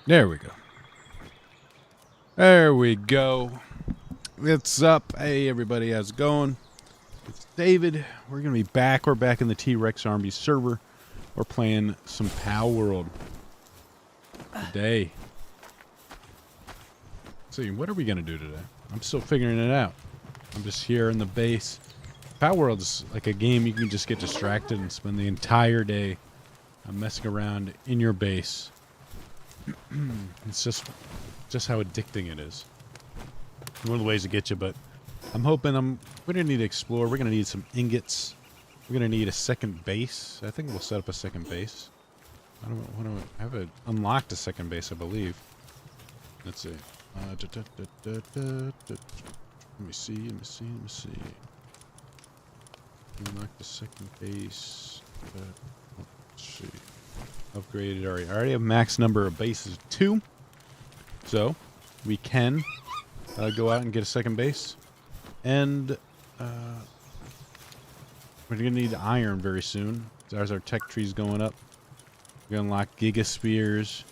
There we go. There we go. What's up? Hey, everybody. How's it going? It's David. We're going to be back. We're back in the T-Rex Army server. We're playing some Palworld today. Let's see, what are we going to do today? I'm still figuring it out. I'm just here in the base. Palworld is like a game you can just get distracted and spend the entire day messing around in your base. It's just how addicting it is. One of the ways to get you, but I'm hoping we're gonna need to explore. We're gonna need some ingots. We're gonna need a second base. I think we'll set up a second base. I have unlocked a second base, I believe. Let's see. Let me see. Unlock the second base. Let's see. Upgraded already. I already have max number of bases 2. So we can go out and get a second base. And we're going to need iron very soon. There's our tech trees going up. We're going to unlock gigaspears.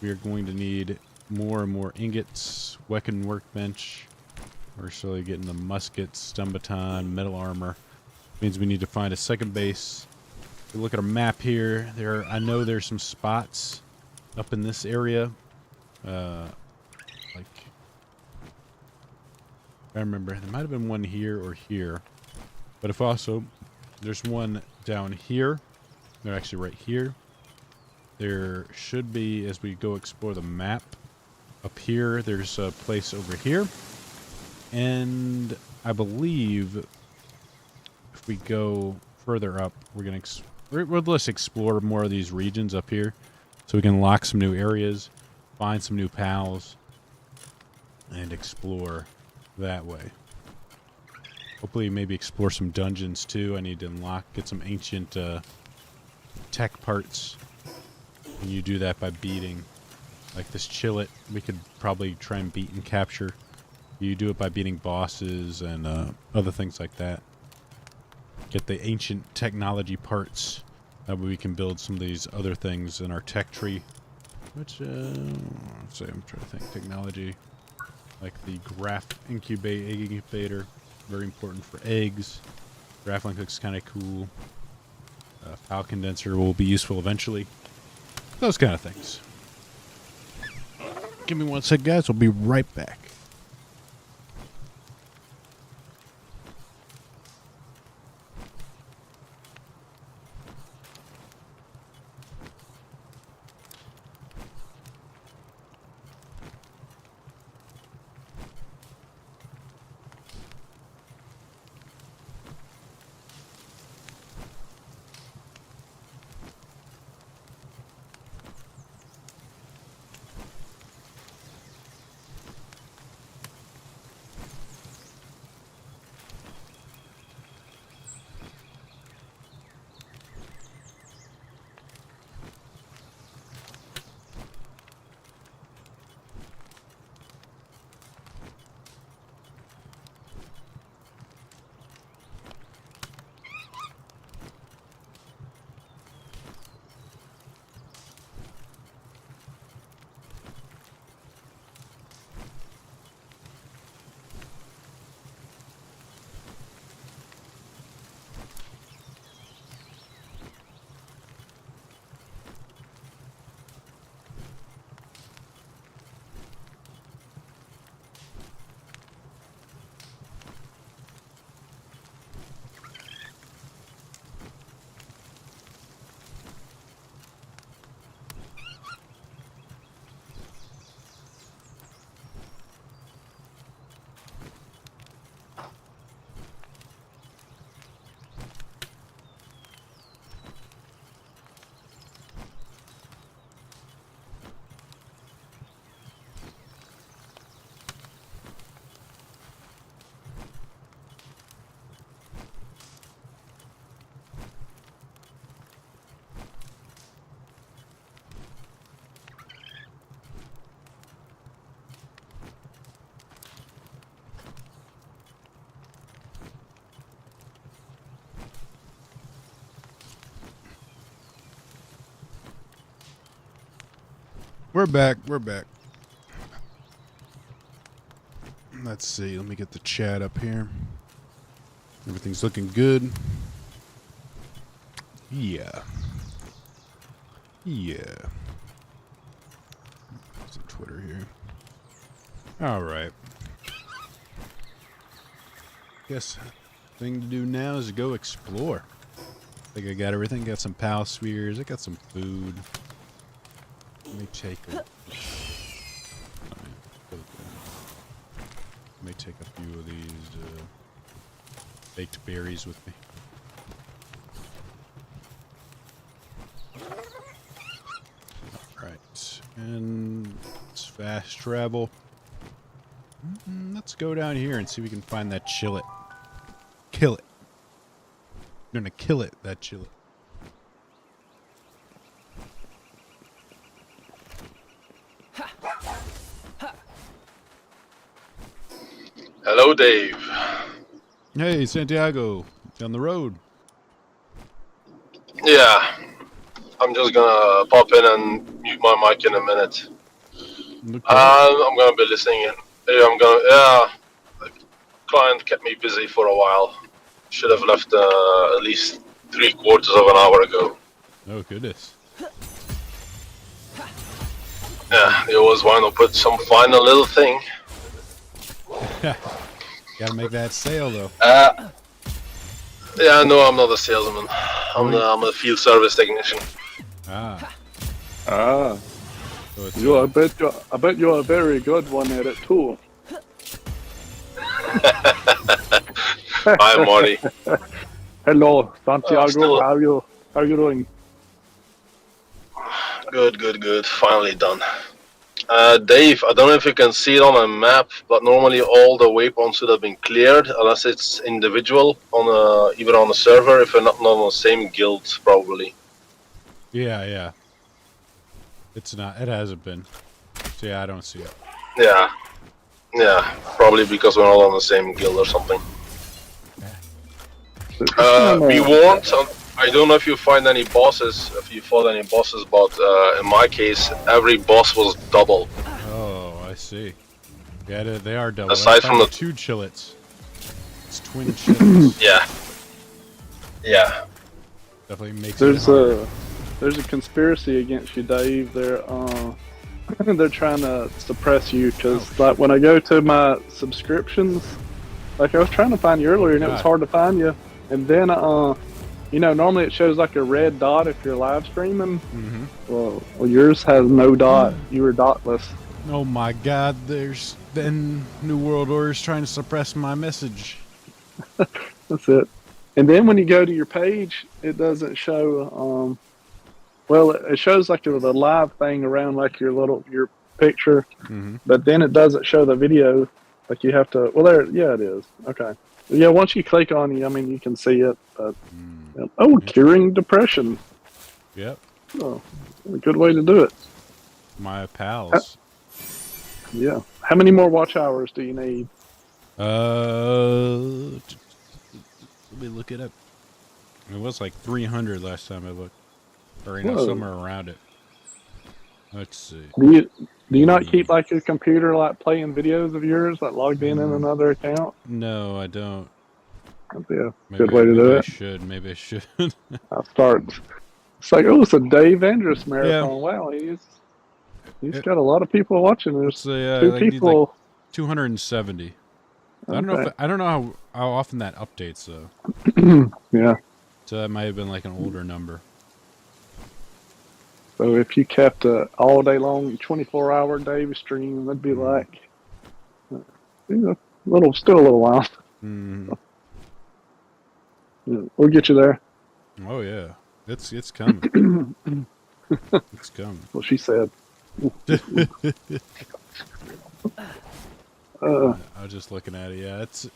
We are going to need more and more ingots, weapon workbench. We're slowly getting the muskets, stun baton, metal armor. Means we need to find a second base. If you look at our map here, I know there's some spots up in this area. Like, I remember there might have been one here or here, but if also there's one down here. They're actually right here. There should be, as we go explore the map, up here. There's a place over here, and I believe if we go further up, we'll just explore more of these regions up here, so we can unlock some new areas, find some new pals, and explore that way. Hopefully maybe explore some dungeons too. I need to get some ancient tech parts. And you do that by beating, like this chillet, we could probably try and beat and capture. You do it by beating bosses and other things like that. Get the ancient technology parts. That way we can build some of these other things in our tech tree. Which, let's see, I'm trying to think. Technology. Like the egg incubator. Very important for eggs. Grappling hook's kind of cool. Pal condenser will be useful eventually. Those kind of things. Give me one sec, guys. We'll be right back. We're back. We're back. Let's see. Let me get the chat up here. Everything's looking good. Yeah. Yeah. Some Twitter here. All right. Guess thing to do now is to go explore. I think I got everything. Got some pal spheres. I got some food. Let me take a... Let me take a few of these baked berries with me. Alright, and let's fast travel. Let's go down here and see if we can find that chillet. Kill it. I'm gonna kill it, that chillet. Hello, Dave. Hey, Santiago, down the road. Yeah, I'm just gonna pop in and mute my mic in a minute. Okay. I'm gonna be listening in. Yeah, the client kept me busy for a while. Should have left at least 3/4 of an hour ago. Oh, goodness. Yeah, he always want to put some final little thing. Gotta make that sale, though. Yeah, no, I'm not a salesman. I'm a field service technician. Ah. Ah. So I bet you're a very good one at it too. Hi, Marty. Hello, Santiago. Still- How are you doing? Good. Finally done. Dave, I don't know if you can see it on a map, but normally all the waypoints should have been cleared, unless it's individual on either on a server, if you're not on the same guild, probably. yeah. It's not. It hasn't been. So yeah, I don't see it. Yeah, probably because we're not on the same guild or something. Be warned. I don't know if you find any bosses, if you fought any bosses, but in my case, every boss was double. Oh, I see. Yeah, they are double. Aside from the 2 chillets. It's twin chillets. Yeah. Definitely makes There's it a conspiracy against you, Dave. They're trying to suppress you because like when I go to my subscriptions, like I was trying to find you earlier and it was hard to find you, and then normally it shows like a red dot if you're live streaming. Mm-hmm. Well, yours has no dot. You were dotless. Oh my God! There's then New World Order's trying to suppress my message. That's it. And then when you go to your page, it doesn't show. Well, it shows like the live thing around like your picture, but then it doesn't show the video. Like you have to. Well, there. Yeah, it is. Okay. Yeah. Once you click on it, I mean, you can see it. But curing depression. Yep. Oh, a good way to do it. My pals. Yeah. How many more watch hours do you need? Let me look it up. It was like 300 last time I looked, or somewhere around it. Let's see. Do you not keep like a computer like playing videos of yours like logged in another account? No, I don't. That'd be a good way to do it. Maybe I should. I'll start. It's like, it's a Dave Andrus marathon. Yeah. Wow, he's got a lot of people watching. There's two people. Like 270. Okay. I don't know how often that updates though. Yeah. So that might have been like an older number. So if you kept a all day long 24-hour Dave stream, that'd be like still a little while. Yeah, we'll get you there. Oh yeah, it's coming. It's coming. What she said. I was just looking at it. Yeah, it's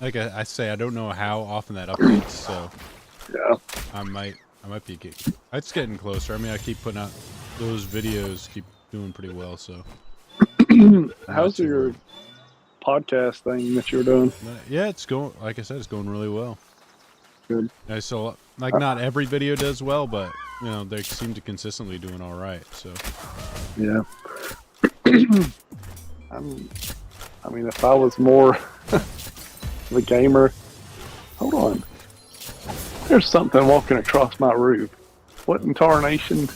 like I say, I don't know how often that updates. So yeah, I might be getting. It's getting closer. I mean, I keep putting out those videos, keep doing pretty well. So how's your podcast thing that you're doing? Yeah, it's going. Like I said, it's going really well. Good. I saw not every video does well, but they seem to consistently doing all right. So yeah, I mean, if I was more of a gamer, hold on. There's something walking across my roof. What in tarnation?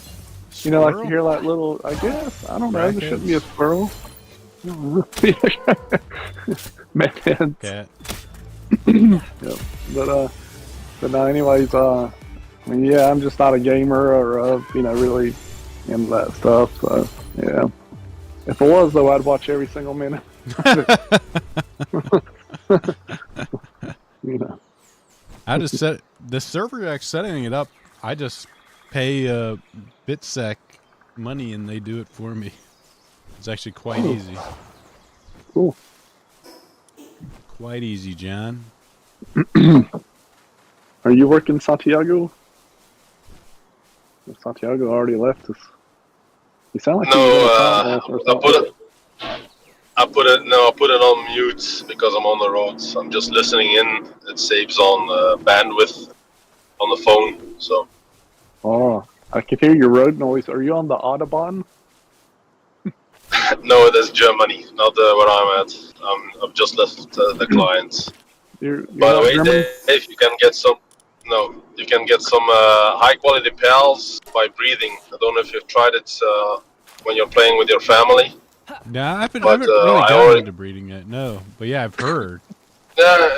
You know, like you hear that little, I guess, I don't know, there shouldn't be a squirrel. Metheads. Cat. Yep. But no, anyways, I mean, yeah, I'm just not a gamer or, you know, really into that stuff, so, yeah. If I was, though, I'd watch every single minute. You know. I just set the server X setting it up. I just pay BitSec money and they do it for me. It's actually quite easy. Cool. Quite easy, John. Are you working Santiago? Santiago already left us. You sound like I put it on mute because I'm on the road. So I'm just listening in. It saves on bandwidth on the phone. So. Oh, I can hear your road noise. Are you on the Autobahn? No, it is Germany, not where I'm at. I've just left the clients. You're By the way, German? Dave, you can get some. No, you can get some high quality pals by breathing. I don't know if you've tried it when you're playing with your family. Nah, I haven't really gotten into breeding yet. No, but yeah, I've heard. Yeah,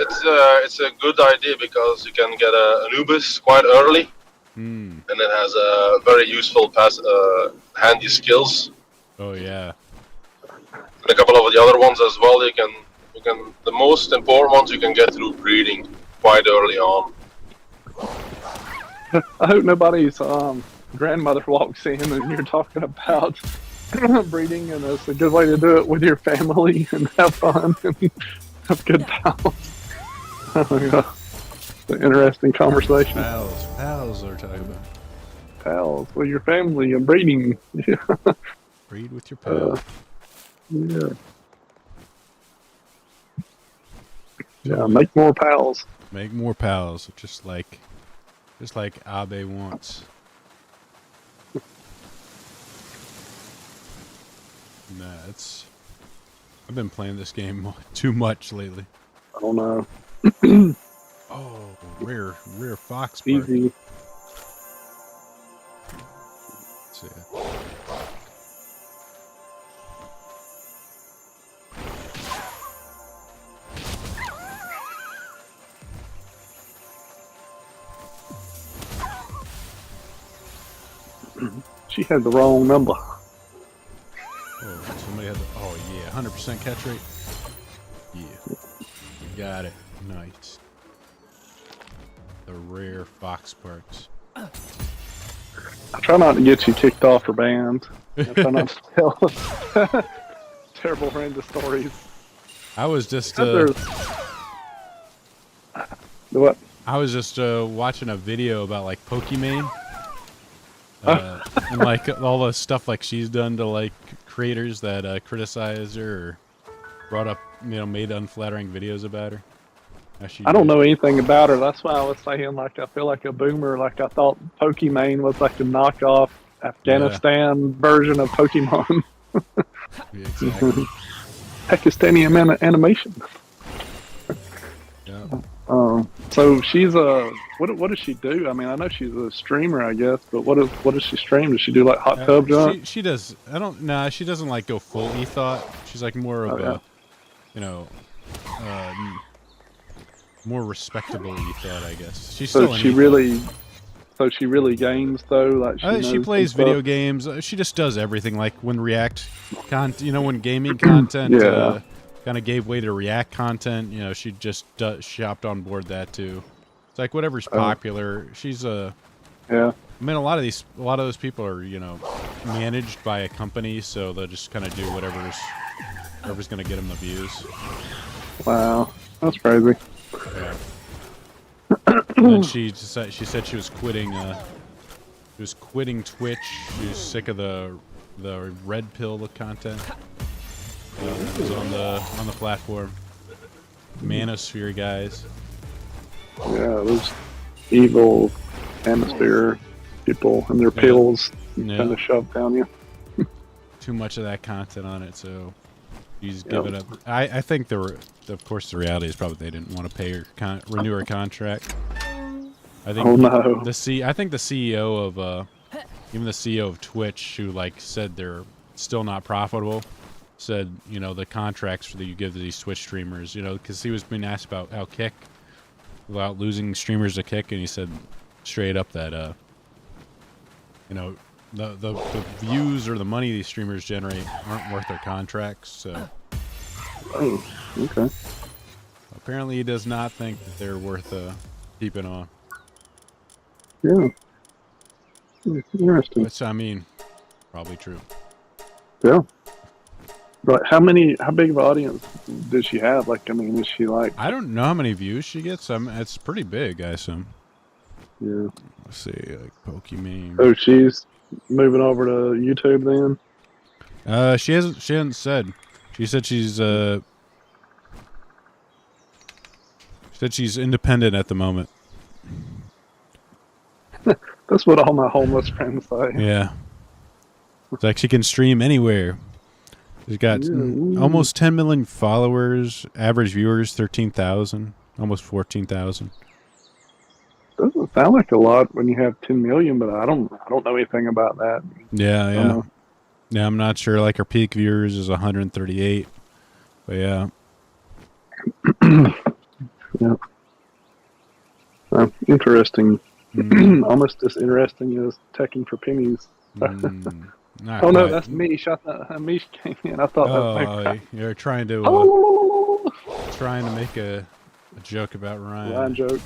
it's a good idea because you can get an Anubis quite early, and it has a very useful handy skills. Oh yeah. And a couple of the other ones as well. You can the most important ones you can get through breeding quite early on. I hope nobody's grandmother walks in and you're talking about breeding, and it's a good way to do it with your family and have fun and have good pals. Oh my God. It's an interesting conversation. Pals are talking about. Pals with your family and breeding. Breed with your pals. Yeah. Yeah, make more pals. Make more pals, just like Abe wants. Nah, I've been playing this game too much lately. I don't know. Oh, rare fox bark. Easy. Let's see. She had the wrong number. Oh, somebody had oh yeah, 100% catch rate. Yeah, got it. Nice. The rare fox parks. I try not to get you kicked off or banned. I try not to tell terrible horrendous stories. I was just what? I was just watching a video about like Pokimane. And like all the stuff like she's done to like creators that criticize her or brought up, you know, made unflattering videos about her. I don't know anything about her. That's why I was saying, like, I feel like a boomer. Like, I thought Pokimane was like a knockoff Afghanistan version of Pokemon. Yeah, exactly. Pakistani animation. Yeah. So she's what does she do? I mean, I know she's a streamer, I guess, but what does she stream? Does she do like hot tub jump? She does. She doesn't like go full ethot. She's like more of a, you know, more respectable ethot, I guess. She's so still she really games though. Like she plays video games. She just does everything. Like when when gaming content. Kind of gave way to React content, you know. She just shopped on board that too. It's like whatever's popular. She's yeah. I mean, a lot of those people are, you know, managed by a company, so they'll just kind of do whatever's going to get them the views. Wow, that's crazy. Yeah. And she said she was quitting. She was quitting Twitch. She was sick of the red pill content. It was on the platform. Manosphere guys. Yeah, those evil Manosphere people and their pills kind of shove down you. too much of that content on it, so she's given up. I think of course, the reality is probably they didn't want to pay her renew her contract. I think I think the CEO of even the CEO of Twitch, who like said they're still not profitable, said, you know, the contracts that you give to these Twitch streamers, you know, because he was being asked about how Kick, about losing streamers to Kick, and he said straight up that you know, the views or the money these streamers generate aren't worth their contracts. So Oh, okay. apparently he does not think that they're worth keeping on. Yeah. Interesting. Which, I mean, probably true. Yeah. But how big of an audience does she have? Like, I mean, is she like... I don't know how many views she gets. It's pretty big, I assume. Yeah. Let's see, like Pokemon. Oh, she's moving over to YouTube then? She hasn't said. She said she's independent at the moment. That's what all my homeless friends say. Yeah. It's like she can stream anywhere. She's got almost 10 million followers, average viewers 13,000, almost 14,000. Doesn't sound like a lot when you have 10 million, but I don't know anything about that. Yeah. Yeah, I'm not sure. Like her peak viewers is 138. But yeah. Yeah. Interesting. Almost as interesting as teching for pennies. Not oh no, quite. that's Mish. I thought Mish came in. I thought you're trying to make a joke about Ryan. Ryan joke.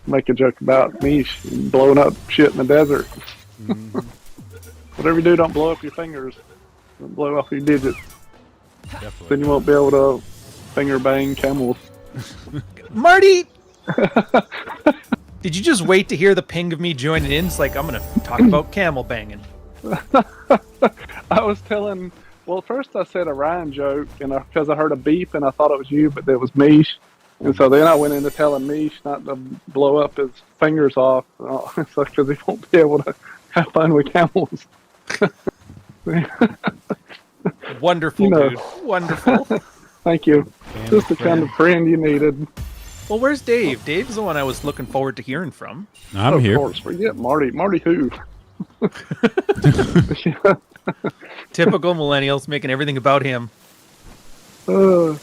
Make a joke about Mish blowing up shit in the desert. Whatever you do, don't blow up your fingers. Don't blow off your digits. Definitely. Then you won't be able to finger bang camels. Marty! Did you just wait to hear the ping of me joining in? It's like, I'm going to talk about camel banging. I was telling... Well, first I said a Ryan joke, and because I heard a beep and I thought it was you, but it was Mish. And so then I went into telling Mish not to blow up his fingers off. So because he won't be able to have fun with camels. Wonderful, You know. dude. Wonderful. Thank you. Just the kind of friend you needed. Well, where's Dave? Dave's the one I was looking forward to hearing from. I'm here. Of course, forget Marty. Marty who? Typical millennials making everything about him. That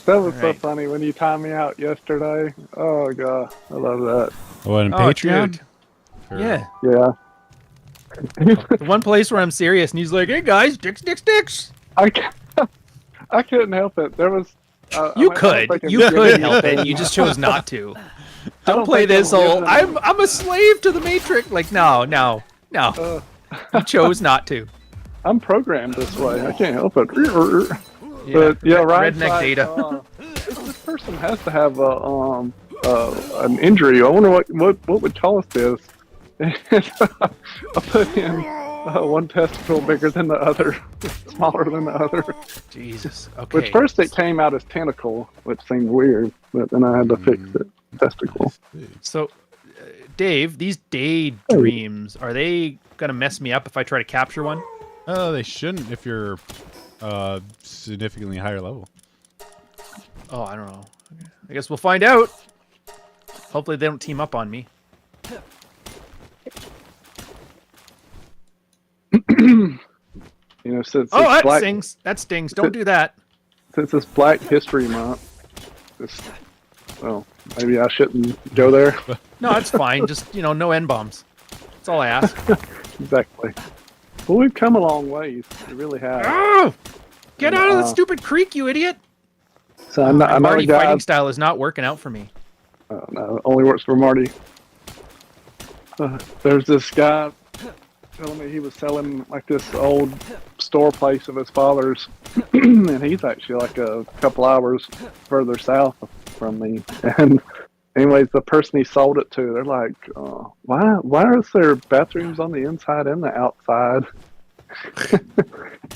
was so Alright. funny when you timed me out yesterday. Oh, God. I love that. What, on Oh, Patreon? dude. Or- Yeah. Yeah. The one place where I'm serious, and he's like, hey, guys, dicks. I couldn't help it. There was... You I could. don't think You I've could given help it. You just chose not to. Don't don't play think this I've whole, given- I'm a slave to the Matrix. Like, no. You chose not to. I'm programmed this way. I can't help it. Yeah. But yeah, right. Redneck data. This person has to have an injury. I wonder what would cause this. I put in one testicle bigger than the other, smaller than the other. Jesus. Okay. Which first it came out as tentacle, which seemed weird, but then I had to fix it. Testicle. So, Dave, these daydreams, are they going to mess me up if I try to capture one? Oh, they shouldn't if you're significantly higher level. Oh, I don't know. I guess we'll find out. Hopefully they don't team up on me. You know, since Oh, it's that black, stings. That stings. Don't do that. since it's Black History Month. Well, maybe I shouldn't go there. No, it's fine. Just, no N-bombs. That's all I ask. Exactly. Well, we've come a long ways. We really have. Oh! Get out of the stupid creek, you idiot! So I know a Marty guy. fighting style is not working out for me. No, it only works for Marty. There's this guy telling me he was selling like this old store place of his father's, and he's actually like a couple hours further south from me. And anyways, the person he sold it to, they're like, why is there bathrooms on the inside and the outside?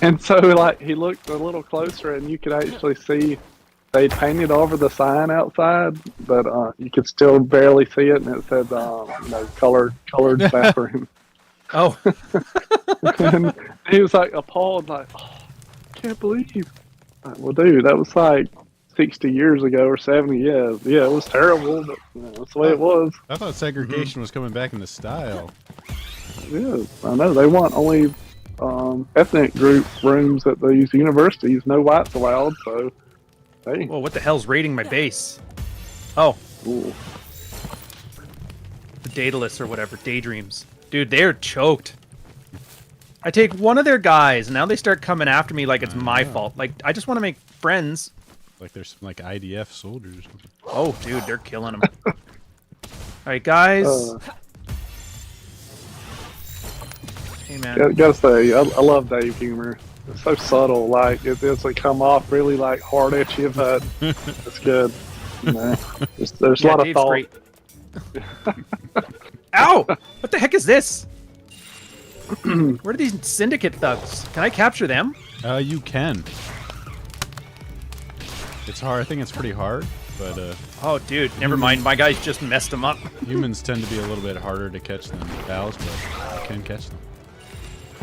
And so like he looked a little closer, and you could actually see they painted over the sign outside, but you could still barely see it, and it said, colored bathroom. Oh. And he was like appalled, like, oh, I can't believe. Like, well, dude, that was like 60 years ago or 70. Yeah, it was terrible, but that's the way it was. I thought segregation was coming back into style. Yeah, I know. They want only ethnic group rooms at these universities. No whites allowed. So, hey. Whoa, what the hell's raiding my base? Oh, Ooh. the Daedalus or whatever, Daydreams. Dude, they're choked. I take one of their guys, and now they start coming after me like it's my fault. Like, I just want to make friends. Like there's some like IDF soldiers or something. Oh, dude, they're killing them. All right, guys. Hey, man. Gotta say, I love Dave humor. It's so subtle. Like it doesn't come off really like hard at you, but it's good. You know, there's a lot Dave's of thought. great. Ow! What the heck is this? Where are these syndicate thugs? Can I capture them? You can. It's hard. I think it's pretty hard, but Oh, dude, never mind. My guys just messed them up. humans tend to be a little bit harder to catch than cows, but you can catch them.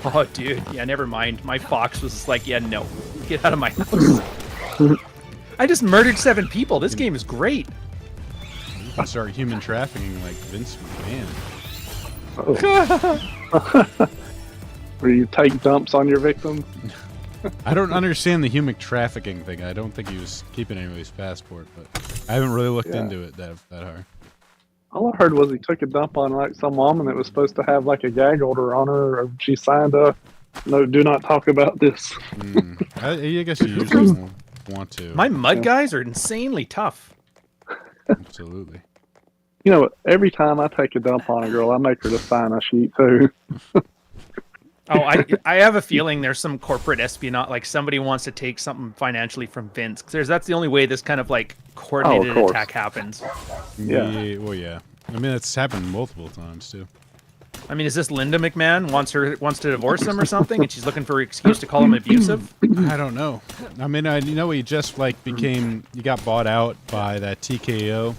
Oh, dude. Yeah, never mind. My fox was just like, yeah, no. Get out of my house. I just murdered 7 people. This game is great. You can start human trafficking like Vince McMahon. Where you take dumps on your victim. I don't understand the human trafficking thing. I don't think he was keeping anybody's passport, but I haven't really looked into it that hard. All I heard was he took a dump on like some woman that was supposed to have like a gag order on her, or she signed a no, do not talk about this. I guess you usually won't want to. My mud guys are insanely tough. Absolutely. You know, every time I take a dump on a girl, I make her to sign a sheet too. Oh, I have a feeling there's some corporate espionage, like somebody wants to take something financially from Vince. Because that's the only way this kind of like coordinated attack happens. Yeah. Well, yeah. I mean, it's happened multiple times too. I mean, is this Linda McMahon wants to divorce him or something, and she's looking for an excuse to call him abusive? I don't know. I mean, you know, he just like he got bought out by that TKO.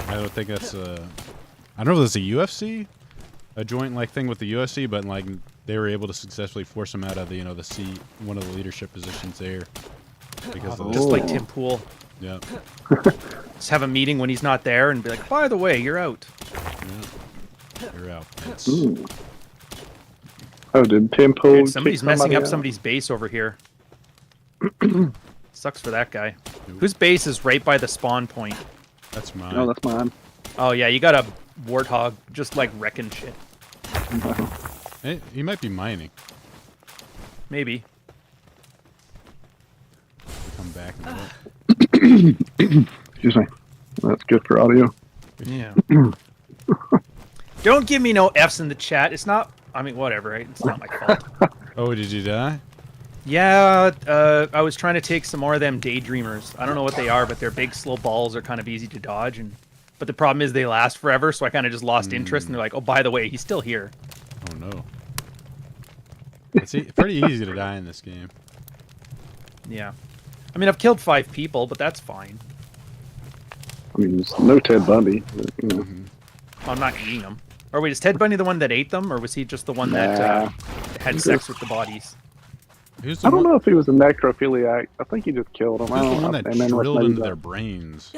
I don't think that's I don't know if it's a UFC, a joint like thing with the UFC, but like they were able to successfully force him out of the one of the leadership positions there because of Just like Tim Pool. Yeah. Just have a meeting when he's not there and be like, by the way, you're out. Yeah. You're out. Oh, did Tim Pool? Dude, somebody's messing up out? somebody's base over here. Sucks for that guy. Whose base is right by the spawn point? That's mine. No, that's mine. Oh yeah, you got a warthog just like wrecking shit. Hey, he might be mining. Maybe. We'll come back in a bit. Excuse me. That's good for audio. Yeah. Don't give me no F's in the chat. It's not. I mean, whatever. Right? It's not my fault. Oh, did you die? Yeah, I was trying to take some more of them daydreamers. I don't know what they are, but they're big, slow balls. Are kind of easy to dodge, but the problem is they last forever. So I kind of just lost interest, and they're like, "Oh, by the way, he's still here." Oh no. It's pretty easy to die in this game. Yeah, I mean, I've killed 5 people, but that's fine. I mean, there's no Ted Bundy. But, you know. I'm not eating them. Or wait, is Ted Bundy the one that ate them, or was he just the one that had sex with the bodies? Who's the I don't know if he was a necrophiliac. I think he just killed him. Who's the one that and then drilled maybe into their brains?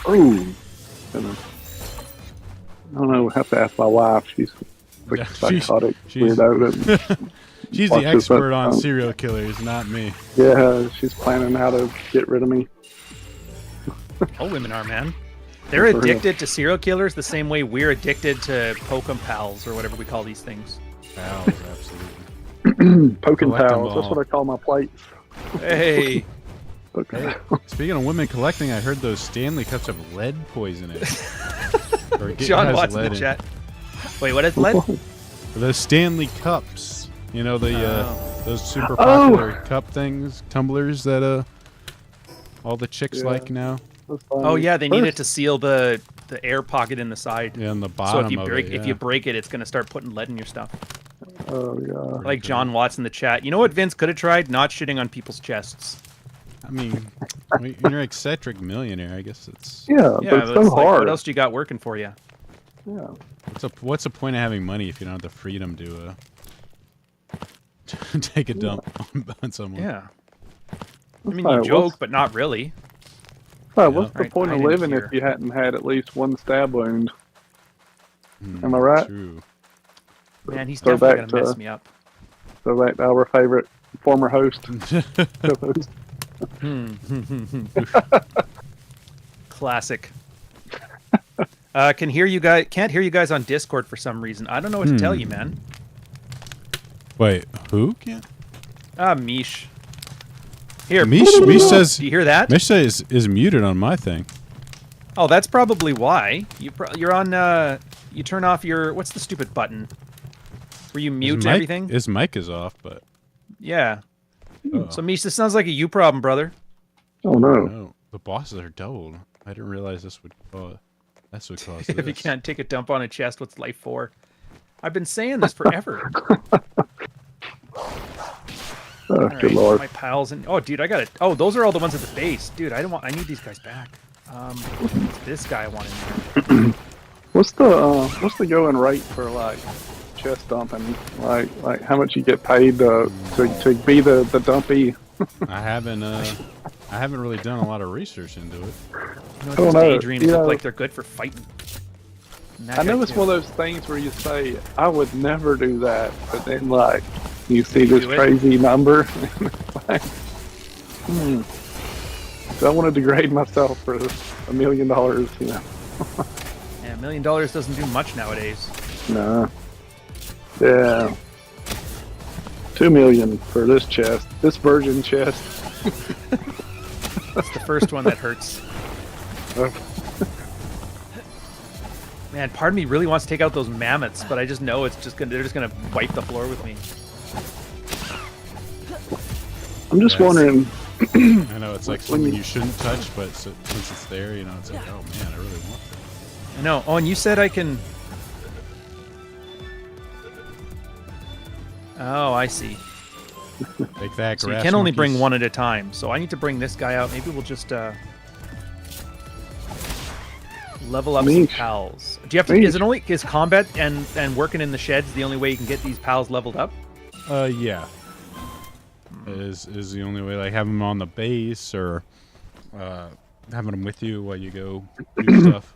Oh. I don't know. I have to ask my wife. She's like a psychotic weirdo. That She's the watches expert that, on serial killers, not me. Yeah, she's planning how to get rid of me. All women are, man. They're addicted to serial killers the same way we're addicted to Pokem Pals or whatever we call these things. Pals, absolutely. Poking Collect 'em pals. That's all. what I call my plates. Hey. Okay. Speaking of women collecting, I heard those Stanley cups have lead poison in it. Or it John has Watts in lead the chat. Wait, what is lead? Those Stanley cups. You know those super popular cup things, tumblers that all the chicks like now. Oh yeah, they need it to seal the air pocket in the side. Yeah, on the So bottom if you break of it, if you break it, it's gonna start putting lead in your stuff. Oh god. Like John Watts in the chat. You know what Vince could have tried? Not shitting on people's chests. I mean, when you're an eccentric millionaire, I guess it's... Yeah, Yeah, but it's but so it's like, hard. what else do you got working for you? Yeah. What's the point of having money if you don't have the freedom to take a dump on someone. Yeah. I mean, Alright, you joke, what's- but not really. Oh, what's the Right, point of hide in living here. if you hadn't had at least one stab wound? Hmm, Am I right? True. Man, he's Throw definitely back gonna mess to- me up. So back to our favorite former host. co-host. Classic. Can't hear you guys on Discord for some reason. I don't know what to tell you, man. Wait, who can't? Mish. Here, Mish says. do you hear that? Mish says is muted on my thing. Oh, that's probably why. You're on. You turn off your. What's the stupid button? Where you mute everything? His mic is off, but Yeah. uh-oh. So Mish, this sounds like a you problem, brother. Oh no. No, the bosses are doubled. I didn't realize this would cause. That's what caused If you this. can't take a dump on a chest, what's life for? I've been saying this forever. Oh, All good right, lord. my pals and dude, I got it. Oh, those are all the ones at the base, dude. I need these guys back. It's this guy I want in there. What's the going rate for like chest dumping? Like how much you get paid to be the dumpy? I haven't really done a lot of research into it. You know, don't these know. daydreams You look know- like they're good for fighting. And that I know guy it's too. one of those things where you say I would never do that, but then like you see this do it. crazy number. Like, do I want to degrade myself for $1 million? You know, Yeah, $1 million doesn't do much nowadays. no. Yeah. 2 million for this chest, this virgin chest. That's the first one that hurts. Oh. Man, part of me really wants to take out those mammoths, but I just know they're just gonna wipe the floor with me. I'm just Yes. wondering. I know it's like When something you- you shouldn't touch, but since it's there, you know, it's like, oh man, I really want I know. Oh, and you said I can. Oh, I see. it. Take that, So you grass can only bring monkeys. one at a time. So I need to bring this guy out. Maybe we'll just level up some Meesh. pals. Do you have to? Is it only is combat and working in the sheds the only way you can get these pals leveled up? Yeah. Is the only way, like having them on the base or having them with you while you go do stuff.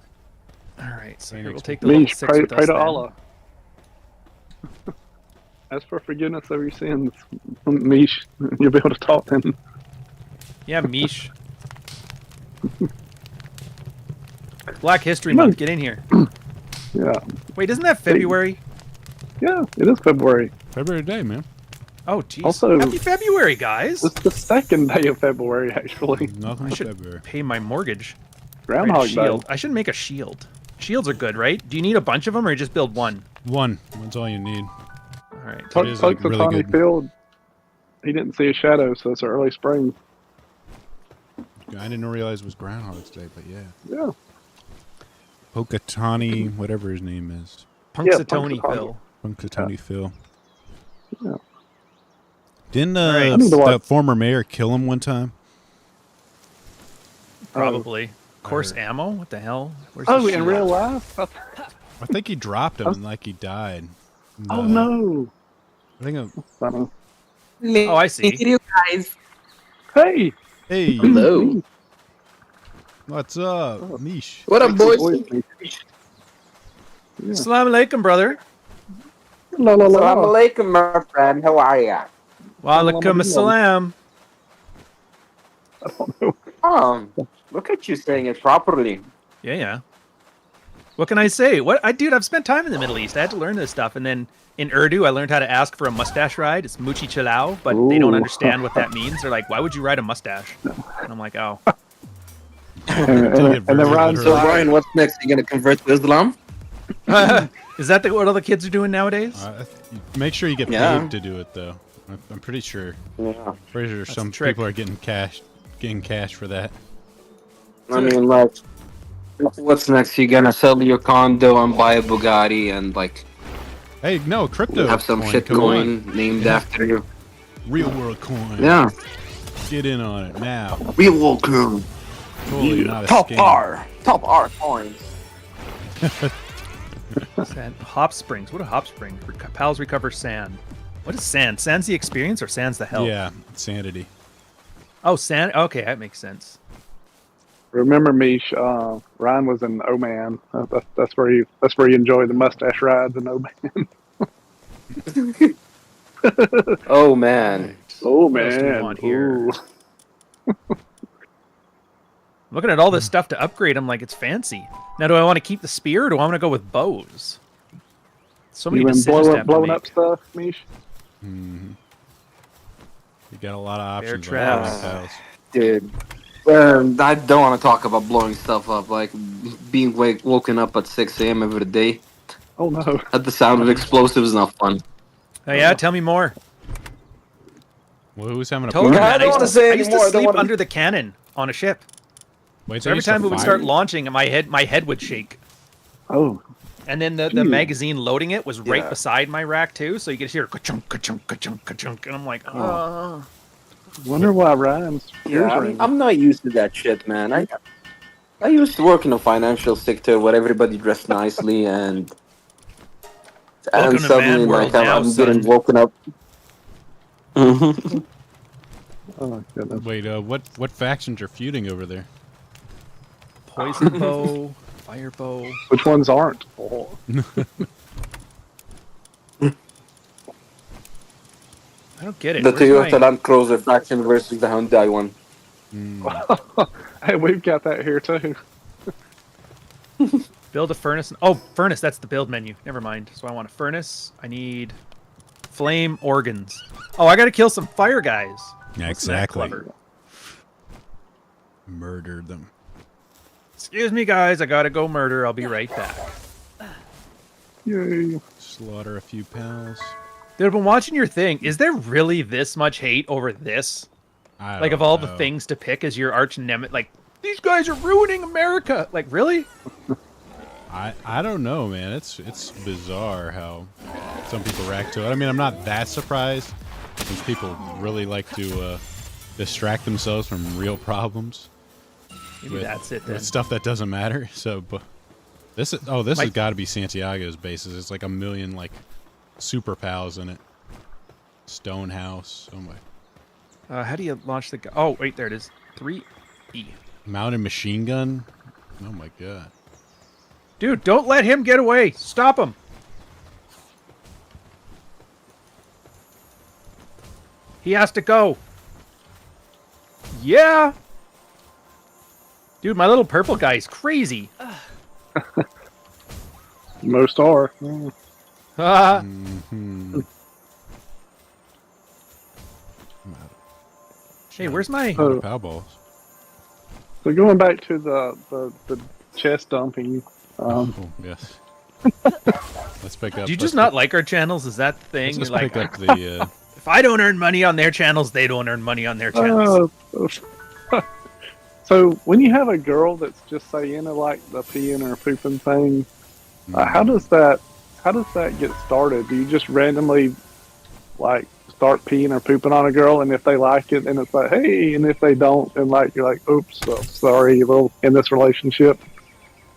All right, so Phoenix. here we'll take the level Meesh, 6 pray, with pray us to then. Allah. Ask for forgiveness of your sins, Meesh. You'll be able to talk to him. Yeah, Mish. Black History Month, get in here. Yeah, Wait, isn't that February? yeah. It is February. February day, man. Oh, jeez. Also- Happy February, guys. It's the second day of February, actually. Nothing I but should February. pay my mortgage. Right, a Groundhog Day. shield. I should make a shield. Shields are good, right? Do you need a bunch of them or just build one? One's all you need. All right. It is, like, Folks at really Tommy good. Field, he didn't see a shadow, so it's early spring. I didn't realize it was Groundhog's Day, but yeah. Yeah. Pokatani, whatever his name is. Punxsutawney Punxsutawney. Phil. Punkatoni Phil. Yeah. Didn't right. I need to the watch- former mayor kill him one time? Probably. Course heard. ammo? What the hell? Where's the Oh, in shield? real life? I think he dropped him and like he died. Oh no. I think. I don't Oh, I see. You guys. Hey. Hey, Hello. what's up, Niche? What up, boys? Assalamu alaikum, brother. La la la. Assalamu alaikum, my friend. How are ya? Wa alaikum assalam. I don't know. Look at you saying it properly. Yeah, yeah. What can I say? Dude, I've spent time in the Middle East. I had to learn this stuff. And then in Urdu, I learned how to ask for a mustache ride. It's muchi chalao, but they don't Ooh. understand what that means. They're like, why would you ride a mustache? And I'm like, oh. And then Ryan So, Brian, what's next? You gonna convert to Islam? Is that what all the kids are doing nowadays? Make sure you get Yeah. paid to do it, though. I'm pretty sure. Yeah. Pretty sure some the trick. people are getting cash for that. I mean, like, what's next? You gonna sell your condo and buy a Bugatti and like Hey, no, crypto. have some coin, shit come coin on. named after you? Real world coin. Yeah. Get in on it now. We will come. Totally not a Top scam. R coins. Sand. Hop springs. What are hop springs? Pals recover sand. What is Sans? Sans the experience or Sans the health? Yeah, sanity. Oh, Sans. Okay, that makes sense. Remember me? Ryan was in Oman. That's where you enjoy the mustache rides in Oman. Oh man. Oh What else do we man! want here? Ooh. Looking at all this stuff to upgrade, I'm like, it's fancy. Now, do I want to keep the spear or do I want to go with bows? So many You been decisions to have to blowing make. up stuff, Mish? You got a lot of Bear options. traps. Pals. Dude. I don't want to talk about blowing stuff up, like being woken up at 6 a.m. every day. Oh no! At the sound of explosives is not fun. Oh yeah, tell me more. Well, who's having a Told you, I man. don't wanna say I used to anymore, I don't sleep wanna- under the cannon on a ship. Wait, So every time it would start launching, my head would shake. Oh, And then the Dude. magazine loading it was right Yeah. beside my rack too, so you could hear ka-chunk, ka-chunk, ka-chunk, ka-chunk, and I'm like, oh. wonder why Ryan's ears Yeah, ringing. I'm not used to that shit, man. I used to work in the financial sector where everybody dressed nicely and Welcome to suddenly Man like World now, I'm getting son. woken up. Oh my goodness! Wait, what factions are feuding over there? Poison bow, fire bow. Which ones aren't? Oh. I don't get it. The Where's Toyota my- Land Cruiser faction versus the Hyundai one. Hey, we've got that here too. Build a furnace. Oh, furnace. That's the build menu. Never mind. So I want a furnace. I need flame organs. Oh, I got to kill some fire guys. Yeah, Wasn't that exactly. clever? Murdered them. Excuse me, guys. I got to go murder. I'll be right back. Yay! Slaughter a few pals. Dude, I've been watching your thing. Is there really this much hate over this? Like, of all the things to pick as your arch nemesis, like, these guys are ruining America. Like, really? I don't know, man. It's bizarre how some people react to it. I mean, I'm not that surprised since people really like to distract themselves from real problems. Maybe that's it then. With stuff that doesn't matter. So, but this has got to be Santiago's bases. It's like a million like super pals in it. Stone house. Oh my. How do you launch the gun? Oh, wait, there it is. 3E. Mounted machine gun. Oh my god. Dude, don't let him get away. Stop him. He has to go. Yeah. Dude, my little purple guy is crazy. Most are. Ah. Hey, where's my... Oh. Pal balls. So going back to the chest dumping. Oh yes. Let's pick up. Do you just not like our channels? Is that the thing? Let's just You're like, pick up the. if I don't earn money on their channels, they don't earn money on their channels. So when you have a girl that's just say into like the peeing or pooping thing, how does that get started? Do you just randomly like start peeing or pooping on a girl, and if they like it, then it's like hey, and if they don't, then like you're like oops, sorry, you're a little in this relationship.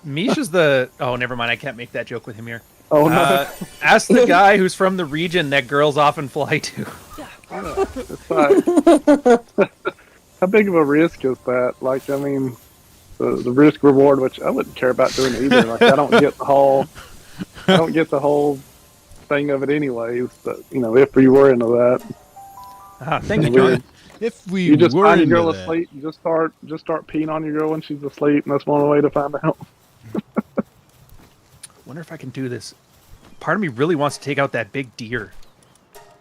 Misha's the... Oh, never mind. I can't make that joke with him here. Oh no, Ask the guy who's from the region that girls often fly to. it's like, how big of a risk is that? Like, I mean, the risk reward, which I wouldn't care about doing either. Like, I don't get the whole thing of it anyways. But you know, if we were into that, Thank you, John. If we you just were find a into girl that. asleep, you just start peeing on your girl when she's asleep, and that's one way to find out. Wonder if I can do this. Part of me really wants to take out that big deer.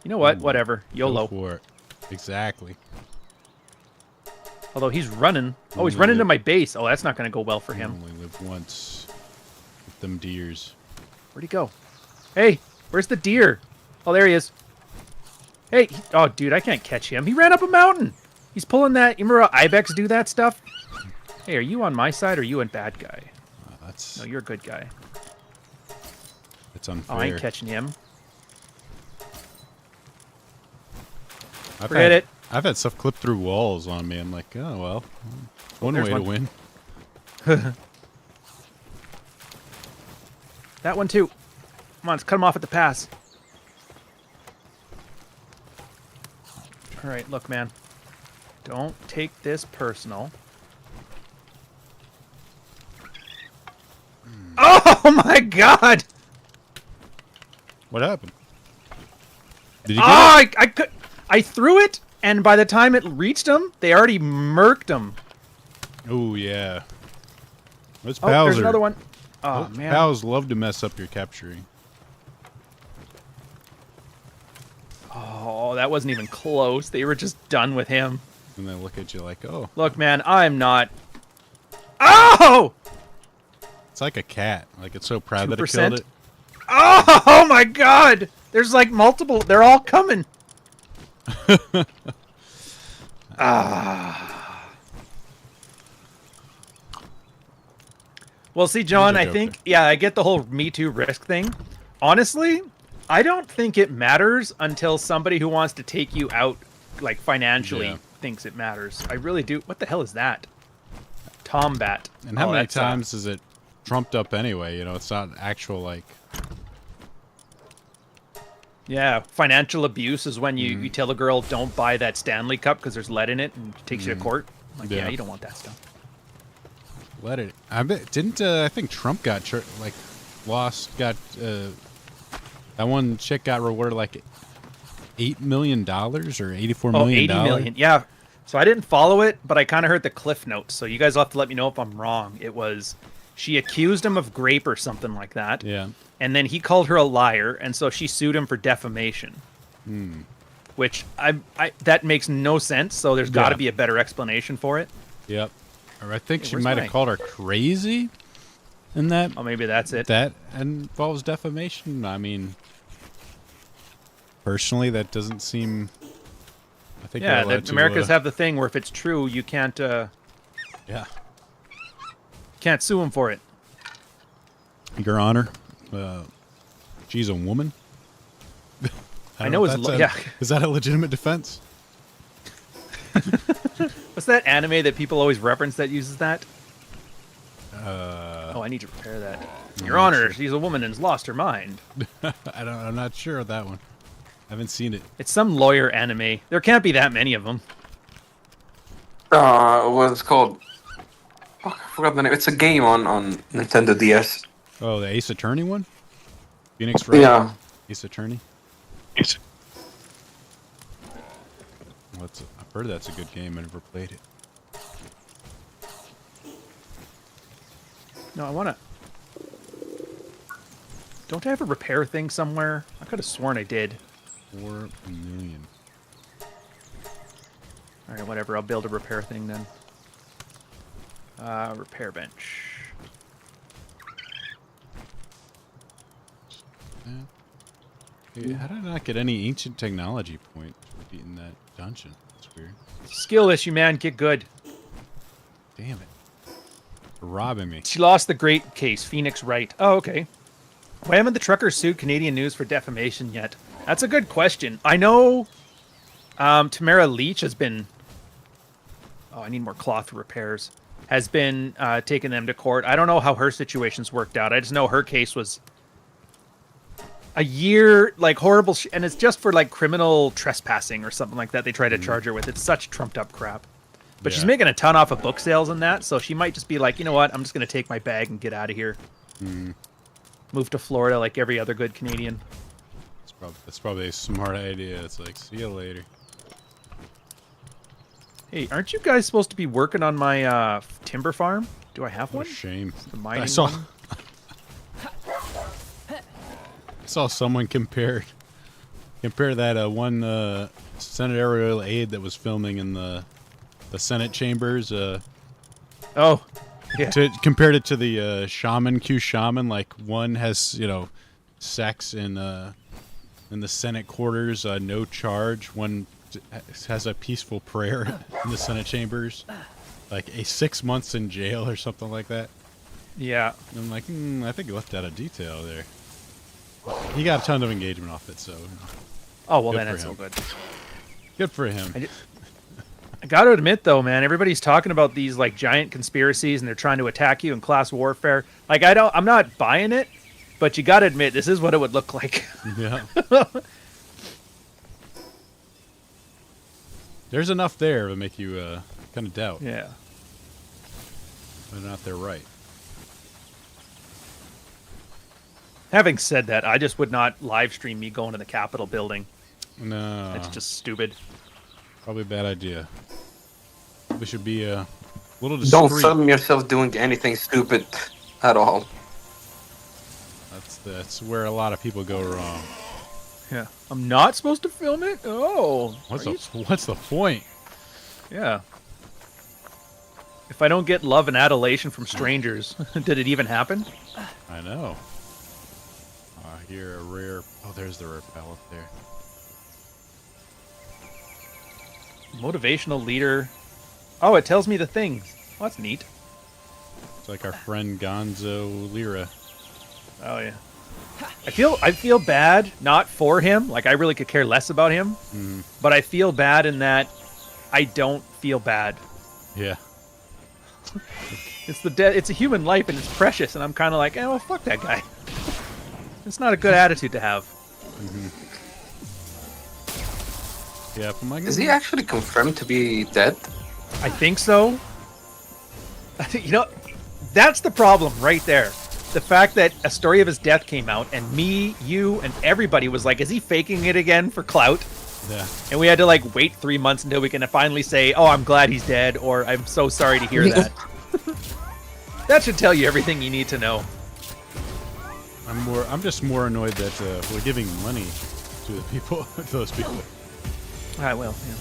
You know what? Whatever. Go YOLO. for it. Exactly. Although he's running. Oh, he's running to my base. Oh, that's not going to go well for You him. only live once. With them deers. Where'd he go? Hey, where's the deer? Oh, there he is. Hey. Oh, dude, I can't catch him. He ran up a mountain. He's pulling that. You remember how Ibex do that stuff? Hey, are you on my side or are you a bad guy? That's No, you're a good guy. it's unfair. Oh, I ain't catching him. I've Forget had, it. I've had stuff clip through walls on me. I'm like, oh well. One there's way to one. win. That one too. Come on, let's cut him off at the pass. All right, look, man. Don't take this personal. Oh my god! What happened? Did you get it? I could. I threw it, and by the time it reached them, they already murked them. Oh, yeah. Those Oh, pals there's are... another one. Oh, those man. pals love to mess up your capturing. Oh, that wasn't even close. They were just done with him. And they look at you like, oh. Look, man, I'm not... Oh! It's like a cat. Like, it's so proud that it 2%? killed it. Oh my god! There's like multiple. They're all coming. Well, see, John, I think, yeah, I get the whole Me Too risk thing. Honestly, I don't think it matters until somebody who wants to take you out, like, financially thinks it matters. I really do. What the hell is that? Tombat. And how many times is it trumped up anyway? You know, it's not actual, like... Yeah, financial abuse is when you tell a girl, don't buy that Stanley Cup because there's lead in it, and it takes you to court. Like, yeah, you don't want that stuff. Let it. I bet didn't I think Trump got lost? Got that one chick got rewarded like $8 million or $84 million. $80 million. Yeah. So I didn't follow it, but I kind of heard the cliff notes. So you guys will have to let me know if I'm wrong. It was she accused him of grape or something like that. Yeah. And then he called her a liar, and so she sued him for defamation. Which that makes no sense. So there's got to be a better explanation for it. Yep. Or I think she might have called her crazy. In that. Oh, maybe that's it. That involves defamation. I mean, personally, that doesn't seem. I think. Yeah, Americans have the thing where if it's true, you can't. Yeah. Can't sue him for it. Your Honor, she's a woman. I know it's Is that a legitimate defense? What's that anime that people always reference that uses that? Oh, I need to repair that. Your Honor, she's a woman and's lost her mind. I'm not sure of that one. I haven't seen it. It's some lawyer anime. There can't be that many of them. What's it called? Fuck, I forgot the name. It's a game on Nintendo DS. Oh, the Ace Attorney one? Phoenix Wright? Yeah. Ace Attorney? I've heard that's a good game. I never played it. No, I want to... Don't I have a repair thing somewhere? I could have sworn I did. 4 million. Alright, whatever. I'll build a repair thing then. Repair bench. Hey, how did I not get any ancient technology point for beating that dungeon? That's weird. Skill issue, man. Get good. Damn it. For robbing me. She lost the great case. Phoenix Wright. Oh, okay. Why haven't the truckers sued Canadian News for defamation yet? That's a good question. I know Tamara Leach has been... Oh, I need more cloth for repairs. Has been taking them to court. I don't know how her situation's worked out. I just know her case was a year, like, horrible... and it's just for, like, criminal trespassing or something like that they try to charge her with. It's such trumped up crap. But she's making a ton off of book sales and that, so she might just be like, you know what, I'm just going to take my bag and get out of here. Move to Florida like every other good Canadian. That's probably a smart idea. It's like, see you later. Hey, aren't you guys supposed to be working on my timber farm? Do I have one? What a shame. The mining I saw... one? I saw someone compare that one Senate aerial aide that was filming in the Senate chambers. Oh, yeah. Compared it to the Q shaman, like one has sex in the Senate quarters, no charge. One has a peaceful prayer in the Senate chambers, like a 6 months in jail or something like that. Yeah. And I'm like, I think he left out a detail there. He got a ton of engagement off it, so. Oh, well, then that's so good. Good for him. I got to admit, though, man, everybody's talking about these like giant conspiracies, and they're trying to attack you in class warfare. Like, I'm not buying it, but you got to admit, this is what it would look like. Yeah. There's enough there to make you kind of doubt Yeah. whether or not they're right. Having said that, I just would not live stream me going to the Capitol building. No. It's just stupid. Probably a bad idea. We should be a little discreet. Don't film yourself doing anything stupid at all. That's where a lot of people go wrong. Yeah. I'm not supposed to film it? Oh. What's the point? Yeah. If I don't get love and adulation from strangers, did it even happen? I know. Here a rare. Oh, there's the rare pallet there. Motivational leader. Oh, it tells me the things. Well, that's neat. It's like our friend Gonzo Lira. Oh yeah. I feel bad, not for him. Like I really could care less about him. But I feel bad in that I don't feel bad. Yeah. It's a human life and it's precious, and I'm kind of like, well, fuck that guy. It's not a good attitude to have. Yeah, from my Is he actually confirmed to be dead? I think so. You know, that's the problem right there. The fact that a story of his death came out, and me, you, and everybody was like, is he faking it again for clout? Yeah. And we had to like wait 3 months until we can finally say, oh, I'm glad he's dead, or I'm so sorry to hear that. That should tell you everything you need to know. I'm just more annoyed that we're giving money to the people, to those people. Ah, well, yeah.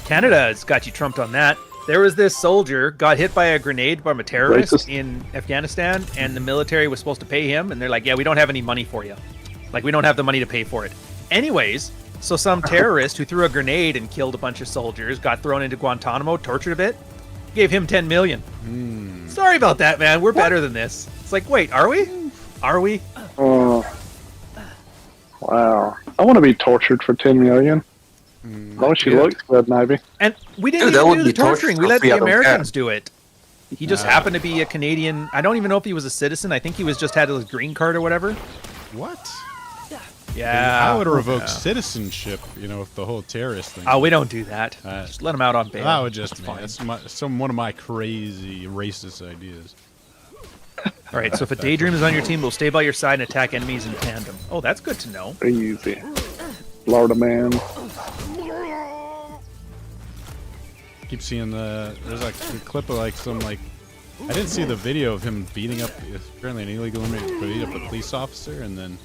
Canada's got you trumped on that. There was this soldier got hit by a grenade from a terrorist Racist. in Afghanistan, and the military was supposed to pay him, and they're like, yeah, we don't have any money for you. Like, we don't have the money to pay for it. Anyways, so some terrorist who threw a grenade and killed a bunch of soldiers got thrown into Guantanamo, tortured a bit, gave him $10 million. Sorry about that, man. We're better than this. It's like, wait, are we? Are we? Oh, wow! I want to be tortured for 10 million. As long as she looks good, maybe. And we didn't Dude, that even would do be the torturing. We torture let free, the I don't care. Americans do it. He just happened to be a Canadian. I don't even know if he was a citizen. I think he was just had his green card or whatever. What? Yeah. How would it revoke citizenship, with the whole terrorist thing? Oh, we don't do that. Uh, Just let him out on bail. That would just That's me. fine. That's one of my crazy racist ideas. All right, so if a daydream is on your team, we'll stay by your side and attack enemies in tandem. Oh, that's good to know. Easy. Florida man. Keep seeing there's like a clip of I didn't see the video of him beating up apparently an illegal immigrant beating up a police officer, and then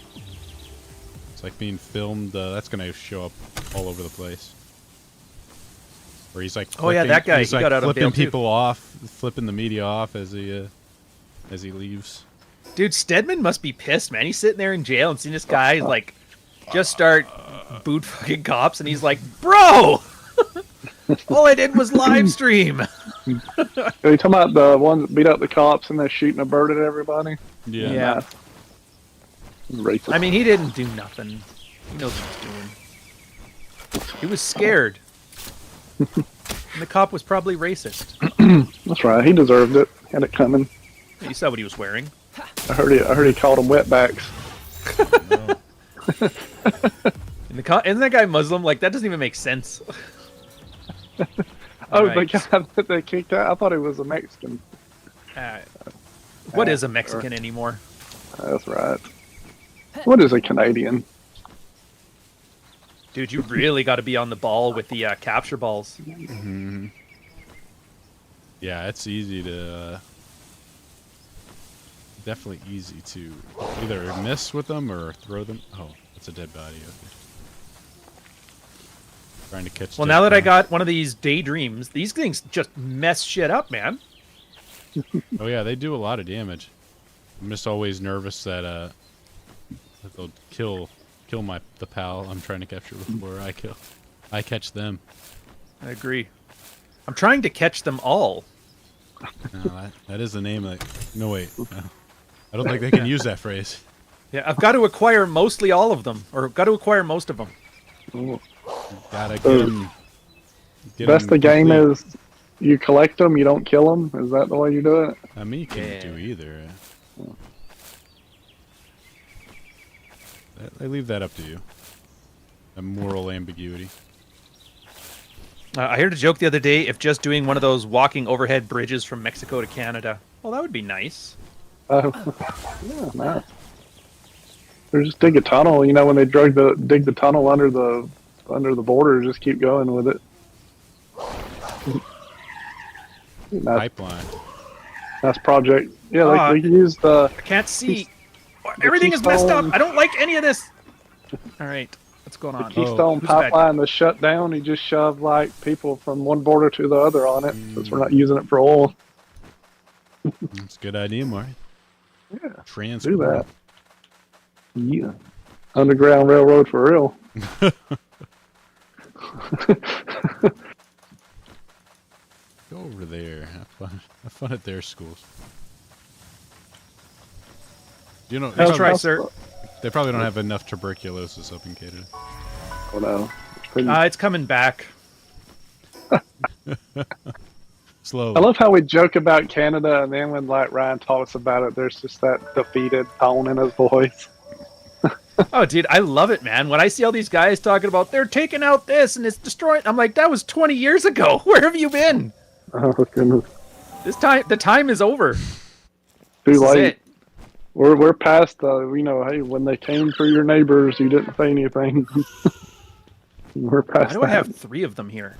it's like being filmed. That's gonna show up all over the place. Where he's like, Oh, yeah, that guy, He's he like got out on flipping bail, too. people off, flipping the media off as he leaves. Dude, Stedman must be pissed, man. He's sitting there in jail and seeing this guy like just start boot fucking cops, and he's like, "Bro, all I did was live stream." Are you talking about the ones that beat up the cops and they're shooting a bird at everybody? Yeah. Racist. I mean, he didn't do nothing. He knows what he's doing. He was scared. And the cop was probably racist. That's right. He deserved it. Had it coming. You saw what he was wearing. I heard he called them wetbacks. Isn't that guy Muslim? Like, that doesn't even make sense. Oh, Right. the guy that they kicked out? I thought he was a Mexican. What is a Mexican anymore? That's right. What is a Canadian? Dude, you really got to be on the ball with the capture balls. Yeah, it's easy to definitely easy to either miss with them or throw them. Oh, that's a dead body. Okay. Trying to catch. Well, dead now that I things. got one of these daydreams, these things just mess shit up, man. Oh yeah, they do a lot of damage. I'm just always nervous that they'll kill the pal I'm trying to capture before I catch them. I agree. I'm trying to catch them all. No, that is the name. No wait, no. I don't think they can use that phrase. Yeah, I've got to acquire mostly all of them, or got to acquire most of them. Ooh. Gotta get them. Best the game is you collect them, you don't kill them. Is that the way you do it? I mean, you can't Yeah. do either. I leave that up to you. A moral ambiguity. I heard a joke the other day, if just doing one of those walking overhead bridges from Mexico to Canada. Well, that would be nice. Yeah, nice. Or just dig a tunnel. You know, when they dig the tunnel under the border, just keep going with it. Nice, Pipeline. nice project. Yeah, they can use the. I can't see. Everything is messed up. Keystone- I don't like any of this. All right, what's going on? Keystone who's bad? pipeline that's shut down. He just shoved like people from one border to the other on it, since we're not using it for oil. That's a good idea, Marty. Yeah, Transport. do that. Yeah, underground railroad for real. Go over there. Have fun at their schools. You know, Let's try, sir. they probably don't have enough tuberculosis up in Canada. Oh no, it's pretty. It's coming back. Slowly. I love how we joke about Canada, and then when like Ryan talks about it, there's just that defeated tone in his voice. Oh, dude, I love it, man. When I see all these guys talking about they're taking out this and it's destroying, I'm like, that was 20 years ago. Where have you been? Oh goodness, The time is over. too This is late. it. We're past hey, when they came for your neighbors, you didn't say anything. We're Why past do I that. have 3 of them here?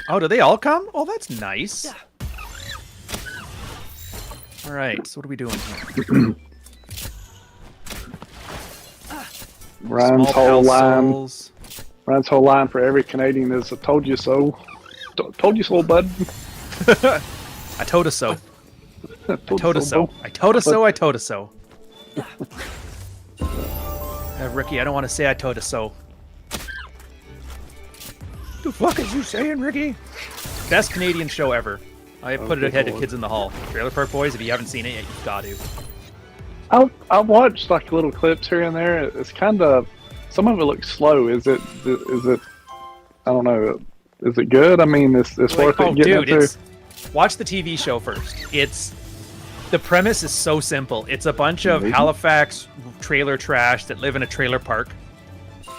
Oh, do they all come? Oh, that's nice. All right, so what are we doing here? Ryan's Small whole line. parcels. Ryan's whole line for every Canadian is "told you so." Told you so, bud. I told us so. I told us so. I told us so. I told us so. Ricky, I don't want to say I told us so. The fuck is you saying, Ricky? Best Canadian show ever. I put it ahead of Kids in the Hall. Trailer Park Boys, if you haven't seen it yet, you've got to. I've watched like little clips here and there. It's kind of, some of it looks slow. Is it? I don't know. Is it good? I mean, it's worth it getting into. Watch the TV show first. The premise is so simple. It's a bunch of Halifax trailer trash that live in a trailer park,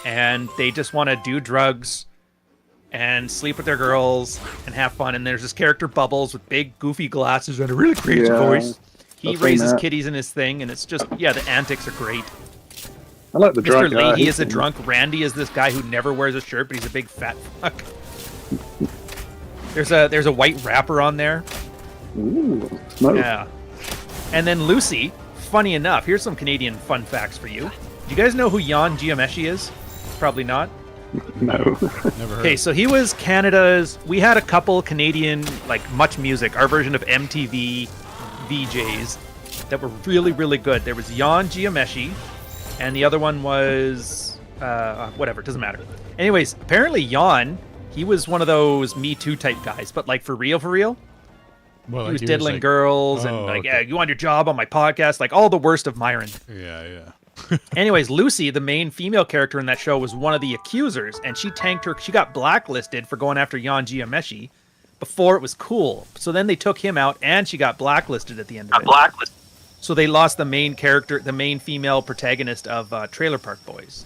and they just want to do drugs and sleep with their girls and have fun. And there's this character Bubbles with big goofy glasses and a really crazy voice. He I've seen raises that. kitties in his thing, and it's just, the antics are great. I like the drunk Mr. guy. Leahy is a drunk. Randy is this guy who never wears a shirt, but he's a big fat fuck. There's a white rapper on there. Ooh, smoke. Yeah. And then Lucy, funny enough, here's some Canadian fun facts for you. Do you guys know who Jan Giameshi is? Probably not. No. Never heard. Okay, so he was Canada's. We had a couple Canadian, like Much Music, our version of MTV VJs that were really, really good. There was Jan Giameshi, and the other one was whatever, doesn't matter. Anyways, apparently Jan, he was one of those Me Too type guys, but like for real. Well, He was like, diddling like, girls and oh, like, okay. yeah, you want your job on my podcast? Like all the worst of Myron. Yeah. Anyways, Lucy, the main female character in that show, was one of the accusers, and she tanked her. She got blacklisted for going after Jan Giameshi before it was cool. So then they took him out, and she got blacklisted at the end of it. So they lost the main character, the main female protagonist of Trailer Park Boys.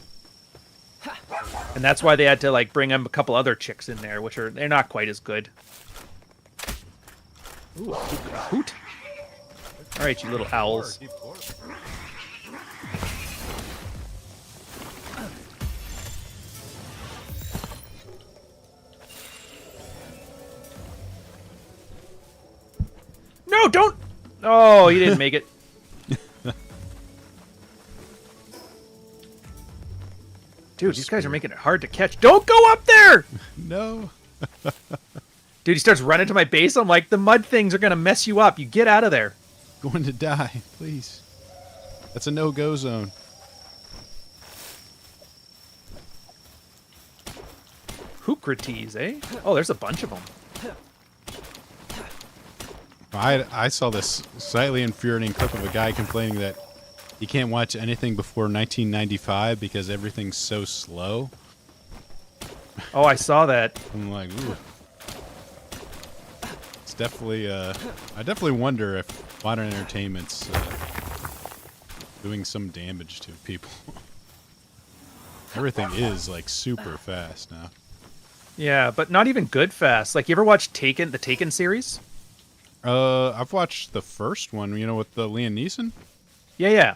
And that's why they had to like bring in a couple other chicks in there, they're not quite as good. Ooh, a hoot. All right, you little owls. No, don't! Oh, he didn't make it. Dude, these guys are making it hard to catch. Don't go up there! No. Dude, he starts running to my base. I'm like, the mud things are going to mess you up. You get out of there. Going to die, please. That's a no-go zone. Hoocrates, eh? Oh, there's a bunch of them. I saw this slightly infuriating clip of a guy complaining that he can't watch anything before 1995 because everything's so slow. Oh, I saw that. I'm like, ooh. It's definitely, I definitely wonder if modern entertainment's doing some damage to people. Everything is, like, super fast now. Yeah, but not even good fast. Like, you ever watch Taken, the Taken series? I've watched the first one, you know, with the Liam Neeson. Yeah, yeah.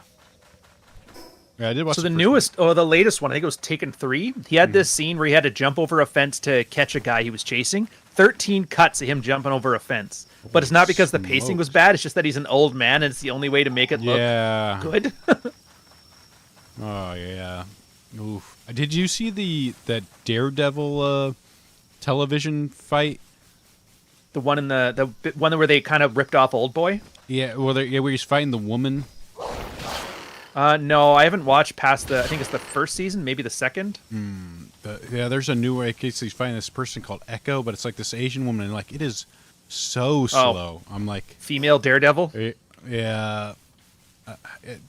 Yeah, I did watch So the first newest, or the latest one, I think it was Taken 3. He had Mm-hmm. this scene where he had to jump over a fence to catch a guy he was chasing. 13 cuts of him jumping over a fence. But it's not because the pacing was smokes. bad, it's just that he's an old man and it's the only way to make it one. Yeah. look good. Oh yeah. Oof. Did you see that Daredevil television fight? The one in the one where they kind of ripped off Old Boy? Yeah, well, where he's fighting the woman. No, I haven't watched past I think it's the first season, maybe the second. Yeah, there's a new way. He's fighting this person called Echo, but it's like this Asian woman, and like it is so slow. I'm like, Female Daredevil? yeah.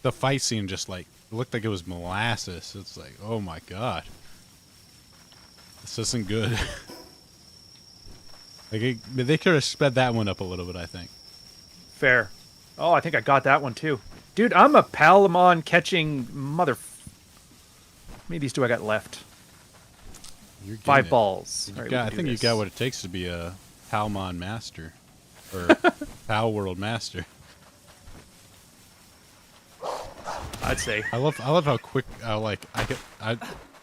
The fight scene just like it looked like it was molasses. It's like, oh my god, this isn't good. Like they could have sped that one up a little bit, I think. Fair. Oh, I think I got that one too. Dude, I'm a Palmon catching mother... How many of these do I got left? You're getting 5 it. balls. All right, I think you got what it takes to be a Palmon master or Palworld master. I'd say. I love how quick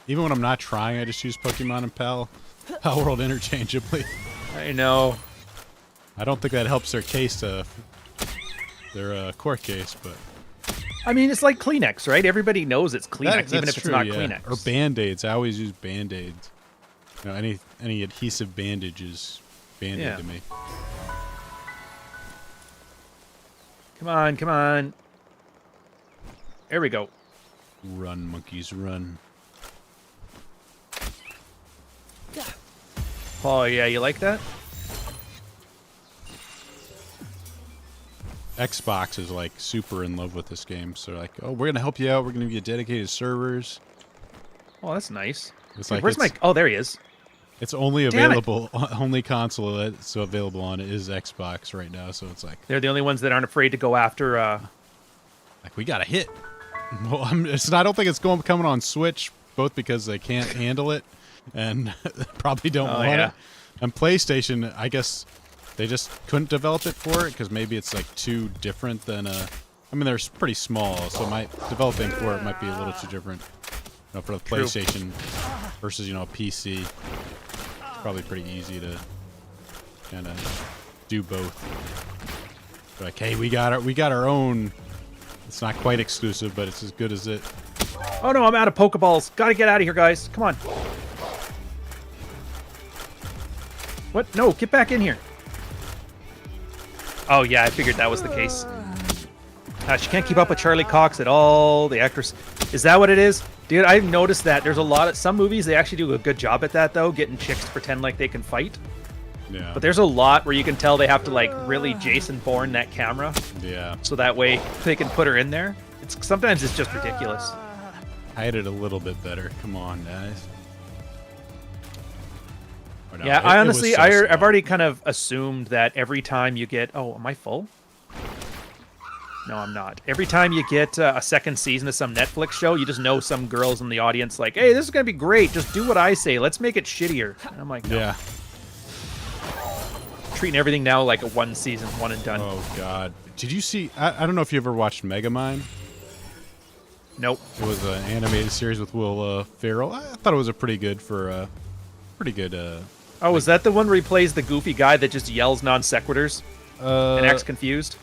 even when I'm not trying, I just use Pokemon and Palworld interchangeably. I know. I don't think that helps their case, their court case, but I mean, it's like Kleenex, right? Everybody knows it's Kleenex, even if it's not Kleenex. Or Band-Aids. I always use Band-Aids. You know, any adhesive bandage is Band-Aid to me. Come on, come on. There we go. Run, monkeys, run. Oh, yeah, you like that? Xbox is like super in love with this game, so like, oh, we're gonna help you out. We're gonna give you dedicated servers. Oh, that's nice. It's Dude, like where's my... Oh, there he is. It's only Damn it. available, only console that's available on it is Xbox right now. So it's like They're the only ones that aren't afraid to go after... we got a hit. Well, I don't think it's coming on Switch, both because they can't handle it and probably don't want it. And PlayStation, I guess they just couldn't develop it for it because maybe it's like too different than I mean, they're pretty small, so developing for it might be a little too different. You know, for the PlayStation versus a PC, it's probably pretty easy to kind of do both. Like, hey, we got our own. It's not quite exclusive, but it's as good as it. Oh, no, I'm out of Pokeballs. Gotta get out of here, guys. Come on. What? No, get back in here. Oh, yeah, I figured that was the case. She can't keep up with Charlie Cox at all. The actress. Is that what it is? Dude, I've noticed that there's a lot of... Some movies, they actually do a good job at that, though, getting chicks to pretend like they can fight. Yeah. But there's a lot where you can tell they have to, like, really Jason Bourne that camera. Yeah. So that way they can put her in there. Sometimes it's just ridiculous. Hide it a little bit better. Come on, guys. Or no, Yeah, I honestly, I've already kind of assumed that every time you get... Oh, am I full? No, I'm not. Every time you get a second season of some Netflix show, you just know some girls in the audience like, hey, this is going to be great. Just do what I say. Let's make it shittier. And I'm like, no. Yeah. Treating everything now like a one season, one and done. Oh, God. Did you see... I don't know if you ever watched Megamind. Nope. It was an animated series with Will Ferrell. I thought it was a pretty good Oh, is that the one where he plays the goofy guy that just yells non sequiturs and acts confused?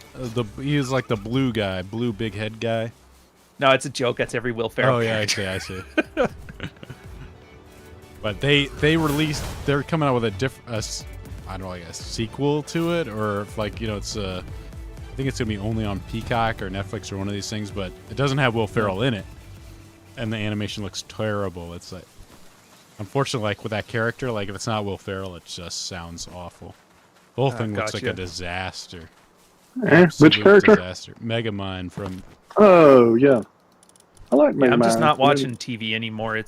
He was like the blue guy, blue big head guy. No, it's a joke. That's every Will Ferrell. Oh yeah, I see. But they're coming out with I don't know, like a sequel to it, or like it's I think it's gonna be only on Peacock or Netflix or one of these things, but it doesn't have Will Ferrell in it, and the animation looks terrible. It's like, unfortunately, like with that character, like if it's not Will Ferrell, it just sounds awful. The whole thing looks like a disaster. Which character? Disaster. Megamind from. Oh yeah, I like Megamind. I'm just not watching TV anymore.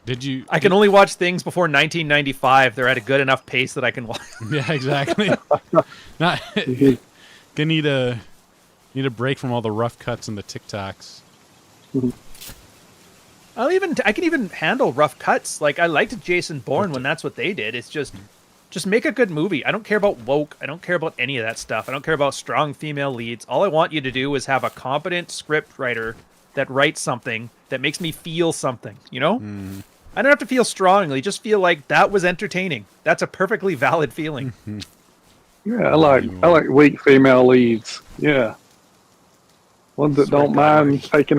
Did you? I can only watch things before 1995. They're at a good enough pace that I can watch. Yeah, exactly. Not gonna need a break from all the rough cuts and the TikToks. I can even handle rough cuts. Like I liked Jason Bourne when that's what they did. It's just make a good movie. I don't care about woke. I don't care about any of that stuff. I don't care about strong female leads. All I want you to do is have a competent script writer that writes something that makes me feel something, you know? I don't have to feel strongly, just feel like that was entertaining. That's a perfectly valid feeling. Yeah, I like weak female leads. Yeah. Ones that don't mind taking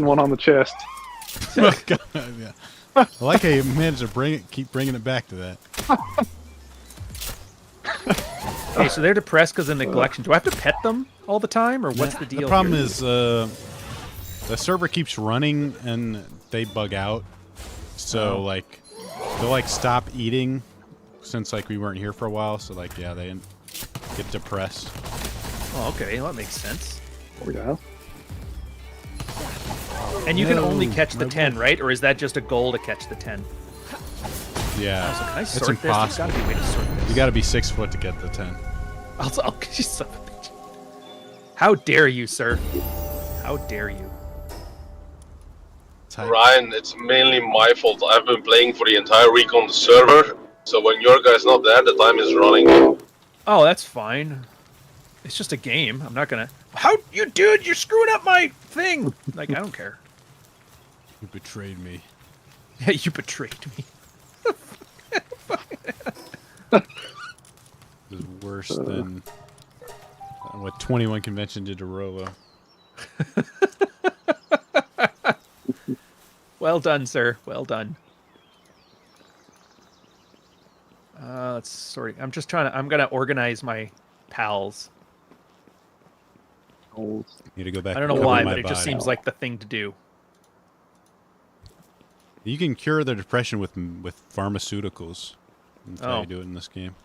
one on the chest. Oh, God, yeah. I like how you managed to keep bringing it back to that. Okay, so they're depressed because of neglection. Do I have to pet them all the time, or what's the deal? The problem here? is the server keeps running and they bug out. So like they'll like stop eating since like we weren't here for a while. So like yeah, they get depressed. Oh, okay, well, that makes sense. There we go. And you can only catch the 10, right? Or is that just a goal to catch the 10? Yeah, So can I it's sort this? There's impossible. got to be a way to sort this. You got to be 6 foot to get the 10. Oh, you son of a bitch. How dare you, sir? How dare you? Ryan, it's mainly my fault. I've been playing for the entire week on the server, so when your guy's not there, the time is running. Oh, that's fine. It's just a game. I'm not gonna. How you, dude? You're screwing up my thing. Like I don't care. You betrayed me. Yeah, you betrayed me. It was worse than what 21 Convention did to Rolo. Well done, sir. Well done. Let's sorry. I'm just trying to. I'm gonna organize my pals. Old. Need to go back. I don't know and cover why, my but it just body. seems like the thing to do. You can cure the depression with pharmaceuticals. That's how Oh. you do it in this game.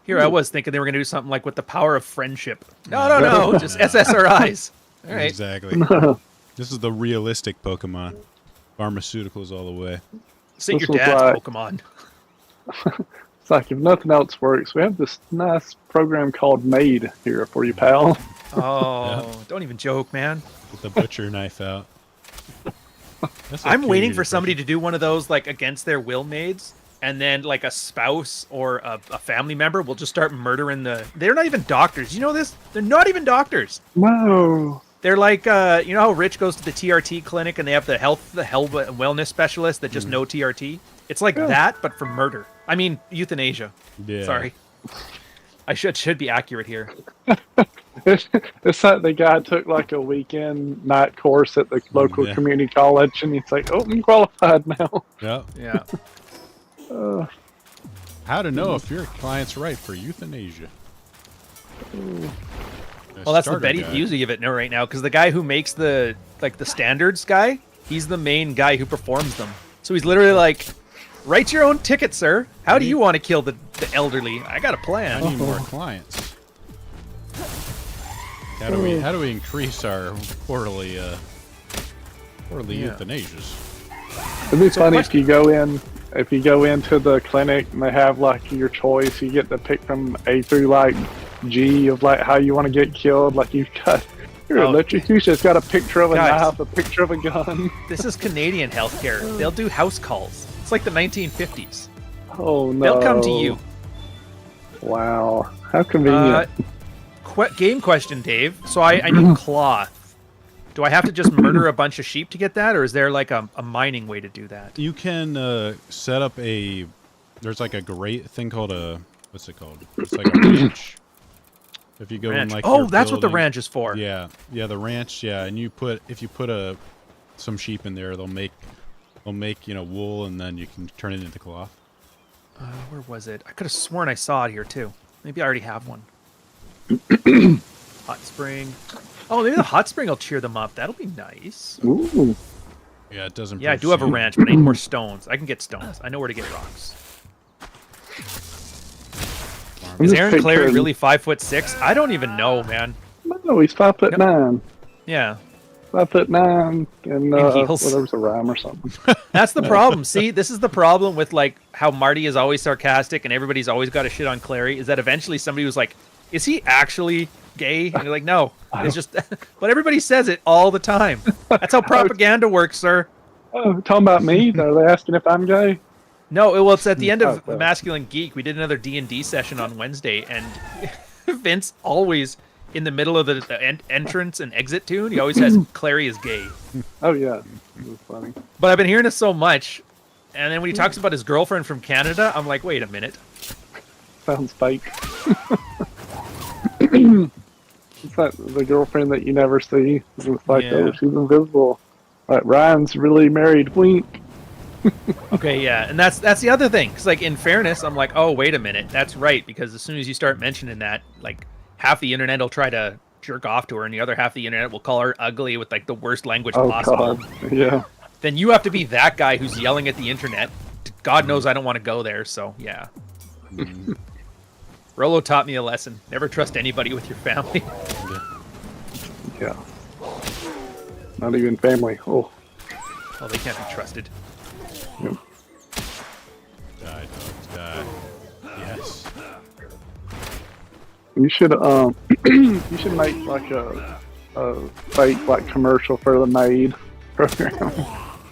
Here, I was thinking they were gonna do something like with the power of friendship. No, just SSRIs. All right. Exactly. This is the realistic Pokemon. Pharmaceuticals all the way. Sit This your was dad's like- Pokemon. It's like if nothing else works, we have this nice program called Made here for you, pal. Oh, don't even joke, man. Get the butcher knife out. That's I'm okay, waiting your for somebody depression. to do one of those like against their will maids, and then like a spouse or a family member will just start murdering the. They're not even doctors. You know this? They're not even doctors. No. They're like, you know how Rich goes to the TRT clinic and they have the health and wellness specialist that just know TRT. It's like that, but for murder. I mean, euthanasia. Yeah. Sorry. I should be accurate here. It's like the guy took like a weekend night course at the local Yeah. community college, and he's like, "Oh, I'm qualified now." Yep. Yeah. How to know if your client's right for euthanasia. Well, that's the Betty Busey of it now right now, because the guy who makes the standards guy, he's the main guy who performs them. So he's literally like, write your own ticket, sir. How do you want to kill the elderly? I got a I plan. need more clients. How do we increase our quarterly Yeah. euthanasias? It'd be funny question- if you go into the clinic and they have like your choice. You get to pick from A through like G of like how you want to get killed. Like you've got your Oh. electrocution's got a picture of a Guys. knife, a picture of a gun. This is Canadian healthcare. They'll do house calls. It's like the 1950s. Oh no! They'll come to you. Wow, how convenient. Game question, Dave. So I need cloth. Do I have to just murder a bunch of sheep to get that, or is there like a mining way to do that? You can set up there's like a great thing called what's it called? It's like a ranch. If you go in Ranch. like Oh, your that's what the building- ranch is for. Yeah, the ranch. Yeah, and if you put some sheep in there, they'll make wool, and then you can turn it into cloth. Where was it? I could have sworn I saw it here too. Maybe I already have one. Hot spring. Oh, maybe the hot spring will cheer them up. That'll be nice. Ooh, Yeah, it doesn't. Yeah, I do have a ranch, but I need more stones. I can get stones. I know where to get rocks. I'm Is just Aaron Clary picturing- really 5'6"? I don't even know, man. No, he's 5'9". Yeah, 5'9", and heels. well, there was a rhyme or something. that's the problem. See, this is the problem with like how Marty is always sarcastic and everybody's always got to shit on Clary. Is that eventually somebody was like, "Is he actually gay?" And you're like, "No, it's just." But everybody says it all the time. That's how propaganda works, sir. Oh, talking about me? Are they asking if I'm gay? No, well, it's at the end of Okay. Masculine Geek. We did another D&D session on Wednesday, and Vince always, in the middle of the entrance and exit tune, he always has Clary is gay. Oh yeah, it was funny. But I've been hearing this so much, and then when he talks about his girlfriend from Canada, I'm like, wait a minute. Sounds fake. It's like the girlfriend that you never see. It's like, Yeah. oh, she's invisible. Like Ryan's really married. Wink. Okay, yeah, and that's the other thing. Because, like, in fairness, I'm like, oh, wait a minute, that's right. Because as soon as you start mentioning that, like, half the internet will try to jerk off to her, and the other half of the internet will call her ugly with like the worst language Oh possible. God. Yeah. Then you have to be that guy who's yelling at the internet. God knows I don't want to go there. So yeah. Rolo taught me a lesson. Never trust anybody with your family. Yeah. Not even family. Oh. Oh, they can't be trusted. Yep. Die, dogs, die. Yes. You should you should make like a fake like commercial for the maid program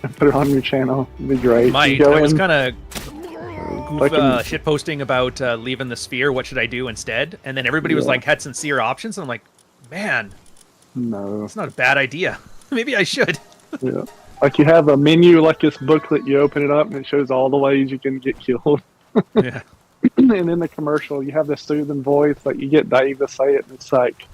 and put it on your channel. It'd be great. Might. You go I was in, kind of like shit posting about leaving the sphere. What should I do instead? And then everybody was Yeah. like, had sincere options. And I'm like, man, no. it's not a bad idea. Maybe I should. Yeah. Like you have a menu like this booklet, you open it up and it shows all the ways you can get killed. Yeah. And in the commercial, you have this soothing voice, like you get Dave to say it, and it's like,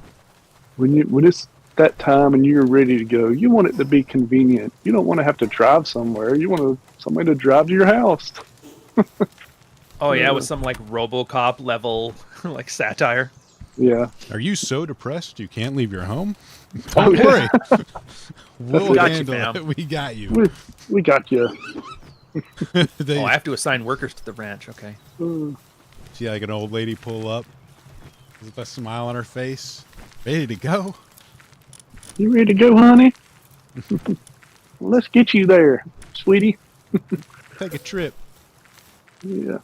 when it's that time and you're ready to go, you want it to be convenient. You don't want to have to drive somewhere. You want somebody to drive to your house. Oh yeah, with some like RoboCop level like satire. Yeah. Are you so depressed you can't leave your home? Oh, Don't worry. We'll Got you, handle fam. it. We got you. We got you. They Oh, I have to assign workers to the ranch. Okay. see like an old lady pull up with a smile on her face, ready to go. You ready to go, honey? Let's get you there, sweetie. Take a trip. Yeah.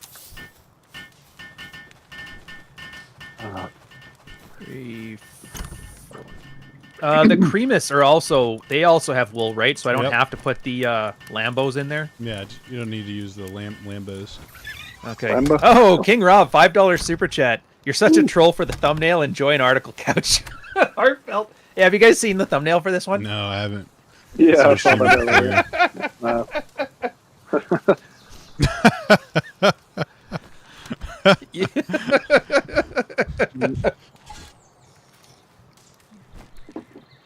The Cremus are also have wool, right? So I don't Yep. have to put the Lambos in there. Yeah, you don't need to use the Lambos. Okay. Lambo? Oh, King Rob, $5 super chat. You're such a troll for the thumbnail. Enjoy an article couch. Heartfelt. Yeah, have you guys seen the thumbnail for this one? No, I haven't. Yeah, I So saw that earlier.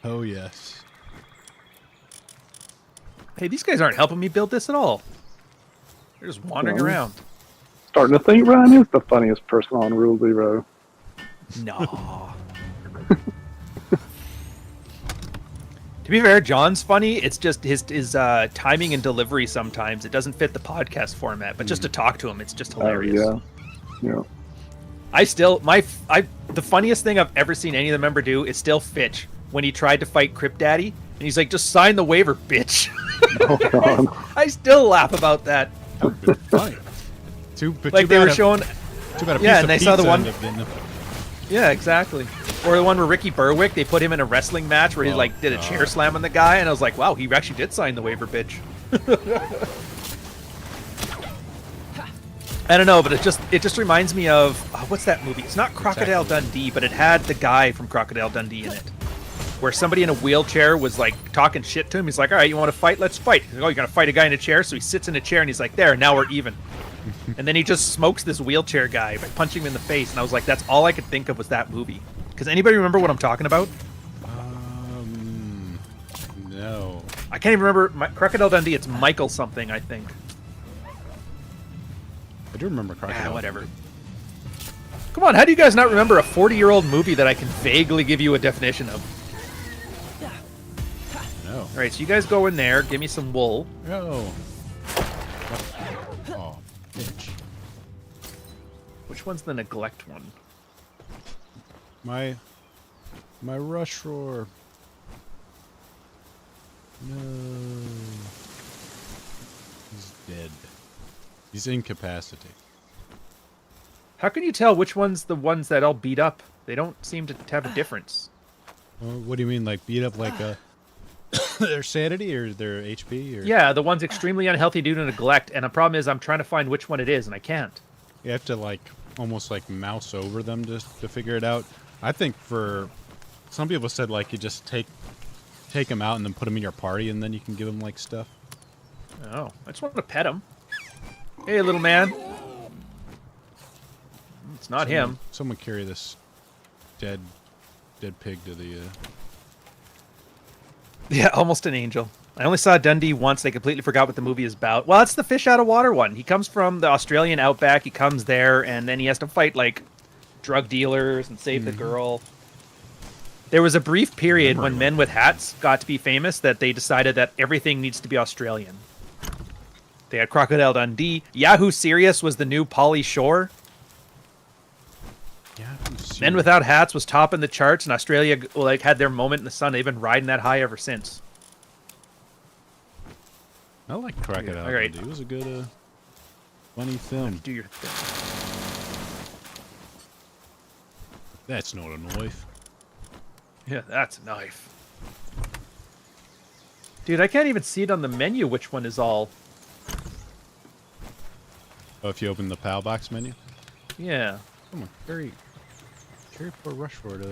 Oh yes. Hey, these guys aren't helping me build this at all. They're just wandering No. around. Starting to think Ryan is the funniest person on Rule Zero. No. To be fair, John's funny. It's just his timing and delivery sometimes. It doesn't fit the podcast format, but just to talk to him, it's just hilarious. Oh, yeah. Yeah. The funniest thing I've ever seen any of the member do is still Fitch when he tried to fight Crypt Daddy, and he's like, "Just sign the waiver, bitch." Oh, God. I still laugh about that. Funny. But Like too they bad were a- showing. Too bad a Yeah, piece and of they saw the pizza one- ended up getting them. Yeah, exactly. Or the one where Ricky Berwick, they put him in a wrestling match where he Oh, like did a chair God. slam on the guy, and I was like, wow, he actually did sign the waiver, bitch. I don't know, but it just reminds me of what's that movie? It's not Crocodile Dundee, but it had the guy from Crocodile Dundee in it, where somebody in a wheelchair was like talking shit to him. He's like, "All right, you want to fight? Let's fight." He's like, "Oh, you're gonna fight a guy in a chair?" So he sits in a chair and he's like, "There, now we're even." And then he just smokes this wheelchair guy by punching him in the face. And I was like, that's all I could think of was that movie. Does anybody remember what I'm talking about? No. I can't even remember. Crocodile Dundee. It's Michael something, I think. I do remember Crocodile. Yeah, whatever. Come on, how do you guys not remember a 40-year-old movie that I can vaguely give you a definition of? No. All right, so you guys go in there, give me some wool. No. Oh, bitch. Which one's the neglect one? My rush roar. No. He's dead. He's incapacitated. How can you tell which one's the ones that all beat up? They don't seem to have a difference. Well, what do you mean, like beat up like a their sanity or their HP? Or... Yeah, the one's extremely unhealthy due to neglect, and the problem is I'm trying to find which one it is, and I can't. You have to like almost like mouse over them to figure it out. I think for some people said like you just take them out and then put them in your party, and then you can give them like stuff. Oh, I just want to pet him. Hey, little man. It's not him. Someone carry this dead pig to the. Yeah, almost an angel. I only saw Dundee once. They completely forgot what the movie is about. Well, it's the fish out of water one. He comes from the Australian outback. He comes there, and then he has to fight like drug dealers and save the girl. There was a brief period when men with hats got to be famous that they decided that everything needs to be Australian. They had Crocodile Dundee. Yahoo Serious was the new Pauly Shore. Men Without Hats was topping the charts, and Australia like had their moment in the sun. They've been riding that high ever since. I like Crocodile Alright. Dundee. It was a good, funny film. Do your thing. That's not a knife. Yeah, that's a knife. Dude, I can't even see it on the menu which one is all. Oh, if you open the PAL box menu? Yeah. Come on, carry poor Rushford.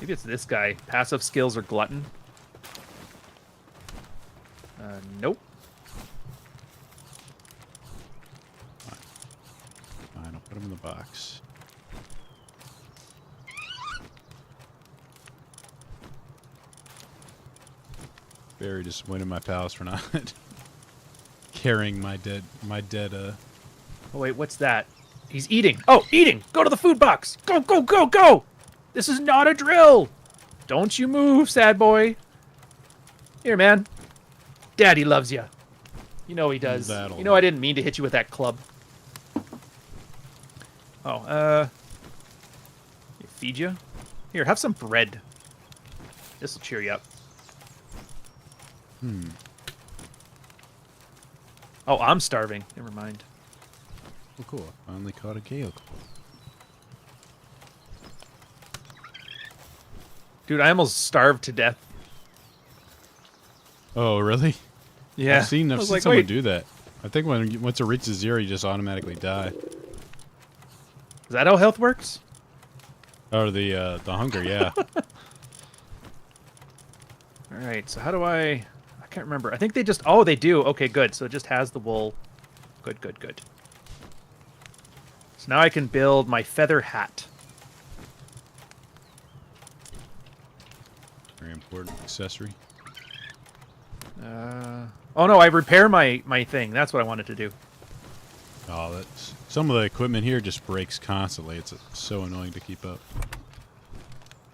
Maybe it's this guy. Passive skills or glutton. Nope. Fine, I'll put him in the box. Very disappointed in my pals for not carrying my dead. Oh wait, what's that? He's eating. Oh, eating! Go to the food box! Go, go, go, go! This is not a drill! Don't you move, sad boy. Here, man. Daddy loves you. You know he does. You know I didn't mean to hit you with that club. Oh, feed you? Here, have some bread. This'll cheer you up. Oh, I'm starving. Never mind. Oh, cool. Finally caught a gale. Dude, I almost starved to death. Oh, really? Yeah. I've seen like, someone wait. do that. I think once it reaches 0, you just automatically die. Is that how health works? Or the hunger, yeah. Alright, so how do I can't remember. I think they just... Oh, they do. Okay, good. So it just has the wool. Good, good, good. So now I can build my feather hat. Very important accessory. Oh, no, I repair my thing. That's what I wanted to do. Oh, that's... Some of the equipment here just breaks constantly. It's so annoying to keep up.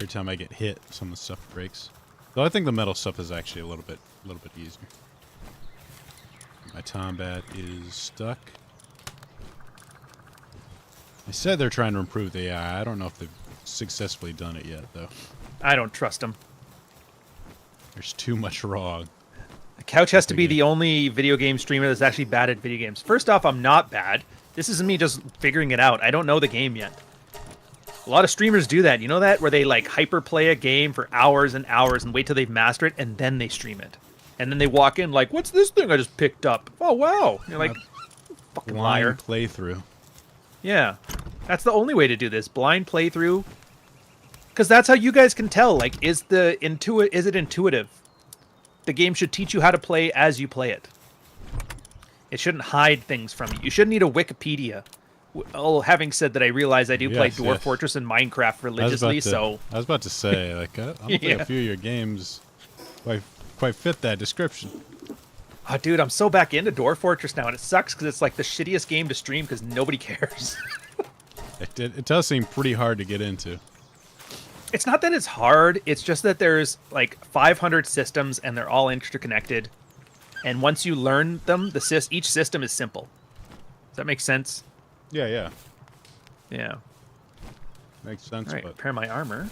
Every time I get hit, some of the stuff breaks. Though I think the metal stuff is actually a little bit easier. My Tombat is stuck. They said they're trying to improve the AI. I don't know if they've successfully done it yet, though. I don't trust them. There's too much wrong. The Couch has to be the only video game streamer that's actually bad at video games. First off, I'm not bad. This isn't me just figuring it out. I don't know the game yet. A lot of streamers do that. You know that? Where they like hyperplay a game for hours and hours and wait till they've mastered it and then they stream it. And then they walk in like, what's this thing I just picked up? Oh, wow. You're like, fucking liar. Blind playthrough. Yeah. That's the only way to do this. Blind playthrough. Because that's how you guys can tell. Like, is it intuitive? The game should teach you how to play as you play it. It shouldn't hide things from you. You shouldn't need a Wikipedia. Well, having said that, I realize I do play Dwarf Fortress and Minecraft religiously, so... I was about to say, like, I don't think a few of your games quite fit that description. Oh, dude, I'm so back into Dwarf Fortress now, and it sucks because it's like the shittiest game to stream because nobody cares. It does seem pretty hard to get into. It's not that it's hard, it's just that there's like 500 systems and they're all interconnected. And once you learn them, each system is simple. Does that make sense? Yeah. Yeah. Makes sense. All right, but repair my armor.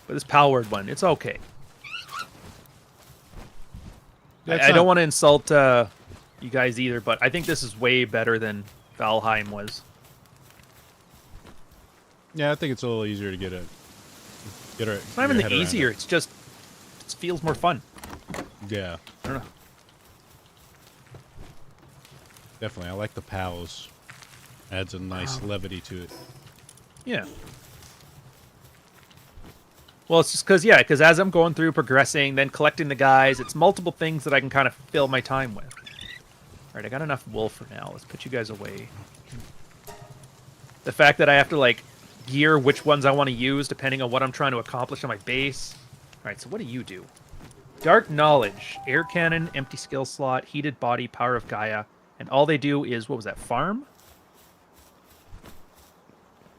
But this Palworld one, it's okay. I don't want to insult you guys either, but I think this is way better than Valheim was. Yeah, I think it's a little easier to get it. It's not even the easier. It's just it feels more fun. Yeah, I don't know. definitely. I like the pals. Adds a nice levity to it. Yeah. Well, it's just because as I'm going through, progressing, then collecting the guys, it's multiple things that I can kind of fill my time with. All right, I got enough wool for now. Let's put you guys away. The fact that I have to, like, gear which ones I want to use depending on what I'm trying to accomplish on my base. All right, so what do you do? Dark Knowledge, Air Cannon, Empty Skill Slot, Heated Body, Power of Gaia. And all they do is, what was that, farm?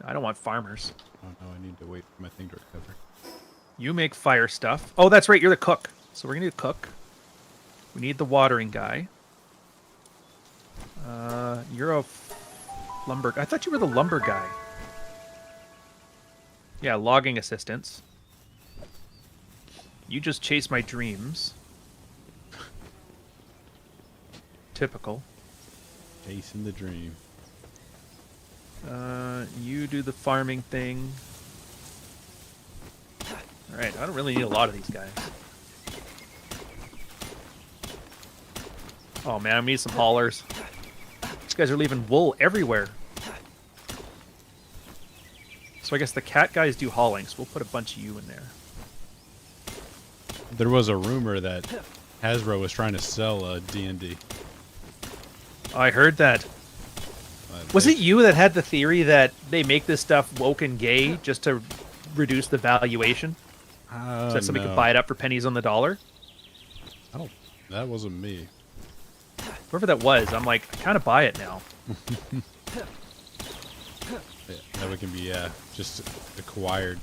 I don't want farmers. Oh no, I need to wait for my thing to recover. You make fire stuff. Oh, that's right, you're the cook. So we're going to cook. We need the watering guy. You're a lumber... I thought you were the lumber guy. Yeah, logging assistance. You just chase my dreams. Typical. Chasing the dream. You do the farming thing. Alright, I don't really need a lot of these guys. Oh man, I need some haulers. These guys are leaving wool everywhere. So I guess the cat guys do hauling, so we'll put a bunch of you in there. There was a rumor that Hasbro was trying to sell D&D. Oh, I heard that. Was it you that had the theory that they make this stuff woke and gay just to reduce the valuation? So that somebody could buy it up for pennies on the dollar? Oh, that wasn't me. Whoever that was, I'm like, I kind of buy it now. Yeah, that one can be just acquired.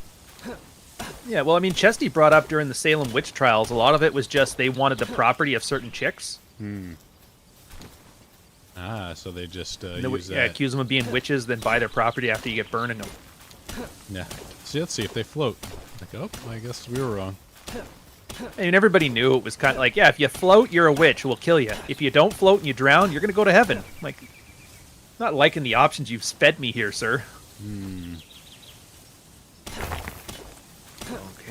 Yeah, well, I mean, Chesty brought up during the Salem witch trials, a lot of it was just they wanted the property of certain chicks. Ah, so they just use that. accuse them of being witches, then buy their property after you get burning them. Yeah. See, let's see if they float. Like, oh, I guess we were wrong. I mean, everybody knew it was kind of like, yeah, if you float, you're a witch. We'll kill you. If you don't float and you drown, you're going to go to heaven. Like, not liking the options you've sped me here, sir. Okay,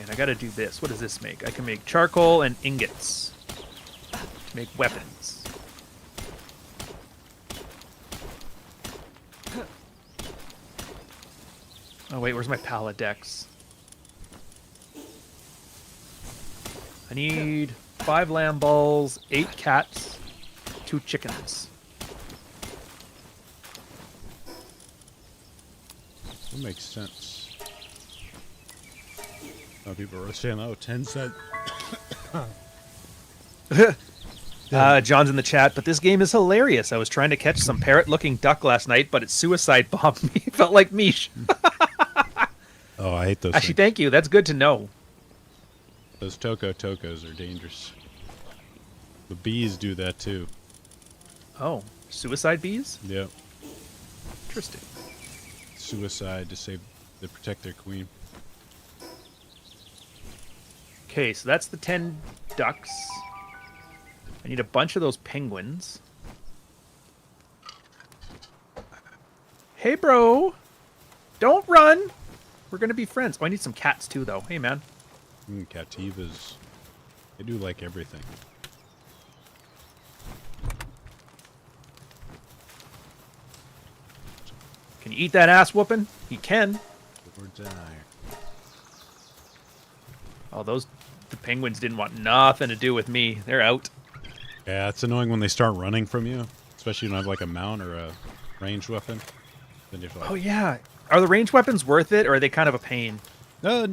and I got to do this. What does this make? I can make charcoal and ingots to make weapons. Oh, wait, where's my Paladex? I need 5 lamb balls, 8 cats, 2 chickens. That makes sense. Oh, people are saying, oh, 10 cents. John's in the chat, but this game is hilarious. I was trying to catch some parrot-looking duck last night, but it suicide bombed me. It felt like Mish. Oh, I hate those Actually, things. thank you. That's good to know. Those tocos are dangerous. The bees do that too. Oh, suicide bees? Yep. Interesting. Suicide to protect their queen. Okay, so that's the 10 ducks. I need a bunch of those penguins. Hey, bro. Don't run. We're going to be friends. Oh, I need some cats, too, though. Hey, man. Cativas. They do like everything. Can you eat that ass whooping? He can. Or die. Oh, the penguins didn't want nothing to do with me. They're out. Yeah, it's annoying when they start running from you. Especially when you don't have like a mount or a ranged weapon. Then you have to, like, Oh, yeah. Are the ranged weapons worth it, or are they kind of a pain? I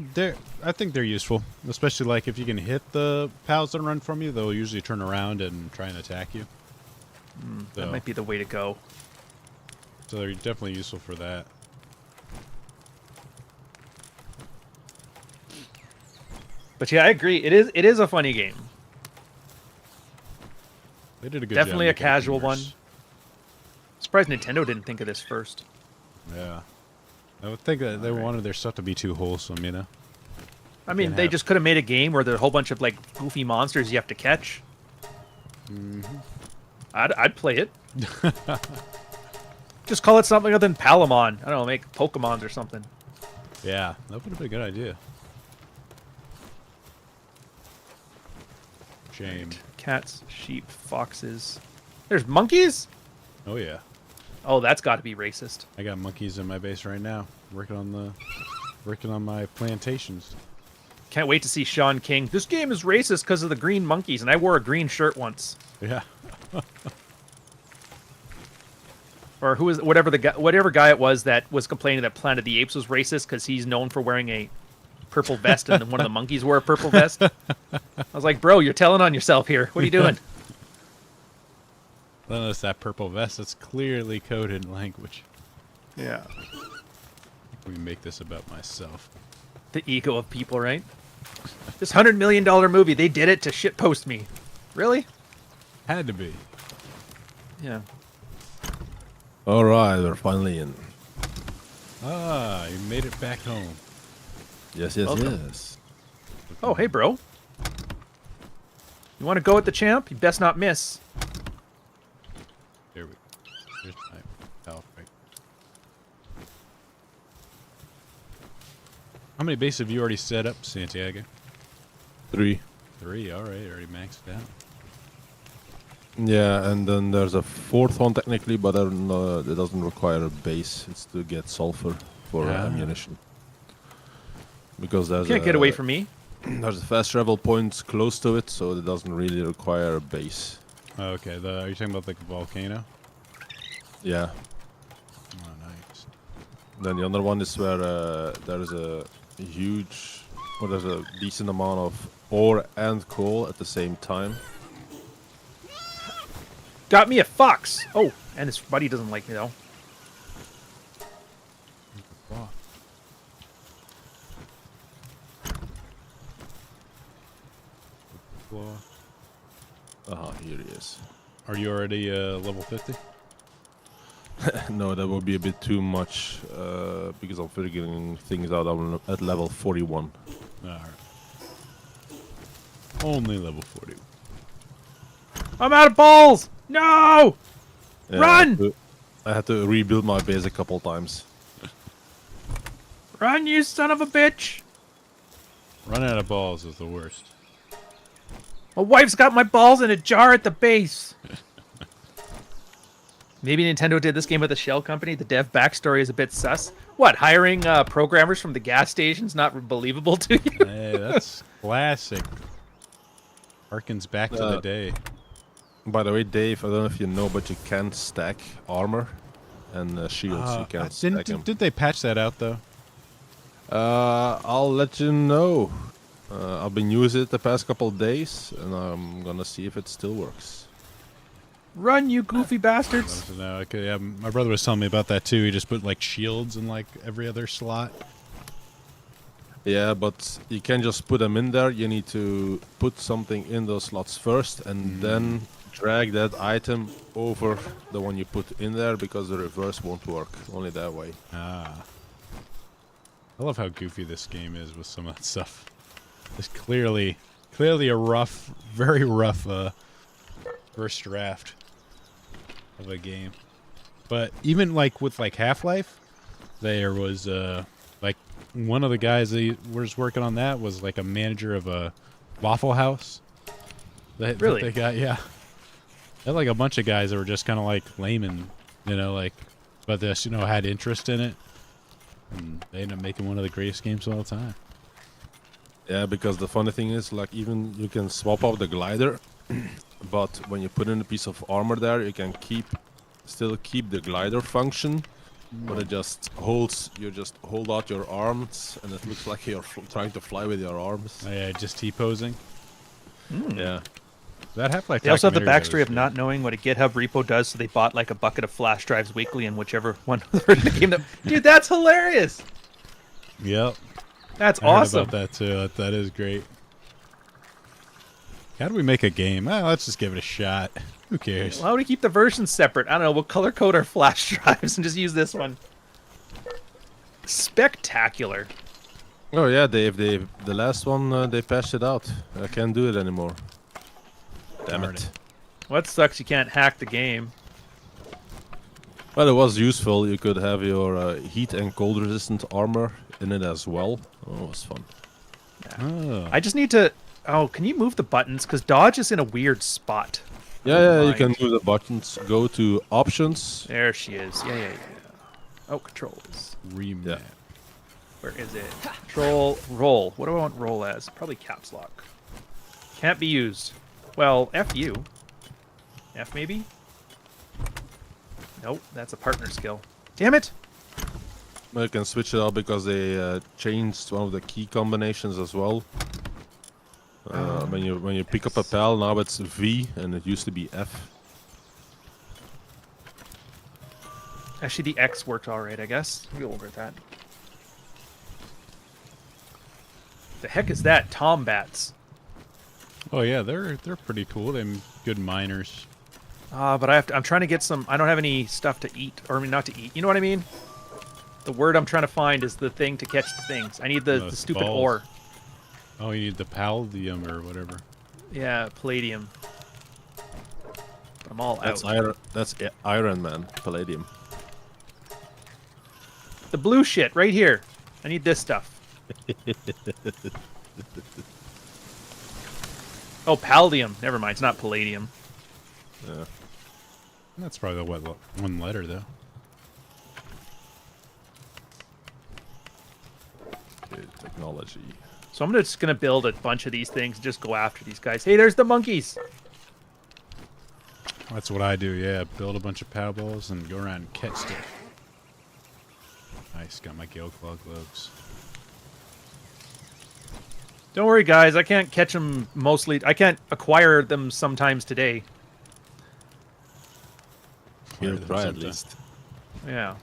think they're useful. Especially like if you can hit the pals that run from you, they'll usually turn around and try and attack you. That might be the way to go. So they're definitely useful for that. But yeah, I agree. It is a funny game. They did a good Definitely job a making it casual one. worse. Surprised Nintendo didn't think of this first. Yeah. I would think that they wanted their stuff to be too wholesome, you know? I mean, they just could have made a game where there's a whole bunch of like goofy monsters you have to catch. I'd play it. Just call it something other than Palamon. I don't know, make Pokemons or something. Yeah, that would have been a good idea. Shame. Cats, sheep, foxes. There's monkeys? Oh yeah. Oh, that's got to be racist. I got monkeys in my base right now, working on my plantations. Can't wait to see Sean King. This game is racist because of the green monkeys, and I wore a green shirt once. Yeah. Or who was whatever guy it was that was complaining that Planet of the Apes was racist because he's known for wearing a purple vest and one of the monkeys wore a purple vest. I was like, bro, you're telling on yourself here. What are you doing? Notice that purple vest. That's clearly coded language. Yeah. We can make this about myself. The ego of people, right? This $100 million movie, they did it to shitpost me. Really? Had to be. Yeah. All right, we're finally in. Ah, you made it back home. Yes, Welcome. yes. Oh, hey, bro. You want to go at the champ? You best not miss. There we go. Here's my pal right. How many bases have you already set up, Santiago? 3. 3, alright, already maxed out. Yeah, and then there's a 4th one technically, but I don't know, it doesn't require a base. It's to get sulfur for ammunition. Because there's Can't get away from me. There's a fast travel point close to it, so it doesn't really require a base. Oh, okay, are you talking about like the volcano? Yeah. Oh, nice. Then the other one is where there's a huge, or there's a decent amount of ore and coal at the same time. Got me a fox. Oh, and his buddy doesn't like me, though. Wow. Here he is. Are you already level 50? No, that would be a bit too much because I'm figuring things out at level 41. Alright. Only level 40. I'm out of balls! No! Yeah, Run! I had to rebuild my base a couple times. Run, you son of a bitch! Running out of balls is the worst. My wife's got my balls in a jar at the base. Maybe Nintendo did this game with a shell company. The dev backstory is a bit sus. What, hiring programmers from the gas station's not believable to you? Hey, that's classic. Harkens back to the day. By the way, Dave, I don't know if you know, but you can stack armor and shields. You can stack them. Did they patch that out, though? I'll let you know. I've been using it the past couple of days, and I'm gonna see if it still works. Run, you goofy bastards! No, okay, yeah, my brother was telling me about that too. He just put like shields in like every other slot. Yeah, but you can't just put them in there. You need to put something in those slots first, and then drag that item over the one you put in there, because the reverse won't work. Only that way. Ah. I love how goofy this game is with some of that stuff. It's clearly a rough, very rough first draft of a game. But even like with like Half-Life, there was like one of the guys that was working on that was like a manager of a Waffle House. Really? They got, yeah. They had like a bunch of guys that were just kind of like laymen, you know, like, but this, you know, had interest in it. And they ended up making one of the greatest games of all time. Yeah, because the funny thing is, like, even you can swap out the glider, but when you put in a piece of armor there, you can still keep the glider function, but it just holds. You just hold out your arms, and it looks like you're trying to fly with your arms. Oh, yeah, just T-posing. Yeah. That Half-Life. They also have the documentary backstory of not knowing what a GitHub repo does, so they bought like a bucket of flash drives weekly in whichever one of the game that. Dude, that's hilarious. Yep. That's I heard awesome. about that too. That is great. How do we make a game? Well, let's just give it a shot. Who cares? Well, how do we keep the versions separate? I don't know. We'll color code our flash drives and just use this one. Spectacular. Oh yeah, Dave. The last one they patched it out. I can't do it anymore. Damn Darn it. What sucks? You can't hack the game. Well, it was useful. You could have your heat and cold resistant armor in it as well. Oh, it was fun. Oh. I just need to. Oh, can you move the buttons? Because dodge is in a weird spot. Yeah, you Mind. can do the buttons. Go to options. There she is. Yeah. Oh, controls. Remap. Yeah. Where is it? Control, roll. What do I want roll as? Probably caps lock. Can't be used. Well, F you. F maybe? Nope, that's a partner skill. Damn it! Well, you can switch it out because they changed one of the key combinations as well. When you pick up a pal, now it's V and it used to be F. Actually, the X worked alright, I guess. We'll over that. The heck is that? Tombats. Oh yeah, they're pretty cool. They're good miners. But I'm trying to get some. I don't have any stuff to eat, or I mean, not to eat. You know what I mean? The word I'm trying to find is the thing to catch the things. I need the stupid balls. ore. Oh, you need the palladium or whatever. Yeah, palladium. But I'm all That's out. iron. That's Iron Man palladium. The blue shit right here. I need this stuff. Oh, palladium. Never mind. It's not palladium. Yeah. That's probably the one letter though. Okay, technology. So I'm just gonna build a bunch of these things and just go after these guys. Hey, there's the monkeys. That's what I do. Yeah, build a bunch of pow balls and go around and catch stuff. Nice, got my Gale Claw gloves. Don't worry, guys. I can't catch them mostly. I can't acquire them sometimes today. Here, Acquire them try at sometime. least. Yeah.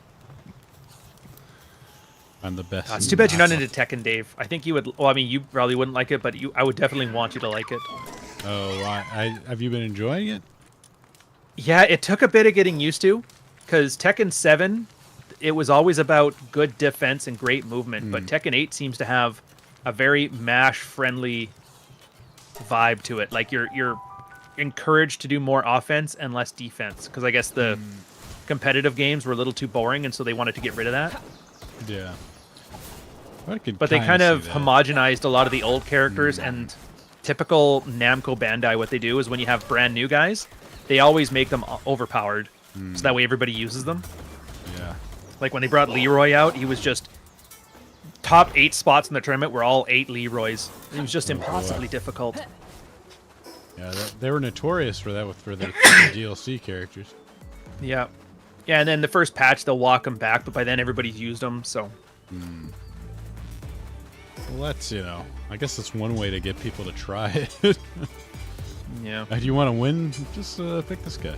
I'm the best. It's too bad you're not into Tekken, Dave. I think you would. Well, I mean, you probably wouldn't like it, but I would definitely want you to like it. Oh, have you been enjoying it? Yeah, it took a bit of getting used to, because Tekken 7, it was always about good defense and great movement, but Tekken 8 seems to have a very mash-friendly vibe to it. Like you're encouraged to do more offense and less defense, because I guess the competitive games were a little too boring, and so they wanted to get rid of that. Yeah. I could But they kinda kind of see that. homogenized a lot of the old characters, and typical Namco Bandai, what they do is when you have brand new guys, they always make them overpowered, so that way everybody uses them. Yeah. Like when they brought Leroy out, he was just top 8 spots in the tournament were all 8 Leroys. It was just impossibly difficult. Yeah, they were notorious for that for the DLC characters. Yeah. Yeah, and then the first patch, they'll walk them back, but by then everybody's used them, so... Well, that's, I guess that's one way to get people to try it. Yeah. If you want to win, just pick this guy.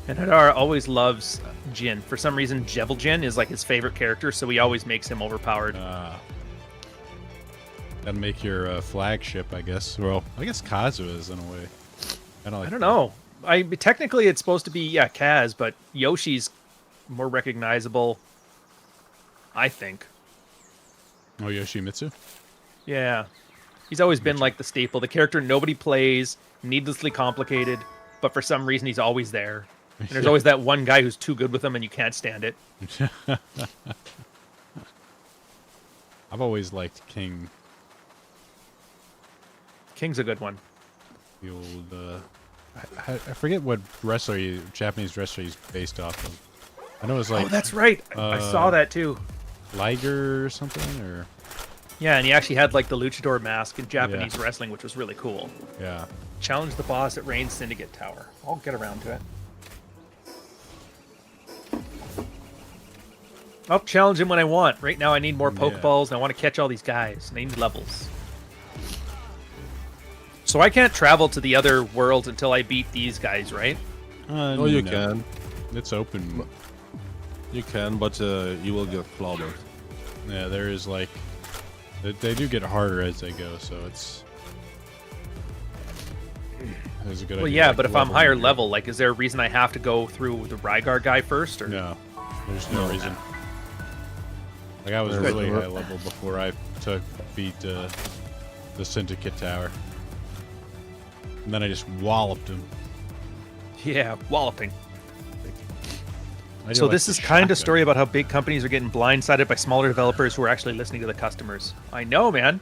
And Hadar always loves Jin. For some reason, Jevil Jin is like his favorite character, so he always makes him overpowered. That'd make your flagship, I guess. Well, I guess Kazu is in a way. I don't know. Technically, it's supposed to be, Kaz, but Yoshi's more recognizable, I think. Oh, Yoshimitsu? Yeah. He's always been like the staple. The character nobody plays, needlessly complicated, but for some reason he's always there. And there's always that one guy who's too good with him and you can't stand it. I've always liked King. King's a good one. The old, I forget what Japanese wrestler he's based off of. I know it's like... Oh, that's right. I saw that too. Liger or something, or... Yeah, and he actually had like the luchador mask in Japanese wrestling, which was really cool. Yeah. Challenge the boss at Rain Syndicate Tower. I'll get around to it. I'll challenge him when I want. Right now I need more Pokeballs, and I want to catch all these guys, and I need levels. So I can't travel to the other worlds until I beat these guys, right? Oh, you can. It's open. You can, but you will get clobbered. Yeah, there is like... They do get harder as they go, so it's... There's a good Well, idea, yeah, like, but if I'm leveling higher your- level, like, is there a reason I have to go through the Rygar guy first? Or? No, there's no reason. Like, I was really high level before I beat the Syndicate Tower. And then I just walloped him. Yeah, walloping. I So like this the is kind shotgun. of story about how big companies are getting blindsided by smaller developers who are actually listening to the customers. I know, man.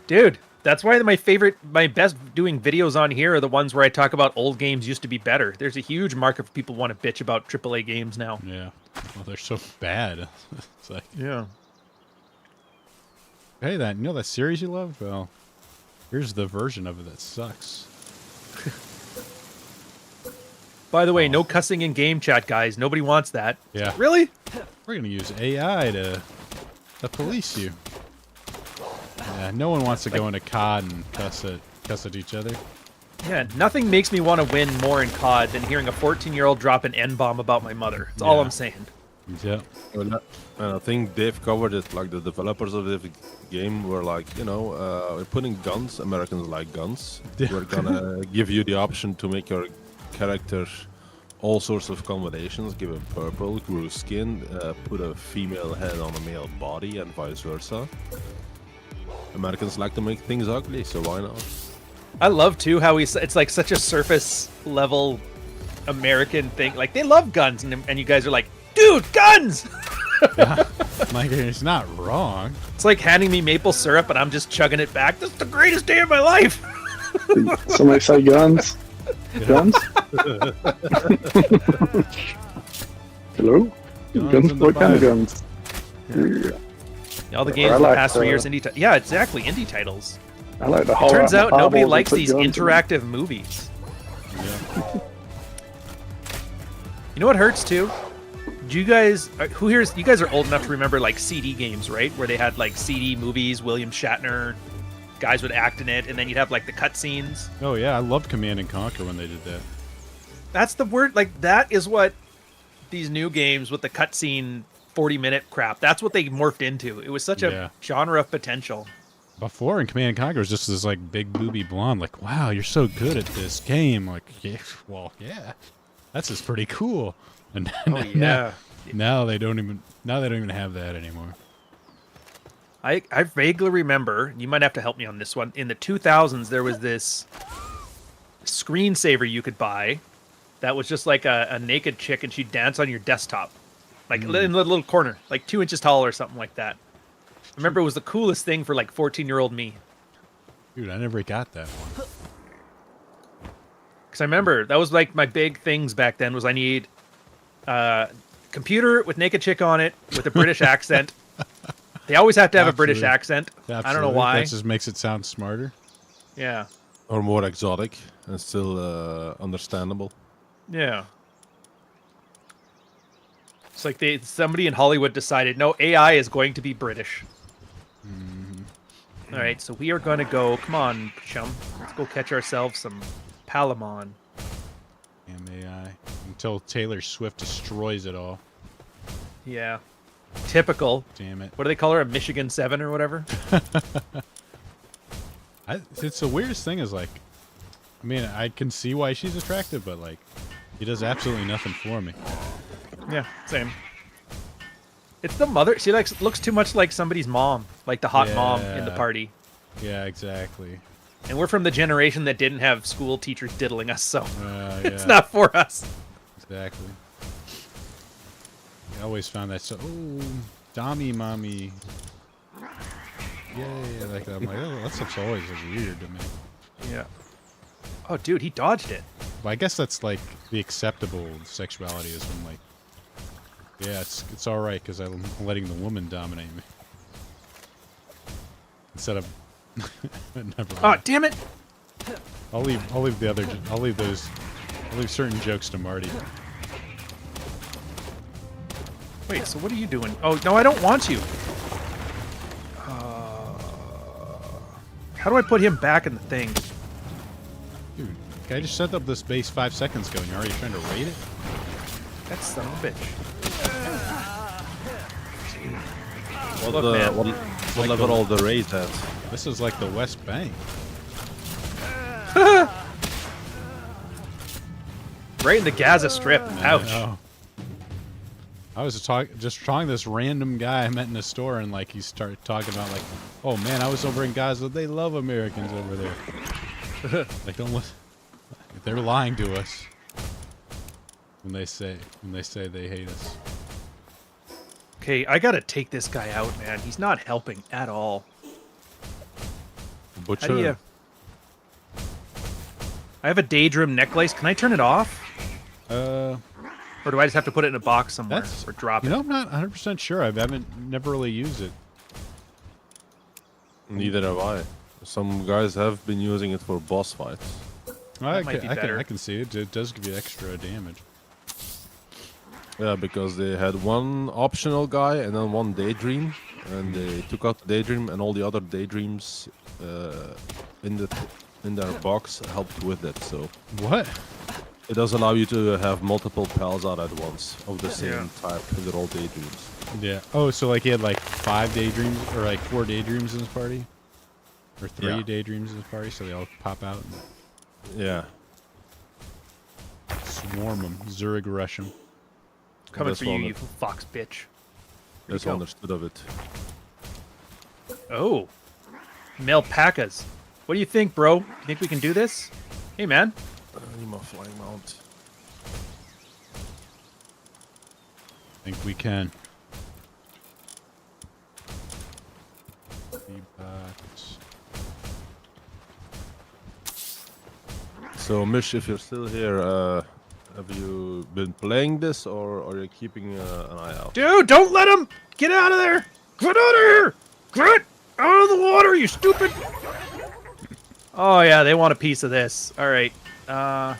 Dude, that's why my best doing videos on here are the ones where I talk about old games used to be better. There's a huge market for people who want to bitch about AAA games now. Yeah. Well, they're so bad. It's like, Yeah. hey, that series you love? Well, here's the version of it that sucks. By the way, no cussing in game chat, guys. Nobody wants that. Yeah. Really? We're gonna use AI to police you. Yeah, no one wants to go into COD and cuss at each other. Yeah, nothing makes me want to win more in COD than hearing a 14-year-old drop an N-bomb about my mother. That's all Yeah. I'm saying. Yeah. And I think Dave covered it. Like the developers of the game were like, we're putting guns. Americans like guns. We're gonna give you the option to make your character all sorts of combinations. Give him purple, grew skin, put a female head on a male body, and vice versa. Americans like to make things ugly, so why not? I love too how it's like such a surface level American thing. Like they love guns, and you guys are like, dude, guns. Like, it's not wrong. It's like handing me maple syrup and I'm just chugging it back. This is the greatest day of my life. Somebody say guns. Guns. Hello. Guns in the What kind of Bible. guns? Yeah. All the games I in the like past 3 the- years, yeah, exactly, indie titles. I like the. Turns out nobody likes these interactive movies. Yeah. You know what hurts too? Do you guys you guys are old enough to remember like CD games, right? Where they had like CD movies, William Shatner, guys would act in it, and then you'd have like the cutscenes. Oh yeah, I loved Command and Conquer when they did that. That's the word. Like that is what these new games with the cutscene 40-minute crap. That's what they morphed into. It was such Yeah. a genre of potential. Before in Command and Conquer, it was just this like big booby blonde. Like, wow, you're so good at this game. Like, yeah, well, yeah, that's just pretty cool. And Oh yeah. now they don't even have that anymore. I vaguely remember, you might have to help me on this one. In the 2000s, there was this screensaver you could buy that was just like a naked chick, and she'd dance on your desktop, like in the little corner, like 2 inches tall or something like that. I remember it was the coolest thing for like 14-year-old me. Dude, I never got that one. Because I remember that was like my big things back then was I need computer with naked chick on it with a British accent. They always have to have a British Absolutely. accent. I don't know Absolutely. why. That just makes it sound smarter. Yeah. Or more exotic and still understandable. Yeah. It's like somebody in Hollywood decided, no, AI is going to be British. All right, so we are going to go, come on, chum. Let's go catch ourselves some Palamon. Damn AI. Until Taylor Swift destroys it all. Yeah. Typical. Damn it. What do they call her? A Michigan 7 or whatever? It's the weirdest thing is like, I mean, I can see why she's attractive, but like, he does absolutely nothing for me. Yeah, same. It's the mother. She looks too much like somebody's mom, like the hot mom in the Yeah. party. Yeah, exactly. And we're from the generation that didn't have school teachers diddling us, so it's Yeah, not for us. exactly. I always found that so. Oh, Dommy mommy. Yay! Like I'm like, oh, that's just always weird to me. Yeah. Oh, dude, he dodged it. But I guess that's like the acceptable sexuality is when like, yeah, it's all right because I'm letting the woman dominate me instead of. Never Oh, mind. damn it! I'll leave certain jokes to Marty. Wait, so what are you doing? Oh, no, I don't want you. How do I put him back in the thing? Dude, I just set up this base 5 seconds ago, and you're already trying to raid it? That son of a bitch. What, Look, man. what level all the raids at? This is like the West Bank. Right in the Gaza Strip. Ouch. Oh. I was just talking to this random guy I met in a store, and like he started talking about like, oh man, I was over in Gaza. They love Americans over there. Like, don't listen. They're lying to us when they say they hate us. Okay, I gotta take this guy out, man. He's not helping at all. Butcher. How do you... I have a daydream necklace. Can I turn it off? Or do I just have to put it in a box somewhere or drop it? I'm not 100% sure. I haven't never really used it. Neither have I. Some guys have been using it for boss fights. I might be better. can see it. It does give you extra damage. Yeah, because they had one optional guy and then one daydream, and they took out the daydream, and all the other daydreams in their box helped with it. So What? it does allow you to have multiple pals out at once of the same type, and they're all daydreams. Yeah. Oh, so like he had like 5 daydreams or like 4 daydreams in his party, or 3 daydreams in his party, so they all pop out and Yeah. swarm them. Zurich rush them. Coming This for you, one- you fox bitch. That's go. understood of it. Oh. Melpacas. What do you think, bro? You think we can do this? Hey, man. I need my flying mount. I think we can. Feedbacks. So, Mish, if you're still here, have you been playing this, or are you keeping an eye out? Dude, don't let him! Get out of there! Get out of here! Get out of the water, you stupid! Oh, yeah, they want a piece of this. All right. No,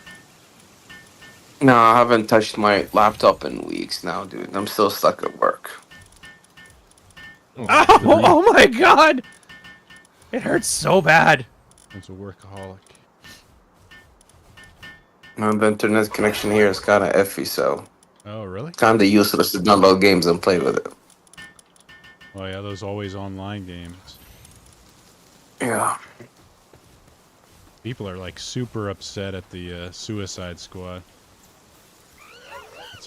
I haven't touched my laptop in weeks now, dude. I'm still stuck at work. Oh my god! It hurts so bad. It's a workaholic. The internet connection here is kind of iffy, so Oh, really? kind of useless to download games and play with it. Oh yeah, those always online games. Yeah. People are like super upset at the Suicide Squad.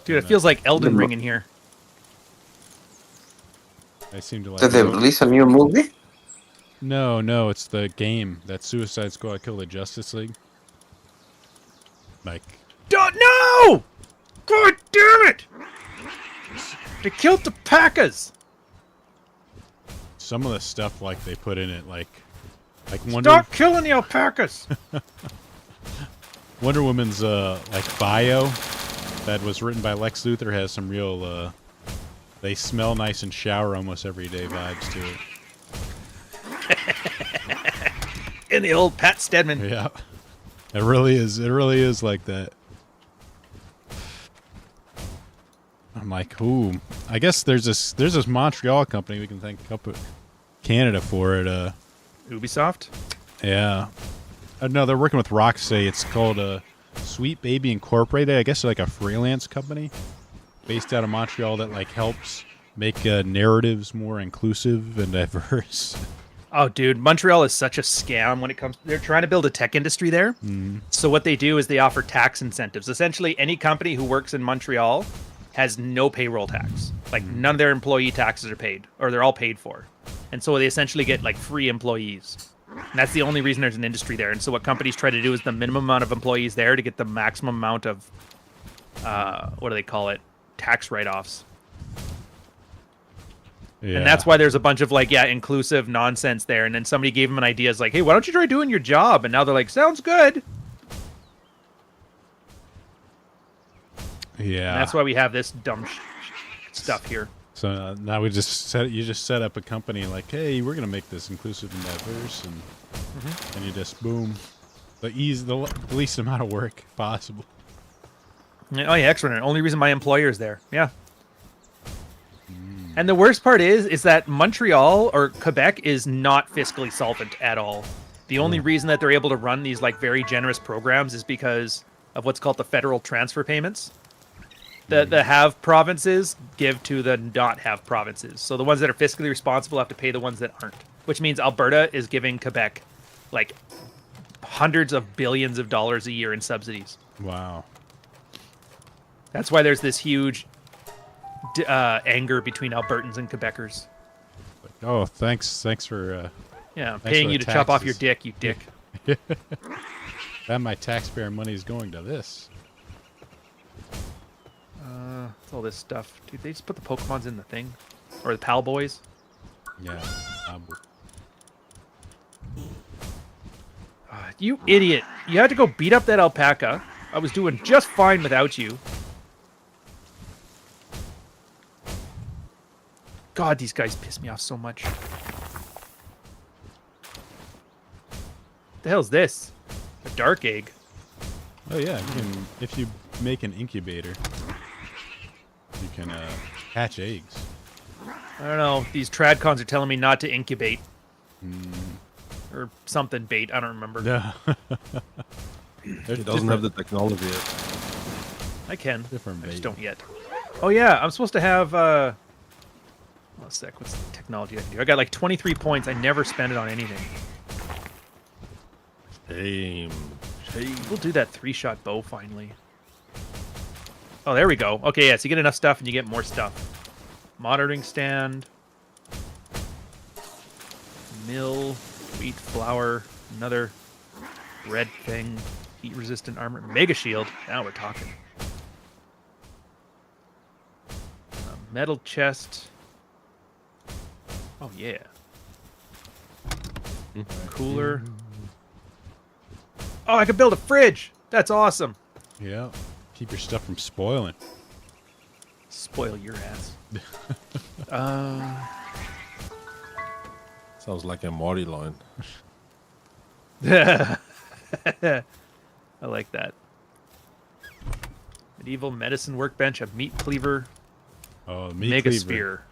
Dude, it feels like Elden Ring in here. They seem to like. Did they release a new movie? No, it's the game that Suicide Squad Kill the Justice League. Like, No! God damn it! They killed the Packers. some of the stuff like they put in it, like Stop killing the alpacas. Wonder Woman's like bio that was written by Lex Luthor has some real they smell nice and shower almost every day vibes to it. In the old Pat Stedman. Yeah. It really is like that. I'm like, ooh. I guess there's this Montreal company we can thank Canada for it. Ubisoft? Yeah. No, they're working with Roxy. It's called Sweet Baby Incorporated. I guess they're like a freelance company based out of Montreal that like helps make narratives more inclusive and diverse. Oh, dude, Montreal is such a scam when it comes. They're trying to build a tech industry there. So what they do is they offer tax incentives. Essentially, any company who works in Montreal has no payroll tax. Like none of their employee taxes are paid, or they're all paid for. And so they essentially get like free employees. And that's the only reason there's an industry there. And so what companies try to do is the minimum amount of employees there to get the maximum amount of, what do they call it? Tax write-offs. Yeah. And that's why there's a bunch of like, inclusive nonsense there. And then somebody gave them an idea. It's like, hey, why don't you try doing your job? And now they're like, sounds good. Yeah. And that's why we have this dumb stuff here. So now we just set up a company like, hey, we're gonna make this inclusive and diverse, and you just boom, the least amount of work possible. Oh yeah, excellent. Only reason my employer is there. Yeah. And the worst part is that Montreal or Quebec is not fiscally solvent at all. The only reason that they're able to run these like very generous programs is because of what's called the federal transfer payments. The have provinces give to the not have provinces. So the ones that are fiscally responsible have to pay the ones that aren't. Which means Alberta is giving Quebec like hundreds of billions of dollars a year in subsidies. Wow. That's why there's this huge anger between Albertans and Quebecers. Oh, thanks for Yeah, for paying the you to chop off your taxes. dick, you dick. That my taxpayer money is going to this. What's all this stuff? Dude, they just put the Pokemons in the thing? Or the Pal Boys? Yeah. You idiot. You had to go beat up that alpaca. I was doing just fine without you. God, these guys piss me off so much. The hell's this? A dark egg. Oh yeah, you can, if you make an incubator, you can hatch eggs. I don't know. These tradcons are telling me not to incubate. Or something bait. I don't remember. Yeah. It doesn't have the technology yet. I can. Different I just bait. don't yet. Oh yeah, I'm supposed to have oh, a sec. What's the technology I can do? I got like 23 points. I never spend it on anything. Shame. We'll do that 3-shot bow finally. Oh, there we go. Okay, yeah, so you get enough stuff and you get more stuff. Monitoring stand. Mill. Wheat flour. Another red thing. Heat resistant armor. Mega shield. Now we're talking. A metal chest. Oh, yeah. Cooler. Oh, I could build a fridge. That's awesome. Yeah. Keep your stuff from spoiling. Spoil your ass. Sounds like a Marty line. I like that. Medieval medicine workbench, a meat cleaver, Oh, the meat mega cleaver. sphere.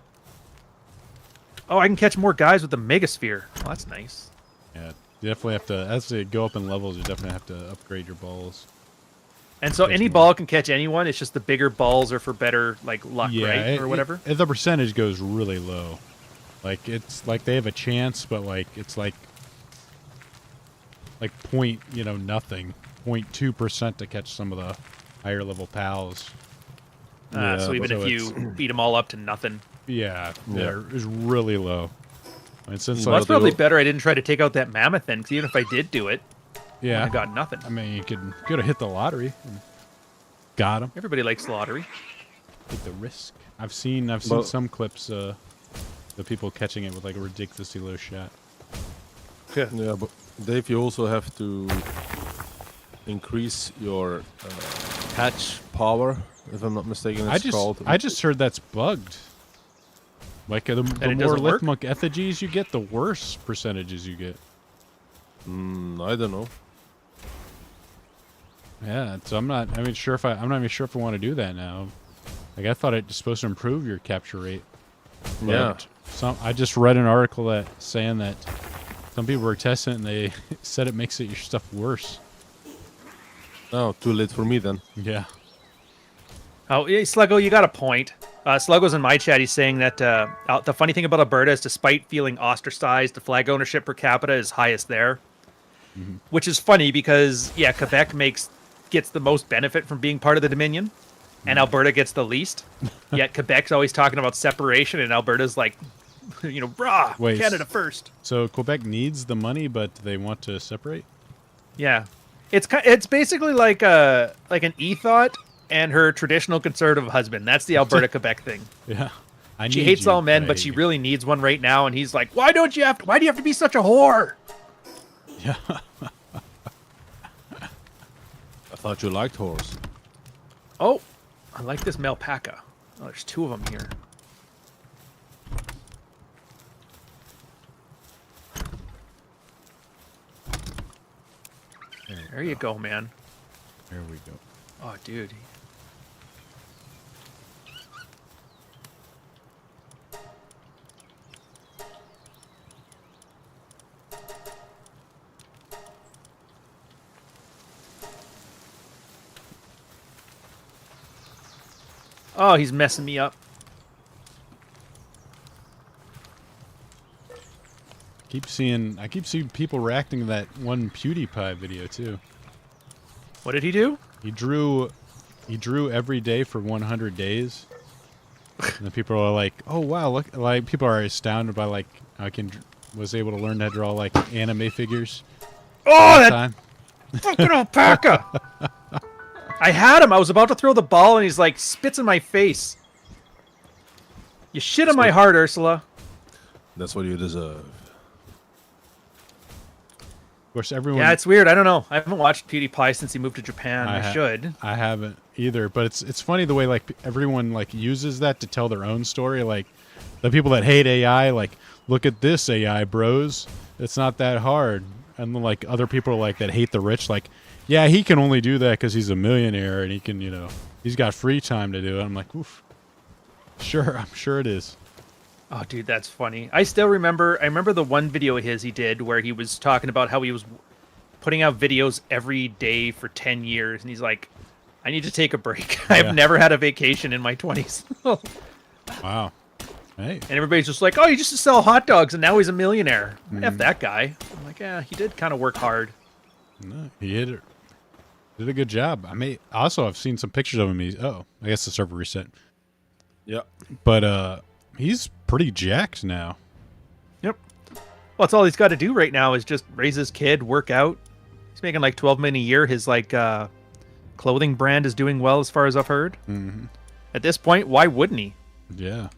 Oh, I can catch more guys with the mega sphere. Oh, that's nice. Yeah, you definitely have to. As they go up in levels, you definitely have to upgrade your balls. And so Catch any more. ball can catch anyone. It's just the bigger balls are for better like luck, right, or whatever. The percentage goes really low. Like it's like they have a chance, but like it's like point, nothing, 0.2% to catch some of the higher level pals. So even so if you beat them all up to nothing. Yeah, it's really low. And since Well, that's probably better I didn't try to take out that mammoth then, because even if I did do it, yeah, I got nothing. I mean, you could have hit the lottery. And got him. Everybody likes lottery. Take the risk. I've seen some clips. The people catching it with like a ridiculously low shot. Yeah, but Dave, you also have to increase your catch power, if I'm not mistaken. It's called. I just heard that's bugged. Like the it more doesn't work? Lithmunk effigies you get, the worse percentages you get. I don't know. Yeah, so I'm not even sure if I want to do that now. Like I thought it's supposed to improve your capture rate. Yeah. I just read an article that saying that some people were testing it and they said it makes your stuff worse. Oh, too late for me then. Yeah. Oh, yeah, Sluggo, you got a point. Sluggo's in my chat. He's saying that the funny thing about Alberta is despite feeling ostracized, the flag ownership per capita is highest there. Which is funny because, yeah, Quebec gets the most benefit from being part of the Dominion, and Alberta gets the least. Yet Quebec's always talking about separation, and Alberta's like, brah, Wait, Canada first. So Quebec needs the money, but they want to separate? Yeah. It's basically like an ethot and her traditional conservative husband. That's the Alberta Quebec thing. Yeah. She hates all men, but she really needs one right now. And he's like, why do you have to be such a whore? Yeah. I thought you liked horse. Oh, I like this Melpaca. Oh, there's 2 of them here. There you go, man. There we go. Oh, dude. Oh, he's messing me up. I keep seeing people reacting to that one PewDiePie video too. What did he do? He drew every day for 100 days. And the people are like, "Oh wow, look!" Like people are astounded by like was able to learn how to draw like anime figures. Oh, that time. fucking alpaca! I had him. I was about to throw the ball, and he's like spits in my face. You shit in my heart, Ursula. That's what you deserve. Of course, everyone. Yeah, it's weird. I don't know. I haven't watched PewDiePie since he moved to Japan. I should. I haven't either, but it's funny the way like everyone like uses that to tell their own story. Like the people that hate AI, like look at this AI, bros. It's not that hard. And then like other people like that hate the rich, like yeah, he can only do that because he's a millionaire and he can, he's got free time to do it. I'm like, oof. Sure, I'm sure it is. Oh, dude, that's funny. I still remember. I remember the one video of his he did where he was talking about how he was putting out videos every day for 10 years, and he's like, "I need to take a break. I've never had a vacation in my 20s." Wow. Hey. And everybody's just like, "Oh, he used to sell hot dogs, and now he's a millionaire." F that guy. I'm like, yeah, he did kind of work hard. No, he hit it. Did a good job. Also I've seen some pictures of him. I guess the server reset. Yeah. But he's pretty jacked now. Yep. Well, that's all he's got to do right now is just raise his kid, work out. He's making like 12 million a year. His like clothing brand is doing well as far as I've heard. Mm-hmm. At this point, why wouldn't he? Yeah.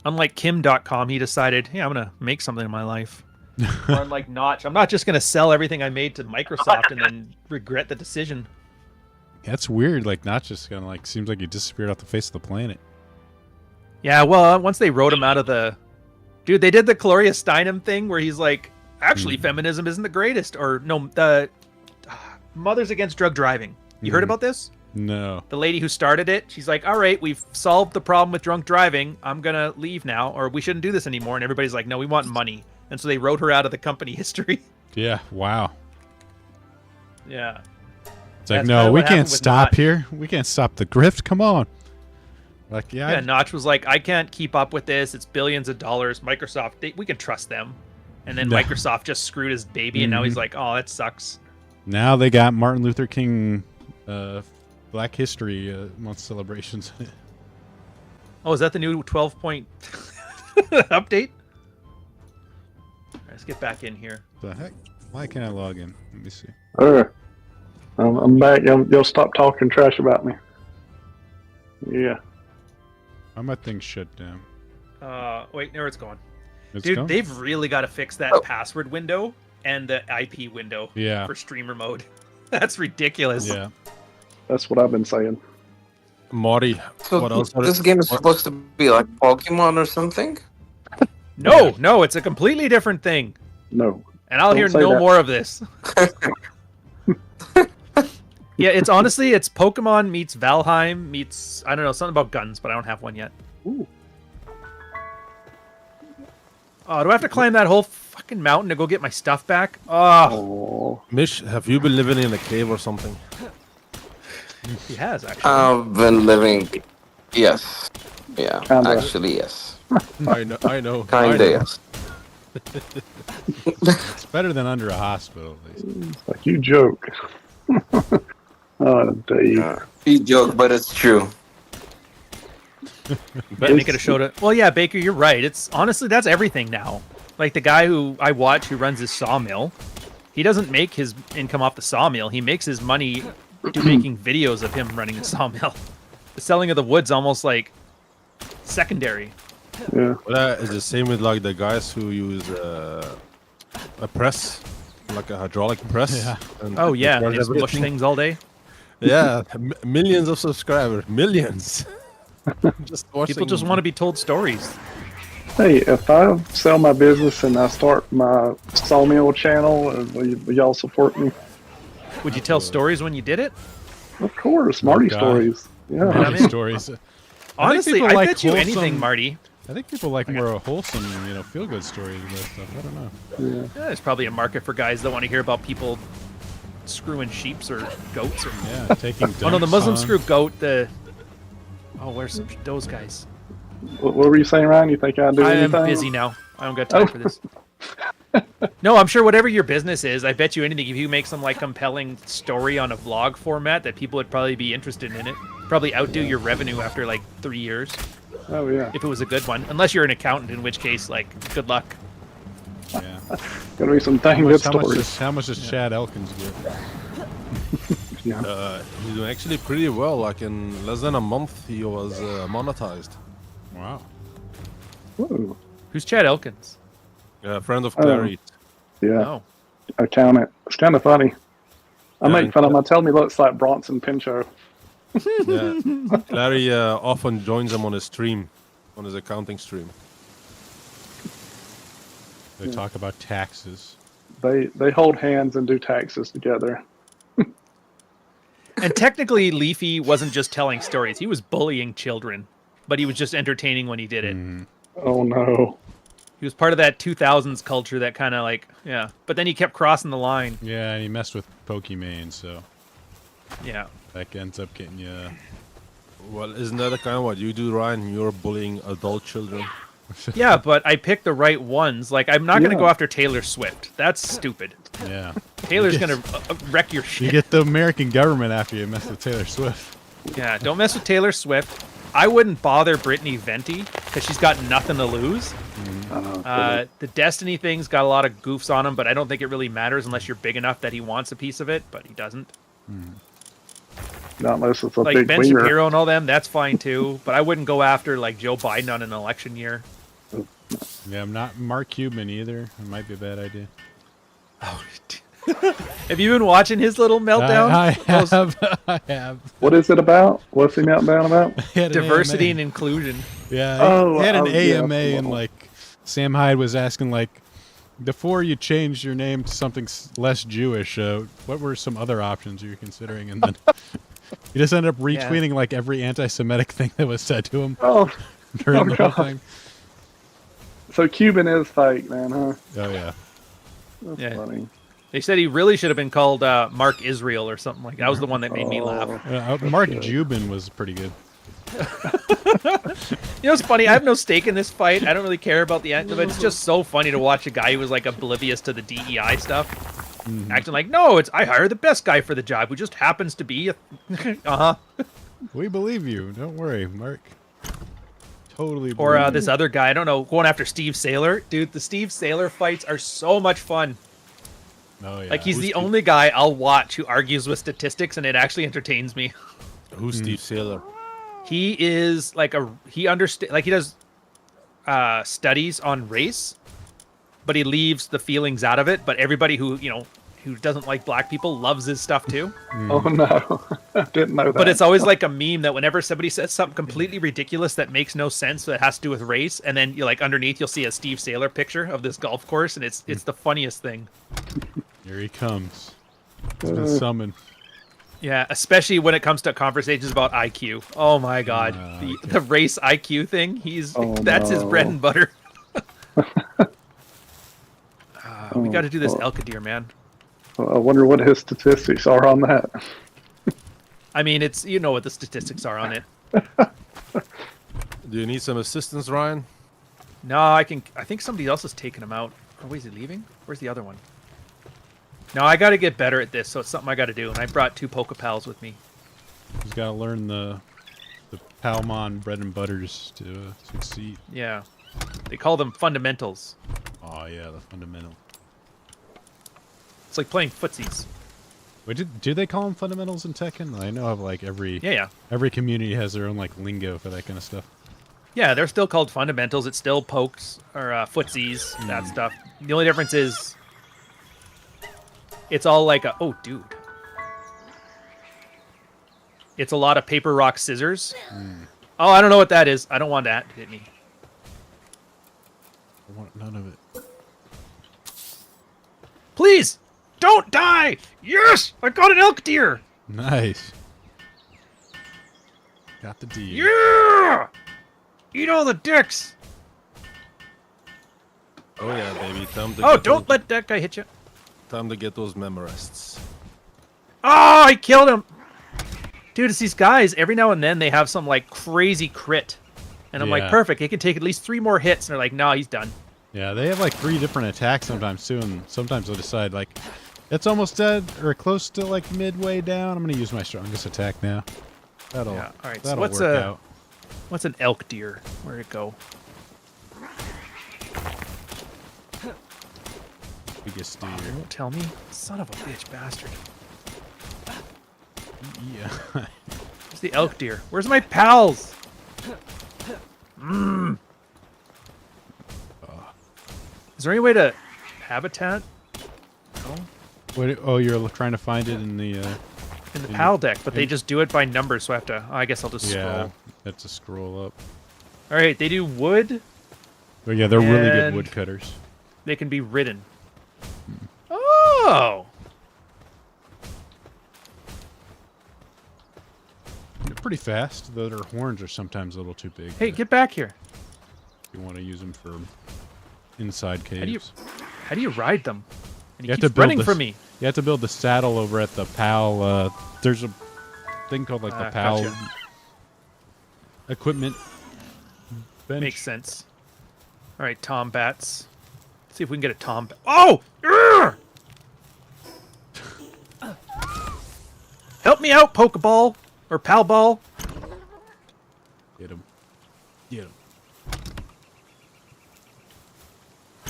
Unlike Kim.com, he decided, hey, I'm going to make something in my life. Or unlike Notch, I'm not just going to sell everything I made to Microsoft and then regret the decision. That's weird. Like, not just kind of like, seems like he disappeared off the face of the planet. Yeah, well, once they wrote him out of the... Dude, they did the Gloria Steinem thing where he's like, actually, feminism isn't the greatest. Or, no, the Mothers Against Drug Driving. You heard about this? No. The lady who started it, she's like, all right, we've solved the problem with drunk driving. I'm going to leave now, or we shouldn't do this anymore. And everybody's like, no, we want money. And so they wrote her out of the company history. Yeah, wow. Yeah. It's like, no, we can't stop here. We can't stop the grift. Come on. Like, yeah. Yeah, Notch was like, I can't keep up with this. It's billions of dollars. Microsoft, we can trust them. And then Microsoft just screwed his baby, and now he's like, oh, that sucks. Now they got Martin Luther King Black History Month celebrations. Oh, is that the new 12-point update? All right, let's get back in here. The heck? Why can't I log in? Let me see. I'm back. You'll stop talking trash about me. Yeah. Why my thing shut down? Wait, there it's going. It's Dude, gone? they've really got to fix that password window and the IP window for streamer mode. That's ridiculous. Yeah. That's what I've been saying. Marty, So what else? this game is supposed to be like Pokemon or something? No, it's a completely different thing. No. And I'll hear say no that. more of this. Yeah, it's Pokemon meets Valheim meets, I don't know, something about guns, but I don't have one yet. Ooh. Oh, do I have to climb that whole fucking mountain to go get my stuff back? Oh, Oh. Mish, have you been living in a cave or something? he has, actually. I've been living. Yes. Yeah. Kinda. Actually, yes. I know. Kinda, yes. It's better than under a hospital, at least. Like you joke. Oh, Dave. You joke, but it's true. Yeah, make it a show to. Well, yeah, Baker, you're right. It's honestly that's everything now. Like the guy who I watch who runs his sawmill, he doesn't make his income off the sawmill. He makes his money making videos of him running the sawmill. The selling of the wood's almost like secondary. Yeah. Well, it's the same with like the guys who use a press, like a hydraulic press. Yeah. And Oh yeah, they they just push everything. things all day. Yeah, millions of subscribers, millions. Just watching. People just want to be told stories. Hey, if I sell my business and I start my sawmill channel, will y'all support me? Would you tell stories when you did it? Of course, Marty God. stories. Yeah. I'm Many in. stories. Honestly, people I like bet you anything, wholesome- Marty. I think people like more wholesome, feel-good stories and that stuff. I don't know. Yeah. Yeah, there's probably a market for guys that want to hear about people screwing sheeps or goats or. Yeah, taking. Oh no, the dumps Muslim on. screw goat. Where's those guys? What were you saying, Ryan? You think I do I am anything? busy now. I don't got time for this. No, I'm sure whatever your business is, I bet you anything. If you make some like compelling story on a vlog format, that people would probably be interested in it. Probably outdo your revenue after like 3 years Oh yeah. if it was a good one. Unless you're an accountant, in which case, like, good luck. Yeah. Gonna be some How dang much, good stories. how much does Chad Elkins get? Yeah. He's doing actually pretty well. Like in less than a month, he was monetized. Wow. Ooh. Who's Chad Elkins? A friend of Oh. Clary. Yeah. Oh. I count it. It's kind of funny. I Yeah, make and fun of him. I tell him he looks like Bronson Pinchot. Yeah, Clary often joins him on his stream, on his accounting stream. They talk about taxes. They hold hands and do taxes together. And technically, Leafy wasn't just telling stories; he was bullying children, but he was just entertaining when he did it. Oh no. He was part of that 2000s culture that kind of like, yeah. But then he kept crossing the line. Yeah, and he messed with Pokemon, so Yeah. that ends up getting you. Well, isn't that the kind of what you do, Ryan? You're bullying adult children. Yeah, but I picked the right ones. Like, I'm not going to Yeah. go after Taylor Swift. That's stupid. Yeah. Taylor's going to wreck your You shit. get the American government after you mess with Taylor Swift. Yeah, don't mess with Taylor Swift. I wouldn't bother Brittany Venti because she's got nothing to lose. The Destiny thing's got a lot of goofs on him, but I don't think it really matters unless you're big enough that he wants a piece of it, but he doesn't. Not unless it's a Like big Ben wiener. Shapiro and all them, that's fine too, but I wouldn't go after like Joe Biden on an election year. Yeah, I'm not Mark Cuban either. It might be a bad idea. Have you been watching his little meltdown? I Those- have. I have. What is it about? What's he meltdown about? He had an diversity AMA. and inclusion. Yeah, Oh, he had an oh, yeah, AMA, and well. like Sam Hyde was asking, like, before you changed your name to something less Jewish, what were some other options you were considering? And then he just ended up retweeting like every anti-Semitic thing that was said to him Oh, during oh, the whole God. thing. so Cuban is fake, man, huh? Oh yeah, That's Yeah. funny. They said he really should have been called Mark Israel or something like that. Was the one that made me laugh. Mark Cuban was pretty good. You know, it's funny. I have no stake in this fight. I don't really care about the end of it. It's just so funny to watch a guy who was like oblivious to the DEI stuff, acting like, no, it's I hired the best guy for the job who just happens to be. We believe you. Don't worry, Mark. Totally. Or believe this other guy, I don't know, going after Steve Saylor. Dude, the Steve Saylor fights are so much fun. you. Oh yeah. Like he's the only guy I'll watch who argues with statistics, and it actually entertains me. Who's Steve Saylor? He is like he does studies on race, but he leaves the feelings out of it. But everybody who who doesn't like black people loves his stuff too. Oh no, I didn't know that. But it's always like a meme that whenever somebody says something completely ridiculous that makes no sense that has to do with race, and then you like underneath you'll see a Steve Saylor picture of this golf course, and it's the funniest thing. Here he comes. He's been summoned. Yeah, especially when it comes to conversations about IQ. Oh my god, the race IQ thing. That's his bread and butter. We got to do this Elkadir, man. I wonder what his statistics are on that. I mean, it's what the statistics are on it. Do you need some assistance, Ryan? No, I think somebody else has taken him out. Oh, is he leaving? Where's the other one? No, I got to get better at this, so it's something I got to do. And I brought 2 Pokepals with me. He's got to learn the Palmon bread and butters to succeed. Yeah, they call them fundamentals. Oh yeah, the fundamental. It's like playing footsies. Wait, do they call them fundamentals in Tekken? I know of like every Yeah. every community has their own like lingo for that kind of stuff. Yeah, they're still called fundamentals. It's still pokes or footsies, that stuff. The only difference is it's all like oh, dude. It's a lot of paper, rock, scissors. Oh, I don't know what that is. I don't want that to hit me. I want none of it. Please, don't die! Yes! I got an elk deer! Nice. Got the D. Yeah! Eat all the dicks! Oh yeah, baby. Time to Oh, get don't those, let that guy hit you. Time to get those memorists. Oh, I killed him! Dude, it's these guys, every now and then they have some like crazy crit. And I'm like, Yeah. perfect, he can take at least 3 more hits. And they're like, no, he's done. Yeah, they have like 3 different attacks sometimes too, and sometimes they'll decide like it's almost dead or close to like midway down. I'm gonna use my strongest attack now. That'll Yeah, all right, so that'll what's work out. What's an elk deer? Where'd it go? Biggest deer. Don't tell me. Son of a bitch bastard. Yeah. Where's the elk deer? Where's my pals? Is there any way to habitat? No. What, oh, you're trying to find it in the. In the PAL deck, but they just do it by numbers, so I have to. Oh, I guess I'll just Yeah, scroll. that's a scroll up. All right, they do wood. But yeah, they're really good And- woodcutters. They can be ridden. Oh. They're pretty fast, though their horns are sometimes a little too big. Hey, get back here. You want to use them for inside caves. How do you ride them? And he You have keeps to build running this- from me. You have to build the saddle over at the PAL. There's a thing called like the PAL Gotcha. equipment bench. Makes sense. All right, Tom Bats. Let's see if we can get a Tom. Oh! Urgh! Help me out, Pokeball or Pal Ball. Get him. Get him.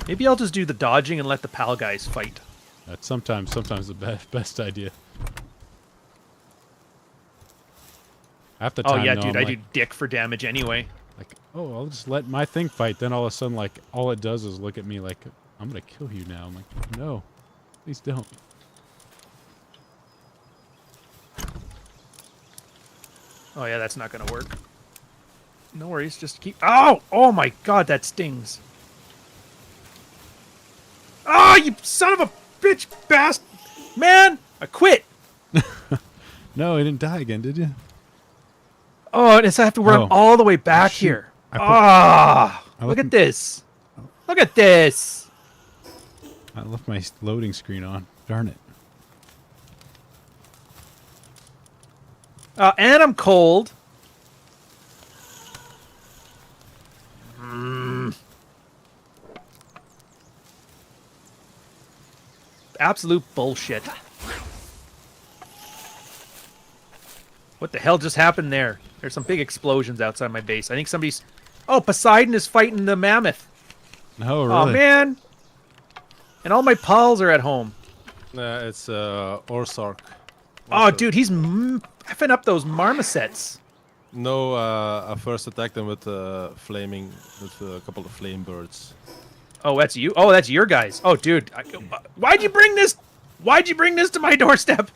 Maybe I'll just do the dodging and let the Pal guys fight. That's sometimes the best idea. Half the Oh time, yeah, though, dude, I'm I like, do dick for damage anyway. like, oh, I'll just let my thing fight. Then all of a sudden, like, all it does is look at me like, I'm gonna kill you now. I'm like, no, please don't. Oh yeah, that's not gonna work. No worries, just keep. Oh! Oh my god, that stings. Oh, you son of a bitch bastard! Man, I quit. No, he didn't die again, did you? Oh, and so I have to run Oh. all the way back Shoot. here. I put- Ah! I Look left at this. Look at this. I left my loading screen on. Darn it. And I'm cold. Absolute bullshit. What the hell just happened there? There's some big explosions outside my base. I think somebody's... Oh, Poseidon is fighting the mammoth. No, really. Oh, man. And all my pals are at home. It's Orsark. Oh, dude, he's effing up those marmosets. No, I first attacked them with flaming, with a couple of flame birds. Oh, that's you? Oh, that's your guys. Oh, dude. Why'd you bring this? Why'd you bring this to my doorstep?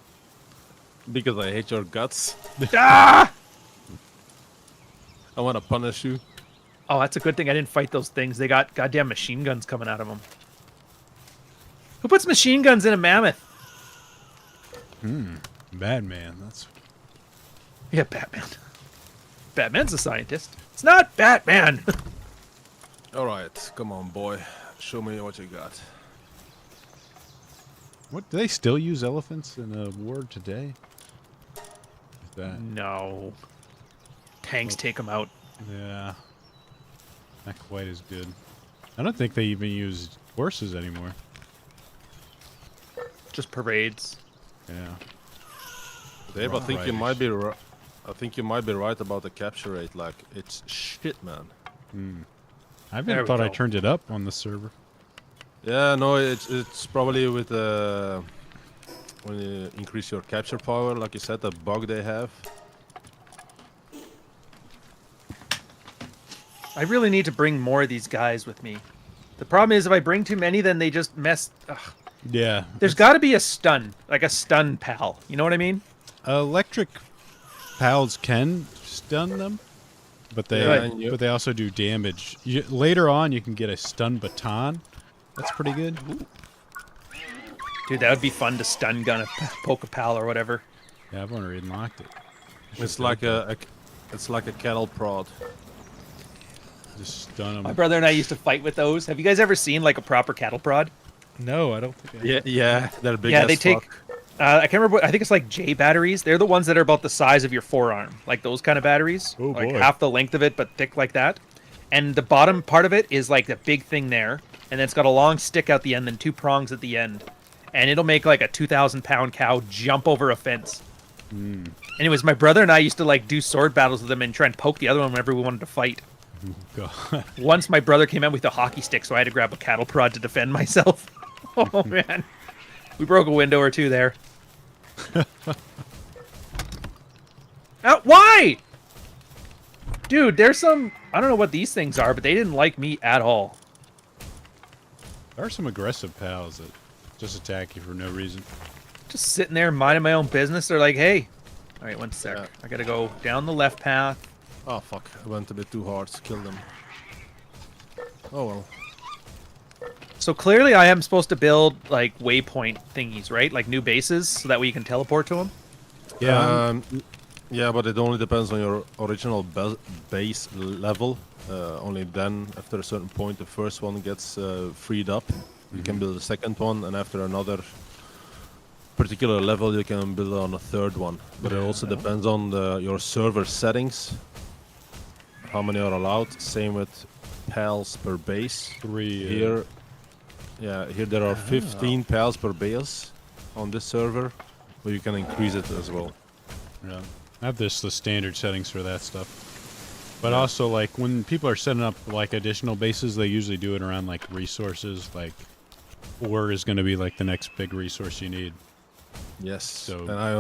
Because I hate your guts. Ah! I want to punish you. Oh, that's a good thing I didn't fight those things. They got goddamn machine guns coming out of them. Who puts machine guns in a mammoth? Bad man. That's Yeah, Batman. Batman's a scientist. It's not Batman. All right, come on, boy. Show me what you got. what. Do they still use elephants in a war today? Is that? No. Tanks take them out. Yeah. Not quite as good. I don't think they even use horses anymore. Just parades. Yeah. Dave, I think you Right. might be. I think you might be right about the capture rate. Like, it's shit, man. I There even we thought I go. turned it up on the server. Yeah, no, it's probably with when you increase your capture power, like you said, the bug they have. I really need to bring more of these guys with me. The problem is if I bring too many, then they just mess... Ugh. Yeah. There's got to be a stun. Like a stun pal. You know what I mean? Electric pals can stun them, but they Yeah, and you- but they also do damage. Later on, you can get a stun baton. That's pretty good. Dude, that would be fun to stun gun a poke a pal or whatever. Yeah, I've already unlocked it. It's like it's like a cattle prod. Just stun them. My brother and I used to fight with those. Have you guys ever seen like a proper cattle prod? No, I don't think. Yeah, they're big. Yeah, as they take. fuck. I can't remember. I think it's like J batteries. They're the ones that are about the size of your forearm, like those kind of batteries. Oh, like boy. half the length of it, but thick like that. And the bottom part of it is like the big thing there, and then it's got a long stick out the end, and two prongs at the end, and it'll make like a 2,000-pound cow jump over a fence. Anyways, my brother and I used to like do sword battles with them and try and poke the other one whenever we wanted to fight. God. Once my brother came out with a hockey stick, so I had to grab a cattle prod to defend myself. Oh man, we broke a window or two there. Why? Dude, there's some... I don't know what these things are, but they didn't like me at all. There are some aggressive pals that just attack you for no reason. Just sitting there minding my own business. They're like, hey. All right, one sec. Yeah. I gotta go down the left path. Oh fuck! I went a bit too hard to kill them. Oh well. So clearly I am supposed to build, like, waypoint thingies, right? Like new bases, so that way you can teleport to them? Yeah. Yeah, but it only depends on your original base level. Only then, after a certain point, the first one gets freed up. You can build a second one, and after another particular level, you can build on a third one. But it also depends on your server settings, how many are allowed. Same with pals per base. 3 Here, here there are 15 pals per base on this server, but you can increase it as well. Yeah. I have the standard settings for that stuff. But also, like, when people are setting up, like, additional bases, they usually do it around, like, resources. Like, ore is going to be, like, the next big resource you need. Yes, So- and I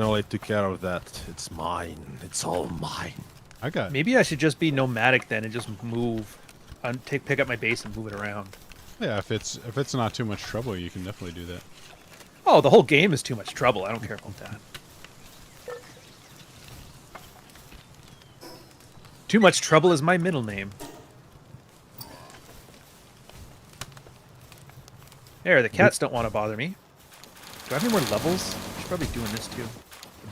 only took care of that. It's mine. It's all mine. I got... Maybe I should just be nomadic then and just move. Pick up my base and move it around. Yeah, if it's not too much trouble, you can definitely do that. Oh, the whole game is too much trouble. I don't care about that. Too much trouble is my middle name. There, the cats don't want to bother me. Do I have any more levels? I should probably be doing this too.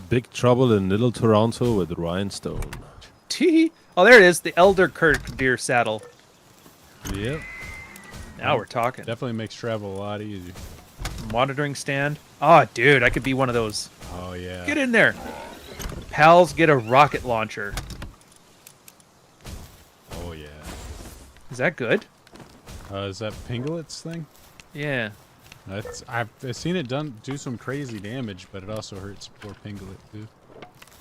Big Trouble in Little Toronto with Rhinestone. Tee. Oh, there it is. The Elder Kirk deer saddle. Yep. Now we're talking. Definitely makes travel a lot easier. Monitoring stand. Oh, dude, I could be one of those. Oh, yeah. Get in there. Pals get a rocket launcher. Oh, yeah. Is that good? Is that Pinglet's thing? Yeah. I've seen it do some crazy damage, but it also hurts poor Pinglet, too.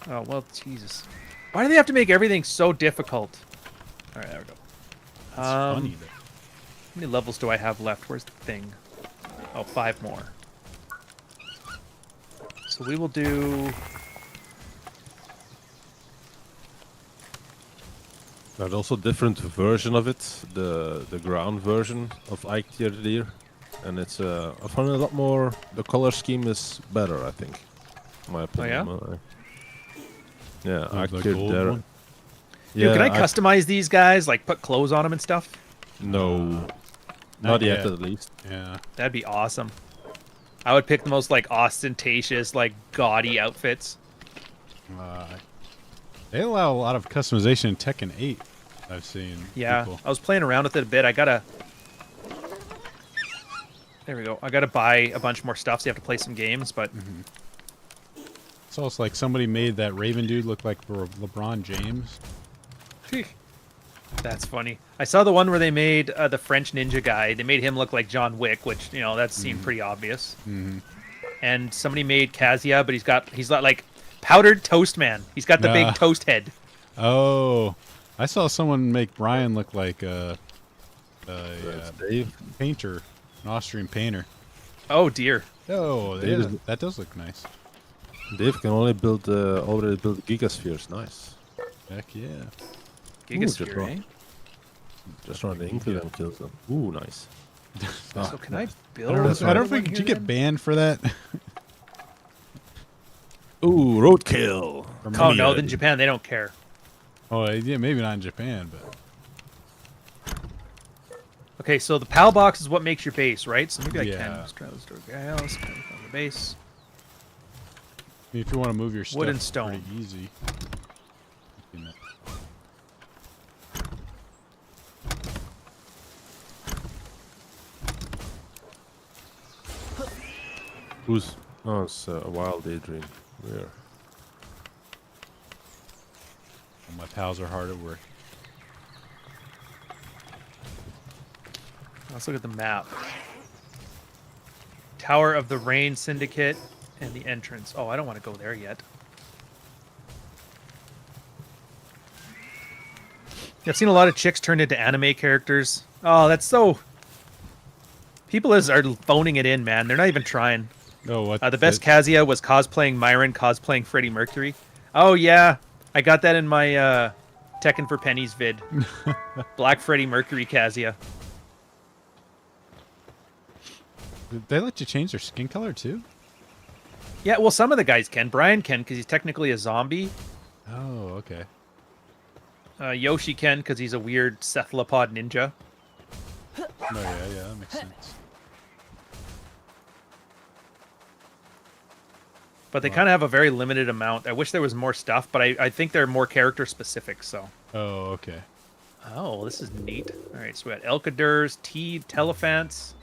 Oh, well, Jesus. Why do they have to make everything so difficult? All right, there we go. It's funny, though. How many levels do I have left? Where's the thing? Oh, 5 more. So we will do... There's also different version of it. The ground version of Ike Tier Deer. And it's I find it a lot more... The color scheme is better, I think. In my opinion. Yeah, Oh, Ike the Tier gold Deer. one? Dude, can I customize these guys? Like, put clothes on them and stuff? No. Not Not yet, yet. at least. Yeah. That'd be awesome. I would pick the most, like, ostentatious, like, gaudy outfits. They allow a lot of customization in Tekken 8, I've seen. Yeah, people. I was playing around with it a bit. I gotta... There we go. I gotta buy a bunch more stuff, so you have to play some games, but... It's almost like somebody made that Raven dude look like LeBron James. That's funny. I saw the one where they made the French ninja guy. They made him look like John Wick, which, you know, that seemed pretty obvious. And somebody made Kazuya, but he's got like powdered toast man. He's got the big toast head. Oh, I saw someone make Brian look like a Dave. painter, an Austrian painter. Oh dear. Oh, Dave yeah, is- that does look nice. Dave can only build already build gigaspheres. Nice. Heck yeah. Gigasphere, wrong. eh? Just run into them, kills them. Ooh, nice. So can I build? I don't, That's I don't right. think, did you get banned for that? Ooh, roadkill. Oh no, in Japan they don't care. Oh, yeah, maybe not in Japan, but Okay, so the PAL box is what makes your base, right? So maybe I can Yeah. just try this door. Let's go on the base. I mean, if you want to move your stuff Wood and stone. pretty easy. You can, Who's? Oh, it's a wild daydream. Where? my pals are hard at work. Let's look at the map. Tower of the Rain Syndicate and the entrance. Oh, I don't want to go there yet. I've seen a lot of chicks turned into anime characters. Oh, that's so... People are phoning it in, man. They're not even trying. Oh, what? The best Kazuya was cosplaying Myron, cosplaying Freddie Mercury. Oh, yeah. I got that in my Tekken for Pennies vid. Black Freddie Mercury Kazuya. Did they let you change their skin color too? Yeah, well, some of the guys can. Brian can because he's technically a zombie. Oh, okay. Yoshi can because he's a weird cephalopod ninja. Oh, yeah, that makes sense. But they kind of have a very limited amount. I wish there was more stuff, but I think they're more character specific, so. Oh, okay. Oh, this is neat. All right, so we got Elcadurs, T, Telephants.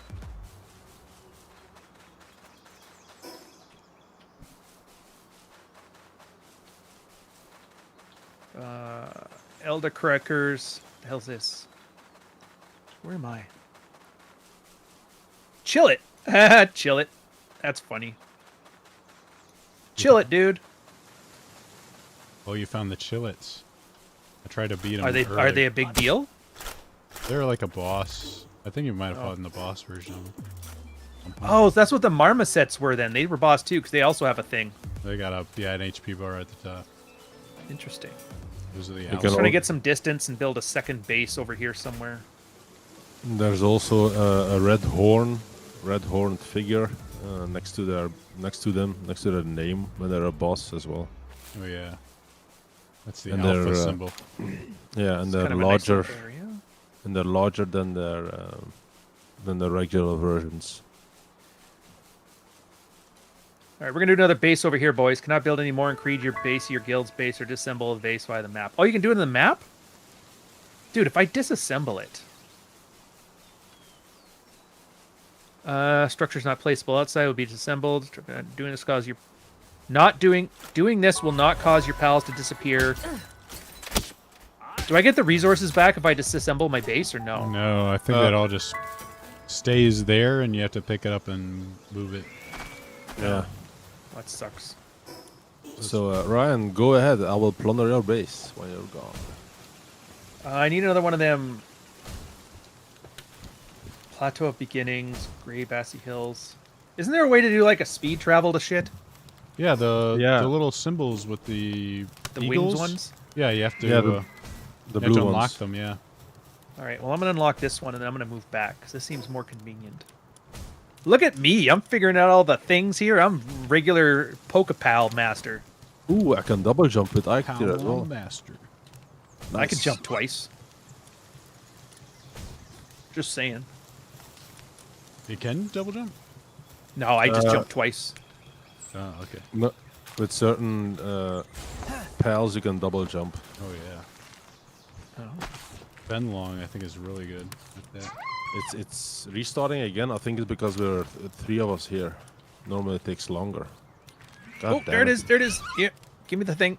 Elder Crackers. What the hell's this? Where am I? Chill it. Chill it. That's funny. Chill it, dude. Oh, you found the Chillets. I tried to beat them. Are they a big deal? They're like a boss. I think you might have fought in the boss version. Oh, that's what the Marmosets were then. They were boss too, because they also have a thing. They got an HP bar at the top. Interesting. Those are the I'm trying to get some distance and build a second base over here somewhere. There's also a red horned figure next to their name when they're a boss as well. Oh yeah, that's the And alpha they're, symbol. Yeah, and It's they're kind of a nice larger, little area. and they're larger than the regular versions. All right, we're gonna do another base over here, boys. Cannot build any more. Increase your base, your guild's base, or disassemble a base via the map. Oh, you can do it in the map, dude. If I disassemble it, structures not placeable outside will be disassembled. Doing this cause your doing this will not cause your pals to disappear. Do I get the resources back if I disassemble my base or no? No, I think that all just stays there, and you have to pick it up and move it. Yeah. That sucks. So Ryan, go ahead. I will plunder your base when you're gone. I need another one of them. Plateau of Beginnings, Grey Bassy Hills. Isn't there a way to do like a speed travel to shit? Yeah, the little symbols with the eagles? Wings ones? Yeah, you have to. Yeah, the you have blue to unlock ones. them. Yeah. All right, well, I'm going to unlock this one, and then I'm going to move back, because this seems more convenient. Look at me. I'm figuring out all the things here. I'm regular Pokepal master. Ooh, I can double jump with Ike here as well. Master. I can jump twice. Just saying. You can double jump? No, I just jumped twice. Oh, okay. No, with certain pals, you can double jump. Oh yeah. Oh. Benlong, I think, is really good with that. It's restarting again. I think it's because we're three of us here. Normally it takes longer. God Oh, damn there it is. There it is. Yeah, give me the thing.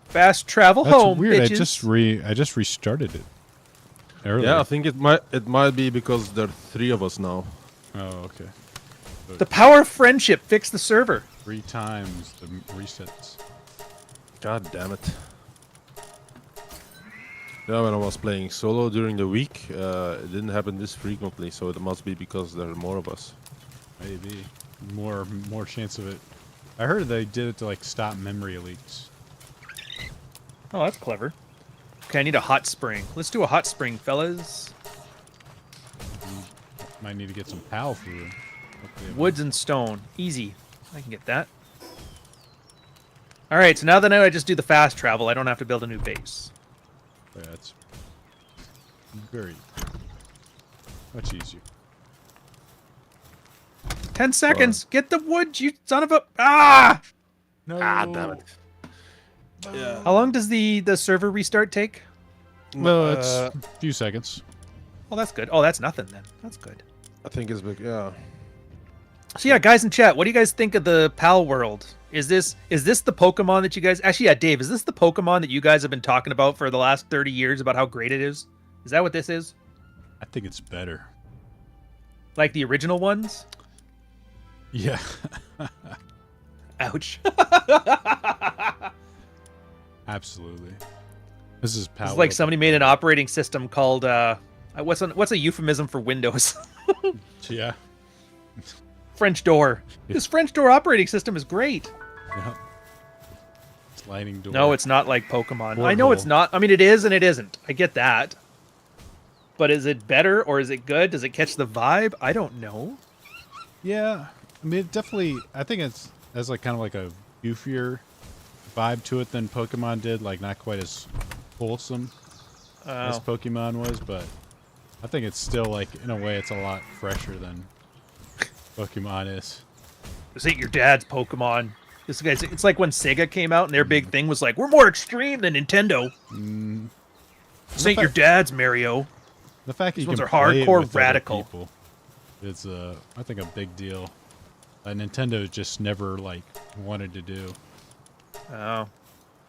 Fast travel That's home, weird. bitches. I just restarted it. Earlier. Yeah, I think it might be because there are three of us now. Oh, okay. The power of friendship fixed the server. 3 times the resets. God damn it. Yeah, when I was playing solo during the week, it didn't happen this frequently, so it must be because there are more of us. Maybe more chance of it. I heard they did it to like stop memory leaks. Oh, that's clever. Okay, I need a hot spring. Let's do a hot spring, fellas. Might need to get some PAL food. Woods and stone. Easy. I can get that. Alright, so now that I just do the fast travel, I don't have to build a new base. Yeah, it's very much easier. 10 seconds! Get the wood, you son of a... Ah! No. Ah, damn it. Yeah. How long does the server restart take? No, it's a few seconds. Oh, that's good. Oh, that's nothing then. That's good. I think it's big, yeah. So yeah, guys in chat, what do you guys think of the Palworld? Is this the Pokemon that you guys... Actually, yeah, Dave, is this the Pokemon that you guys have been talking about for the last 30 years about how great it is? Is that what this is? I think it's better. Like the original ones? Yeah. Ouch. Absolutely. This is PAL. It's like somebody made an operating system called What's a euphemism for Windows? Yeah. French door. This French door operating system is great. Yeah. Sliding door. No, it's not like Pokemon. I Porthole. know it's not. I mean, it is and it isn't. I get that. But is it better or is it good? Does it catch the vibe? I don't know. Yeah. I mean, it definitely. I think it's has like kind of like a goofier vibe to it than Pokemon did. Like not quite as wholesome as Oh. Pokemon was, but I think it's still like in a way it's a lot fresher than Pokemon is. This ain't your dad's Pokemon. This guy's. It's like when Sega came out and their big thing was like, we're more extreme than Nintendo. This ain't your dad's Mario. The fact that These you ones can are play it hardcore with other radical. people is, I think, a big deal. Nintendo just never like wanted to do. Oh.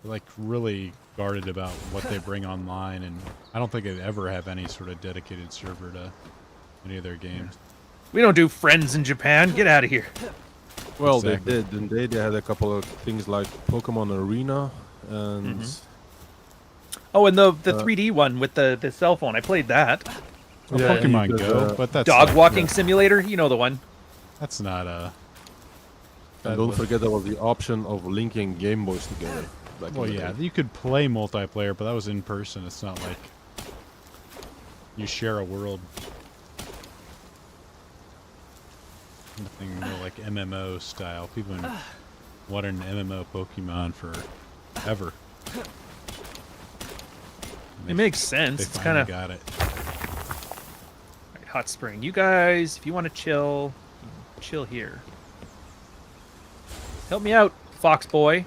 They're, like really guarded about what they bring online, and I don't think they'd ever have any sort of dedicated server to any of their games. We don't do friends in Japan. Get out of here. Well, Exactly. they did, didn't they? They had a couple of things like Pokemon Arena and Oh, and the 3D one with the cell phone. I played that. Well, Yeah, Pokemon you could, Go, but that's Dog not, walking simulator. You know the one. that's not a. and don't forget there was the option of linking Game Boys together. Back Well, in the yeah, day. you could play multiplayer, but that was in person. It's not like you share a world. Nothing more like MMO style. People have wanted an MMO Pokemon forever. It makes They sense. It's finally kind of got it. hot spring. You guys, if you want to chill, chill here. Help me out, Fox Boy.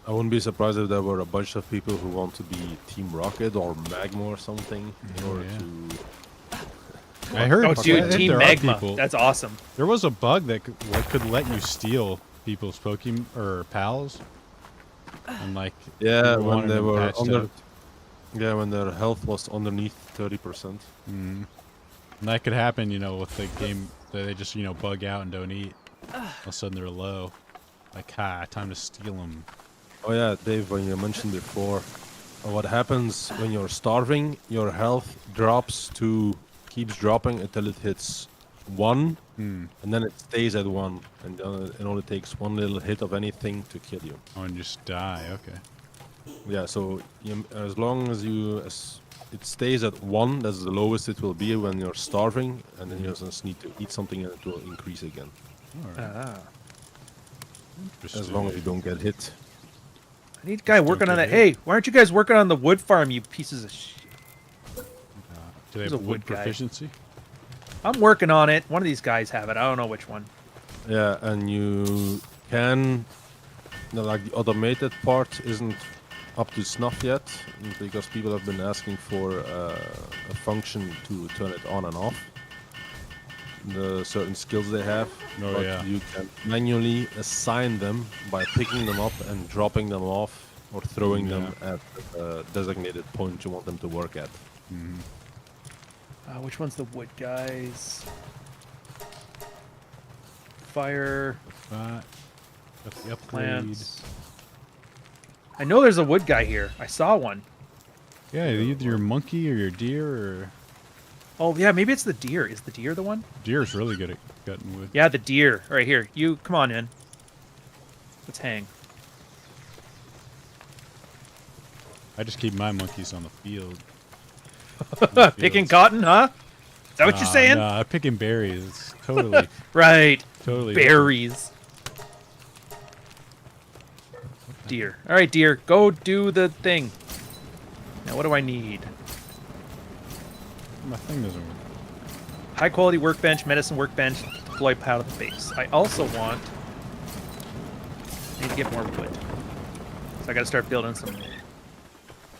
I wouldn't be surprised if there were a bunch of people who want to be Team Rocket or Magma or something in order yeah. to. I heard Oh, dude, that Team there are Magma. people- That's awesome. There was a bug that could let you steal people's Pokemon or pals, and like Yeah, people when wanted they them were patched under. up. Yeah, when their health was underneath 30%. And that could happen, you know, with the game that they just, you know, bug out and don't eat. All of a sudden they're low. Like, time to steal them. Oh yeah, Dave, when you mentioned before, what happens when you're starving, your health keeps dropping until it hits 1, and then it stays at 1, and it only takes one little hit of anything to kill you. Oh, and just die. Okay. Yeah, so as long as it stays at 1, that's the lowest it will be when you're starving, and then you just need to eat something and it will increase again. Ah. As long as you don't get hit. I need a guy working on get that. hit. Hey, why aren't you guys working on the wood farm, you pieces of shit? Do they There's have a wood wood guy. proficiency? I'm working on it. One of these guys have it. I don't know which one. Yeah, and you can, like the automated part isn't up to snuff yet because people have been asking for a function to turn it on and off. The certain skills they have, Oh, but yeah. you can manually assign them by picking them up and dropping them off or throwing them at a designated point you want them to work at. Which one's the wood guys? Fire, Got the upgrade. plants. I know there's a wood guy here. I saw one. Yeah, either your monkey or your deer or... Oh, yeah, maybe it's the deer. Is the deer the one? Deer's really good at cutting wood. Yeah, the deer. Right here. You, come on in. Let's hang. I just keep my monkeys on the field. Picking cotton, huh? Is that what you're saying? Nah, picking berries. It's totally, Right. totally... Berries. Deer. All right, deer. Go do the thing. Now, what do I need? My thing doesn't work. High quality workbench, medicine workbench, deploy pad of the base. I also want... I need to get more wood. So I gotta start building some...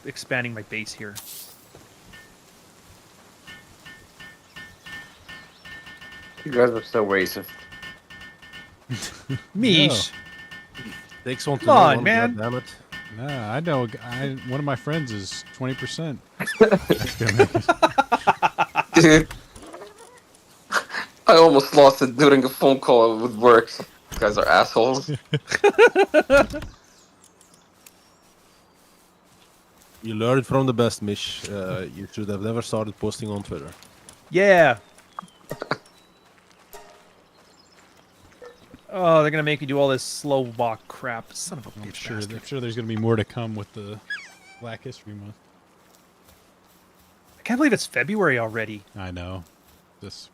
expanding my base here. You guys are so racist. Mish! Takes one to Come know on, one, man. goddammit. Nah, I know. One of my friends is 20%. Dude, I almost lost it during a phone call with work. You guys are assholes. You learned from the best, Mish. You should have never started posting on Twitter. Yeah. Oh, they're gonna make me do all this slow walk crap. Son of a I'm bitch sure. bastard. I'm sure there's going to be more to come with the Black History Month. I can't believe it's February already. I know. This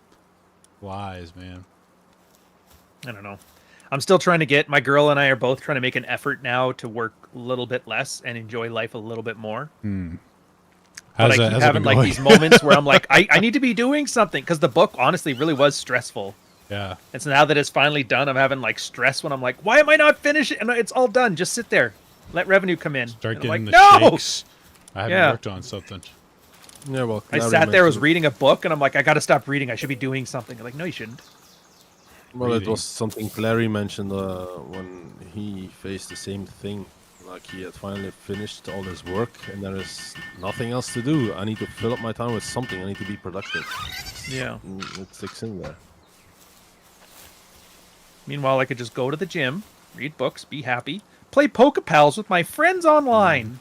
flies, man. I don't know. I'm still trying to get, my girl and I are both trying to make an effort now to work a little bit less and enjoy life a little bit more. But I keep having like these moments where I'm like, I need to be doing something, because the book honestly really was stressful. Yeah. And so now that it's finally done, I'm having like stress when I'm like, why am I not finished? And it's all done. Just sit there. Let revenue come in. Start And I'm getting like, the no! shakes. I haven't Yeah. worked on something. Yeah, well, I Larry sat there, was mentioned- reading a book, and I'm like, I gotta stop reading. I should be doing something. I'm like, no, you shouldn't. Well, it reading. was something Larry mentioned when he faced the same thing. Like he had finally finished all his work, and there is nothing else to do. I need to fill up my time with something. I need to be productive. Yeah. And it sticks in there. Meanwhile, I could just go to the gym, read books, be happy, play Pokepals with my friends online.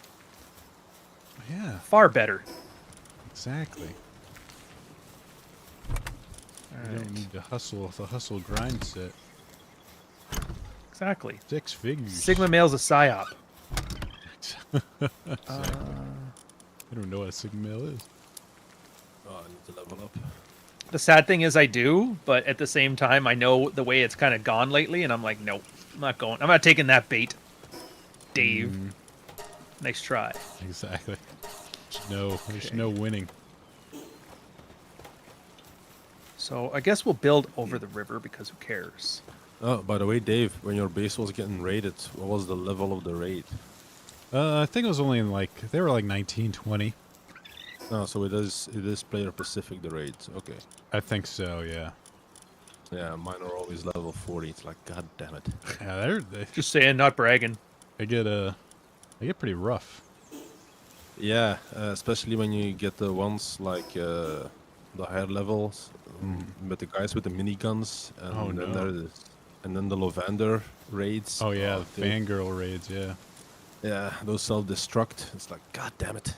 Yeah, Far better. exactly. You don't need to hustle the hustle grind set. Exactly. 6 figures. Sigma male's a psyop. I don't know what a Sigma male is. Oh, I need to level up. The sad thing is I do, but at the same time, I know the way it's kind of gone lately, and I'm like, nope, I'm not going. I'm not taking that bait. Dave. Nice try. Exactly. There's no winning. So I guess we'll build over the river because who cares? Oh, by the way, Dave, when your base was getting raided, what was the level of the raid? I think it was only in they were like 19, 20. Oh, so it is player specific, the raids. Okay. I think so, yeah. Yeah, mine are always level 40. It's like, god damn it. Yeah, Just saying, not bragging. they get pretty rough. Yeah, especially when you get the ones like the higher levels, with the guys with the miniguns, and Oh, then no. there is, and then the Lavender raids. Oh yeah, the they- fangirl raids, yeah. Yeah, those self-destruct. It's like, god damn it.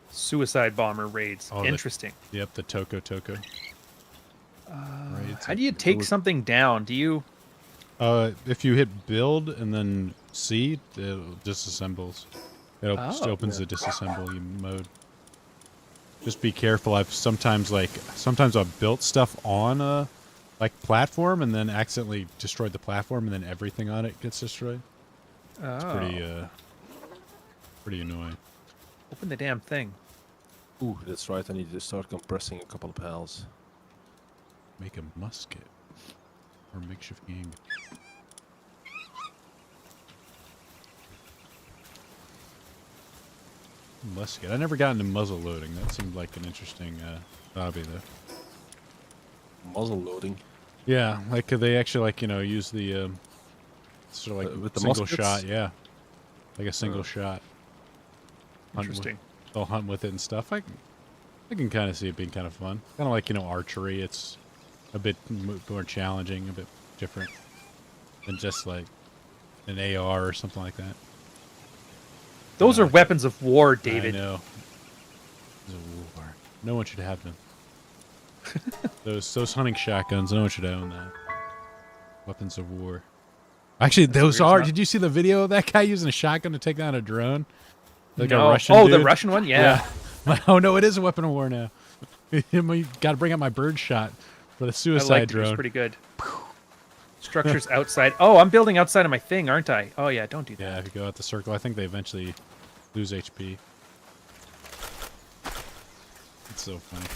Suicide bomber raids. Oh, Interesting. Yep, the Toko. Raids. How do you take something down? Do you? If you hit build and then C, it disassembles. It just Oh. opens the disassembly mode. Just be careful. Sometimes I've built stuff on a platform and then accidentally destroyed the platform, and then everything on it gets destroyed. It's pretty annoying. Open the damn thing. Ooh, that's right. I need to start compressing a couple of pals. Make a musket or makeshift game. Musket. I never got into muzzle loading. That seemed like an interesting hobby, though. Muzzle loading. Yeah, they actually use the sort of With the single muskets? shot. Yeah, like a single shot. Interesting. They'll hunt with it and stuff. I can kind of see it being kind of fun. Kind of like archery. It's a bit more challenging, a bit different than just like an AR or something like that. Those are weapons of war, David. I know. It's a war. No one should have them. those hunting shotguns. No one should own that. Weapons of war. Actually, those weird, are. huh? Did you see the video of that guy using a shotgun to take down a drone? Like No. a Russian Oh, the dude? Russian one? Yeah. Oh no, it is a weapon of war now. We got to bring out my bird shot for the I suicide liked it. It was drone. pretty good. Structures outside. Oh, I'm building outside of my thing, aren't I? Oh, yeah, don't do that. Yeah, if you go out the circle, I think they eventually lose HP. It's so funny.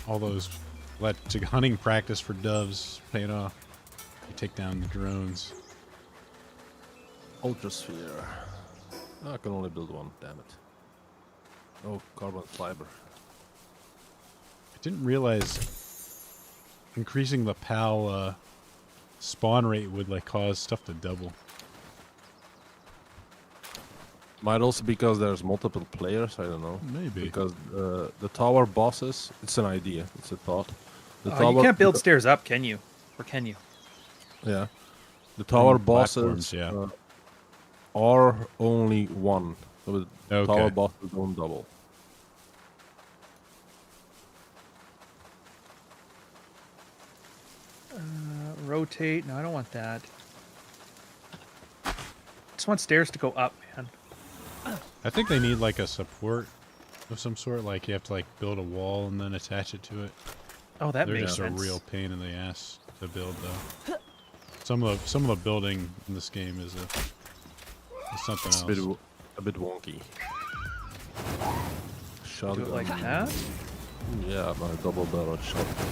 All those hunting practice for doves paying off. You take down the drones. Ultrasphere. I can only build one, damn it. Oh, carbon fiber. I didn't realize increasing the PAL spawn rate would cause stuff to double. Might also because there's multiple players, I don't know. Maybe. Because the tower bosses, it's an idea, it's a thought. The Oh, you can't build stairs up, can you? Or can you? Yeah. The tower platforms, bosses, yeah. are only one. So the Okay. tower bosses don't double. Rotate. No, I don't want that. Just want stairs to go up, man. I think they need like a support of some sort. Like you have to like build a wall and then attach it to it. Oh, that They're makes just sense. a real pain in the ass to build, though. Some of the building in this game is something It's else. a bit wonky. Do Shotgun. it like that. Yeah, my double barrel shotgun.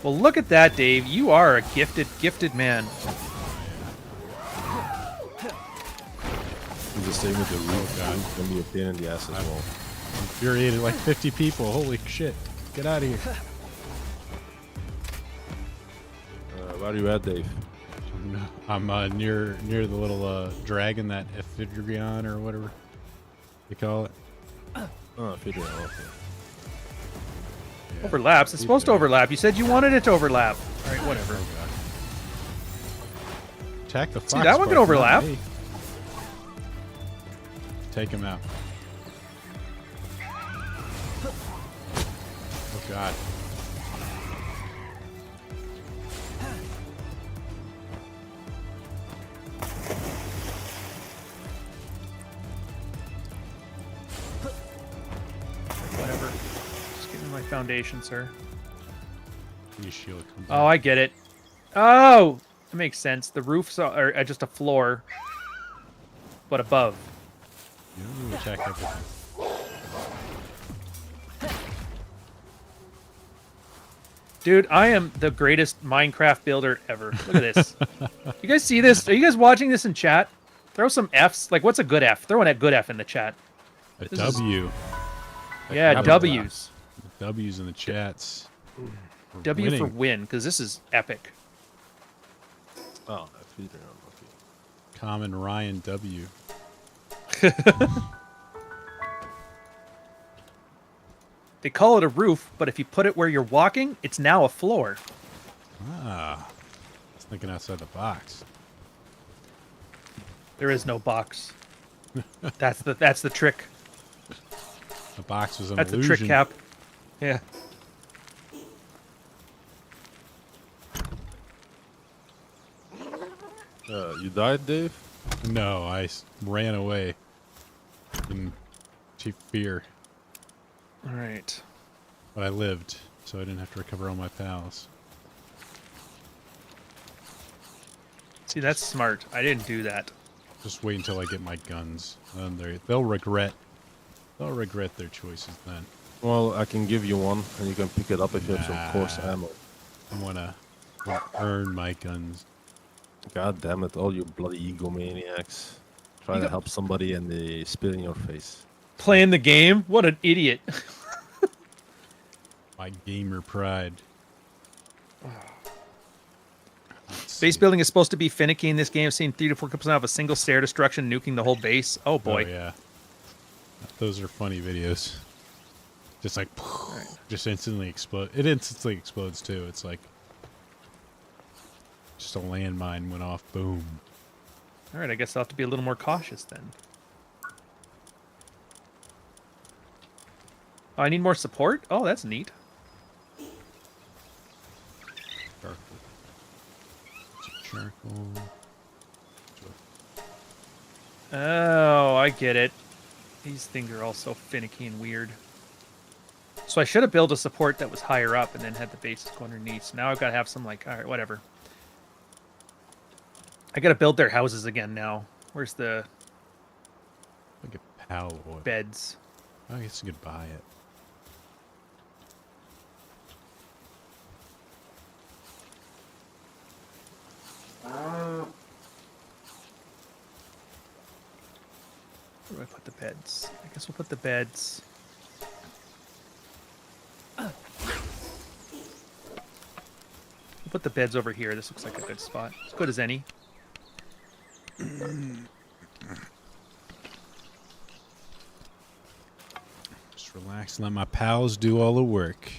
Well, look at that, Dave. You are a gifted man. It's the same with the roof. God. Roof can be a pain in the ass as well. Infuriated like 50 people. Holy shit. Get out of here. Where are you at, Dave? I'm near the little dragon, that Ephedrion or whatever you call it. Oh, figure it out. Yeah. Overlaps. It's supposed to overlap. You said you wanted it to overlap. All right, whatever. Oh, God. Attack the fox. See, that one can spark, not overlap. me. Take him out. Oh, God. Whatever. Just give me my foundation, sir. Your shield comes Oh, I get it. Oh, that makes sense. The roofs are just a floor, but above. You don't need to attack everything. Dude, I am the greatest Minecraft builder ever. Look at this. You guys see this? Are you guys watching this in chat? Throw some Fs. Like, what's a good F? Throw in a good F in the chat. A This is- W. Yeah, Have a W's. W's in the chats. We're W for winning. win, because this is epic. Oh, that feeder. Okay. Common Ryan W. They call it a roof, but if you put it where you're walking, it's now a floor. Ah. I was thinking outside the box. There is no box. That's the trick. The box was an That's the illusion. trick, Cap. Yeah. You died, Dave? No, I ran away in cheap fear, All right. but I lived, so I didn't have to recover all my pals. See, that's smart. I didn't do that. Just wait until I get my guns, and they'll regret their choices then. Well, I can give you one, and you can pick it up if you have some coarse Nah. ammo. I wanna earn my guns. God damn it, all you bloody egomaniacs. Try to help somebody and they spit in your face. Playing the game? What an idiot. My gamer pride. Base building is supposed to be finicky in this game. I've seen 3 to 4 clips now of a single stair destruction nuking the whole base. Oh boy. Oh, yeah. Those are funny videos. Just like, just instantly explode. It instantly explodes too. It's like, just a landmine went off. Boom. All right, I guess I'll have to be a little more cautious then. Oh, I need more support? Oh, that's neat. Charcoal. Charcoal. Oh, I get it. These things are all so finicky and weird. So I should have built a support that was higher up and then had the bases go underneath. So now I've got to have some like, all right, whatever. I got to build their houses again now. Where's the Like a Palworld. beds? I guess you could buy it. Where do I put the beds? I guess we'll put the beds. We'll put the beds over here. This looks like a good spot. As good as any. Just relax and let my pals do all the work.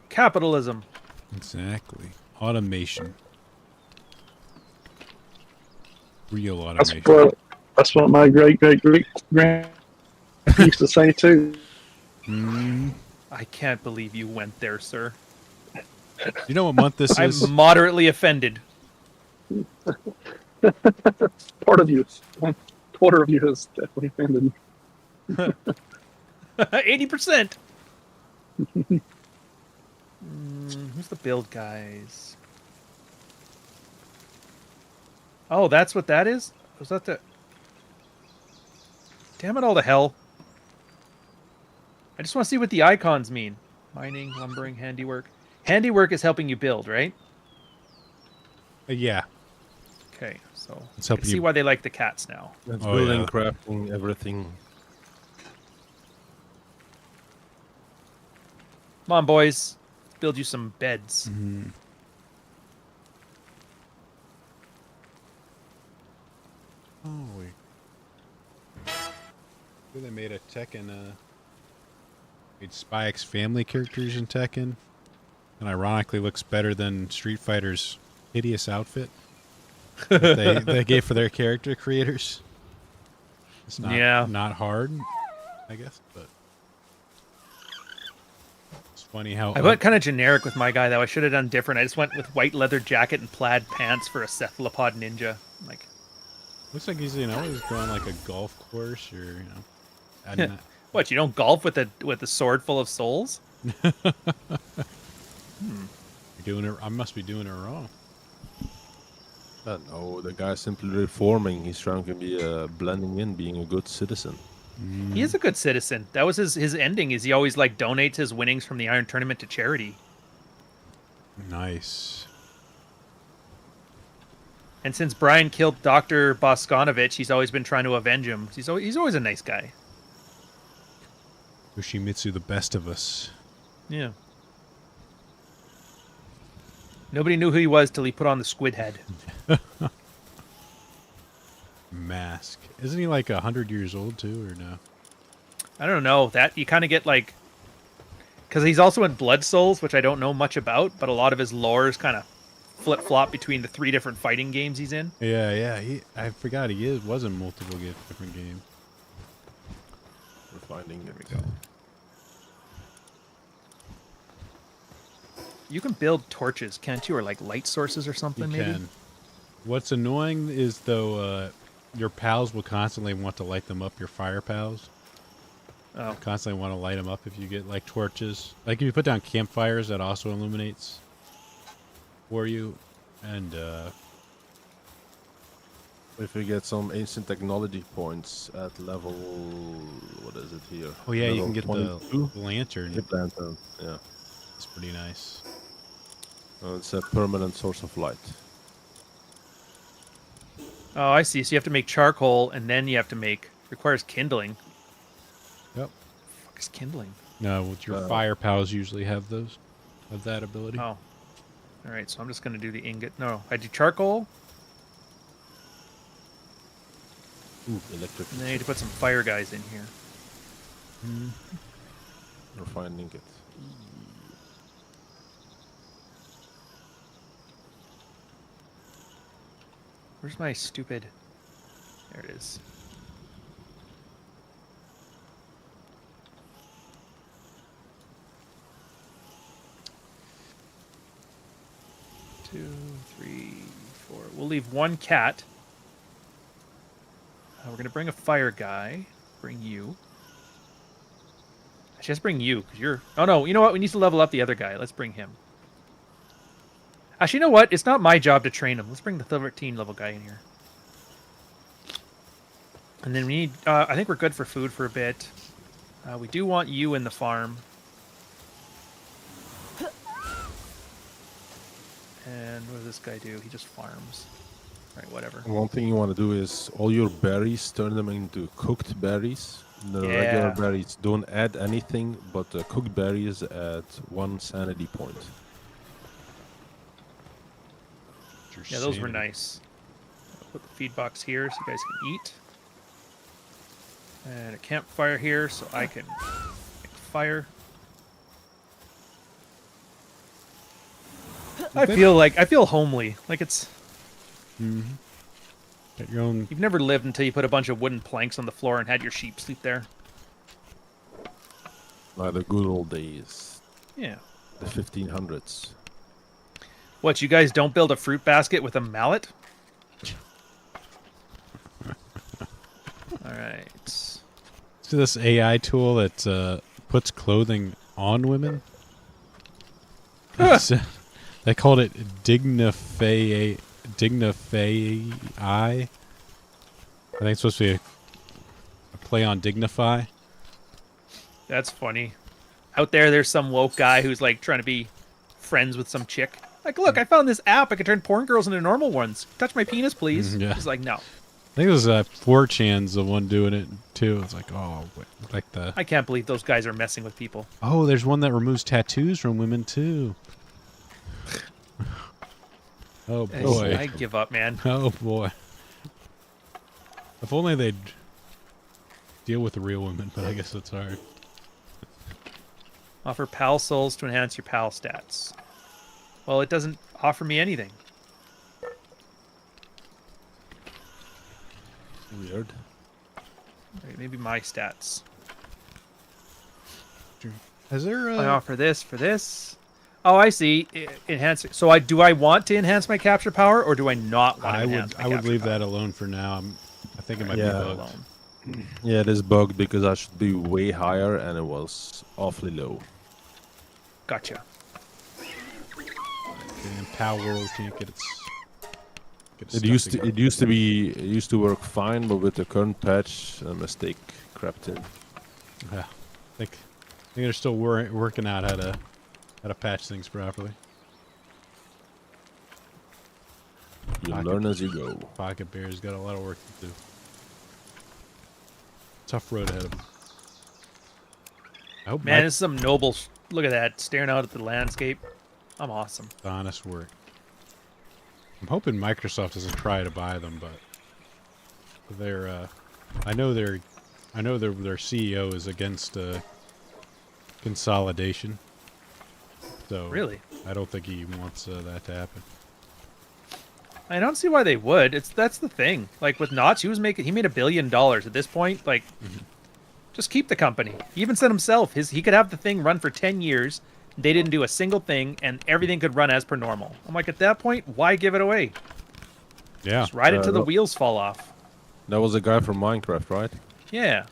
Capitalism. Exactly. Automation. Real That's automation. what my great grand used to say too. Mm. I can't believe you went there, sir. You know what month this I'm is? moderately offended. Part of you, quarter of you is definitely offended. 80%. Who's the build guys? Oh, that's what that is? Was that the... Damn it all to hell. I just want to see what the icons mean. Mining, lumbering, handiwork. Handiwork is helping you build, right? Yeah. Okay, so It's I can helping see you. why they like the cats now. It's Oh, building, yeah. crafting, everything. Come on, boys. Let's build you some beds. Mm-hmm. Oh, wait. They made a Tekken, made Spike's family characters in Tekken. And ironically looks better than Street Fighter's hideous outfit that they gave for their character creators. It's not hard, I guess, but it's funny how I went kind of generic with my guy, though. I should have done different. I just went with white leather jacket and plaid pants for a cephalopod ninja. Like, looks like he's always going like a golf course or I don't know. what? You don't golf with a sword full of souls? You're doing it. I must be doing it wrong. No, the guy's simply reforming. He's trying to be blending in, being a good citizen. He is a good citizen. That was his ending. Is he always like donates his winnings from the Iron Tournament to charity? Nice. And since Brian killed Dr. Boskanovich, he's always been trying to avenge him. He's always a nice guy. Yoshimitsu, the best of us. Yeah. Nobody knew who he was till he put on the squid head. Mask. Isn't he like 100 years old too, or no? I don't know. That you kind of get like... Because he's also in Blood Souls, which I don't know much about, but a lot of his lore is kind of flip-flop between the 3 different fighting games he's in. Yeah. I forgot he was in multiple different games. We're finding There we go. You can build torches, can't you? Or like light sources or something, You maybe? can. What's annoying is though your pals will constantly want to light them up. Your fire pals. Oh. Constantly want to light them up if you get like torches. Like if you put down campfires, that also illuminates for you. And If you get some ancient technology points at level, what is it here? oh yeah, you Level can get 22? the lantern. Hip lantern, yeah. It's pretty nice. It's a permanent source of light. Oh, I see. So you have to make charcoal, and then you have to make... Requires kindling. Yep. Fuck is kindling? No, with your fire pals usually have that ability. Oh. Alright, so I'm just going to do the ingot. No, I do charcoal, Ooh, electric. and then I need to put some fire guys in here. Refined ingot. Where's my stupid... There it is. Two, three, four. We'll leave one cat. We're going to bring a fire guy. Bring you. Actually, let's bring you, because you're... Oh, no. You know what? We need to level up the other guy. Let's bring him. Actually, you know what? It's not my job to train him. Let's bring the 13 level guy in here. And then we need... I think we're good for food for a bit. We do want you in the farm. And what does this guy do? He just farms. Right, whatever. One thing you want to do is all your berries, turn them into cooked berries. The regular berries don't add anything, but the cooked berries add 1 sanity point. Yeah, those were nice. I'll put the feed box here so you guys can eat. And a campfire here so I can make fire. I feel homely. Like it's Get your own. you've never lived until you put a bunch of wooden planks on the floor and had your sheep sleep there. Like the good old days, Yeah. the 1500s. What, you guys don't build a fruit basket with a mallet? All right. See this AI tool that puts clothing on women? They called it Dignify. I think it's supposed to be a play on Dignify. That's funny. Out there's some woke guy who's like trying to be friends with some chick. Like, look, I found this app. I can turn porn girls into normal ones. Touch my penis, please. Yeah. He's like, no. I think it was 4chan's the one doing it too. It's like, oh, like the. I can't believe those guys are messing with people. Oh, there's one that removes tattoos from women too. Oh boy. I give up, man. Oh boy. If only they'd deal with the real women, but I guess it's hard. Offer pal souls to enhance your pal stats. Well, it doesn't offer me anything. Weird. Right, maybe my stats. Has there? I offer this for this. Oh, I see. Enhance. So do I want to enhance my capture power, or do I not want to enhance my I would capture leave power? that alone for now. I think it might be bugged. Alone. Yeah, it is bugged because I should be way higher and it was awfully low. Gotcha. And Palworld can't get its. It used to work fine, but with the current patch, a mistake crept in. Yeah, I think they're still working out how to patch things properly. You learn as you go. Pocket Bear's got a lot of work to do. Tough road ahead of him. I hope Man, it's some noble. Look at that, staring out at the landscape. I'm awesome. honest work. I'm hoping Microsoft doesn't try to buy them, but they're. I know their CEO is against consolidation. So Really? I don't think he wants that to happen. I don't see why they would. That's the thing. Like with Notch, he made $1 billion at this point. Like, just keep the company. He even said himself, he could have the thing run for 10 years. They didn't do a single thing, and everything could run as per normal. I'm like, at that point, why give it away? Yeah. Just ride it till the wheels fall off. That was a guy from Minecraft, right? Yeah.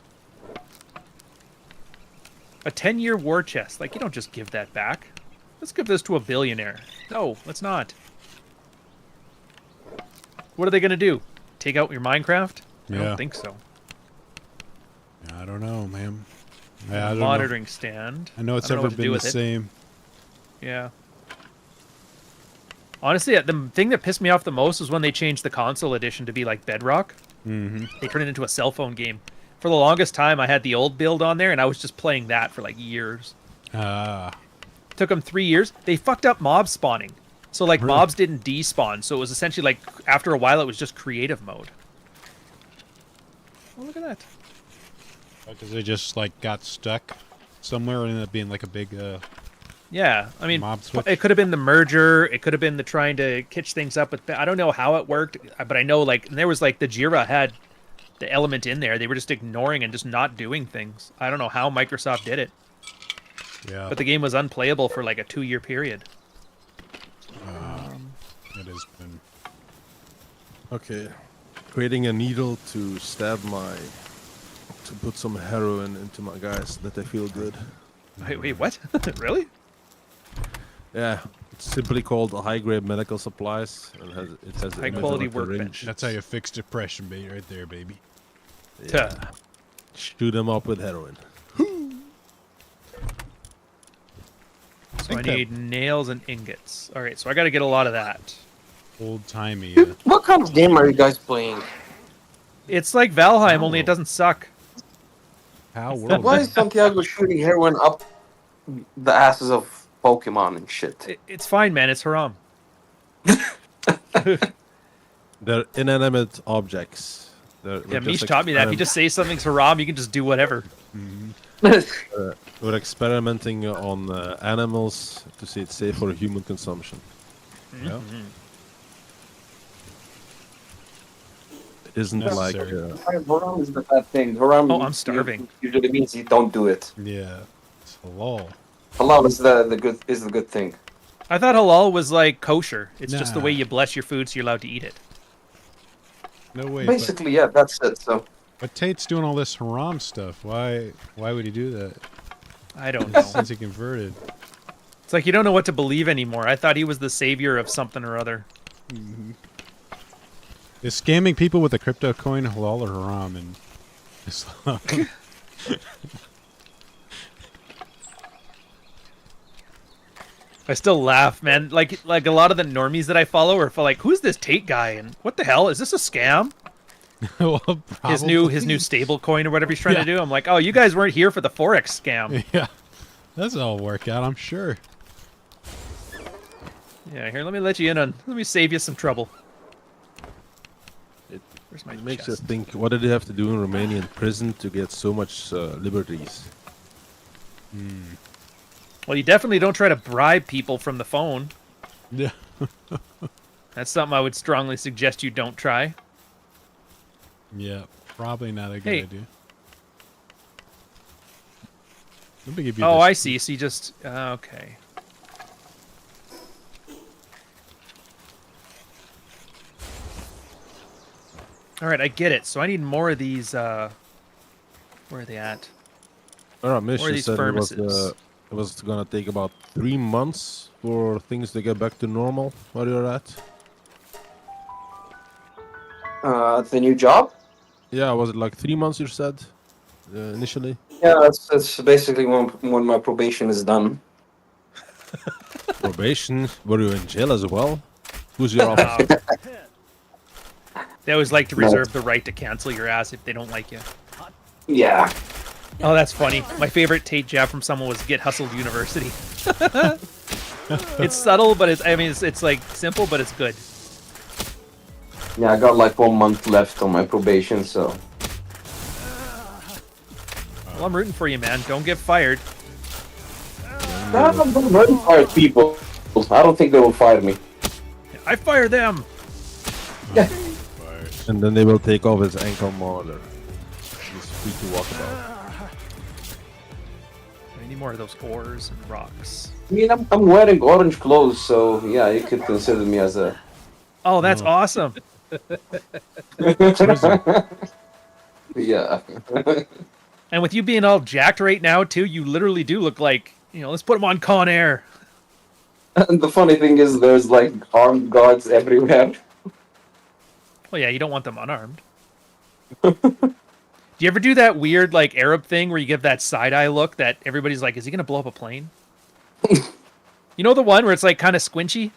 A 10-year war chest. Like, you don't just give that back. Let's give this to a billionaire. No, let's not. What are they going to do? Take out your Minecraft? I Yeah. don't think so. I don't know, man. I don't Monitoring stand. know. I know it's I don't know ever what to do been the with it. same. Yeah. Honestly, the thing that pissed me off the most was when they changed the console edition to be like Bedrock. Mm-hmm. They turned it into a cell phone game. For the longest time, I had the old build on there, and I was just playing that for like years. Took them 3 years. They fucked up mob spawning. So like Really? mobs didn't despawn. So it was essentially like after a while, it was just creative mode. Oh, look at that. Because they just like got stuck somewhere and ended up being like a big. Yeah, I mean, Mob switch? it could have been the merger. It could have been the trying to catch things up with. I don't know how it worked, but I know like and there was like the Jira had the element in there. They were just ignoring and just not doing things. I don't know how Microsoft did it, Yeah. but the game was unplayable for like a 2-year period. It has been. Okay. Creating a needle to to put some heroin into my guys that they feel good. Wait, what? Really? Yeah, it's simply called high-grade medical supplies, and it has a High-quality metal workbench. syringe. That's how you fix depression, baby, right there, baby. Yeah. Shoot them up with heroin. So I need nails and ingots. All right, so I got to get a lot of that. Old timey. What kind of game are you guys playing? It's like Valheim, only it doesn't suck. Palworld. Why is Santiago shooting heroin up the asses of Pokemon and shit? It's fine, man. It's Haram. They're inanimate objects. Yeah, Mish taught me that. If you just say something's Haram, you can just do whatever. We're experimenting on animals to see it's safe for human consumption. Well, It isn't like Necessary. Haram is the bad thing. Haram. Oh, I'm starving. Usually means you don't do it. yeah. It's halal. Halal is the good thing. I thought halal was like kosher. It's just the Nah. way you bless your food, so you're allowed to eat it. No way. Basically, yeah, that's it. So But Tate's doing all this haram stuff. Why would he do that? I don't know. Since he converted. It's like you don't know what to believe anymore. I thought he was the savior of something or other. Is scamming people with a crypto coin halal or haram in Islam? I still laugh, man. Like a lot of the normies that I follow are like, "Who's this Tate guy? And what the hell is this a scam?" Well, His probably. new stable coin or whatever he's trying Yeah. to do. I'm like, "Oh, you guys weren't here for the forex scam." Yeah. That's all work out, I'm sure. Yeah, here, let me let you in on. Let me save you some trouble. It Where's my makes you chest? think, what did they have to do in Romanian prison to get so much liberties? Well, you definitely don't try to bribe people from the phone. Yeah. That's something I would strongly suggest you don't try. Yeah. Probably not a good Hey. idea. Let me give you Oh, this. I see. So you just okay. All right, I get it. So I need more of these. Where are they at? Our Or mission these said furnaces. it was gonna take about 3 months for things to get back to normal where you're at. the new job. Yeah, was it like 3 months you said initially? Yeah, that's basically when my probation is done. Probation? Were you in jail as well? Who's your officer? They always like to No. reserve the right to cancel your ass if they don't like you. Yeah. Oh, that's funny. My favorite Tate jab from someone was "Get Hustled University." It's subtle, but it's like simple, but it's good. Yeah, I got like 1 month left on my probation, so. Well, I'm rooting for you, man. Don't get fired. I'm going to fire people. I don't think they will fire me. I fire them. And then they will take off his ankle monitor. He's free to walk about. I need more of those ores and rocks. I mean, I'm wearing orange clothes, so yeah, you could consider me as a. Oh, that's awesome. Yeah. And with you being all jacked right now, too, you literally do look like, let's put him on Con Air. And the funny thing is, there's like armed guards everywhere. Well, yeah, you don't want them unarmed. Do you ever do that weird, like, Arab thing where you give that side-eye look that everybody's like, is he going to blow up a plane? You know the one where it's, like, kind of squinchy?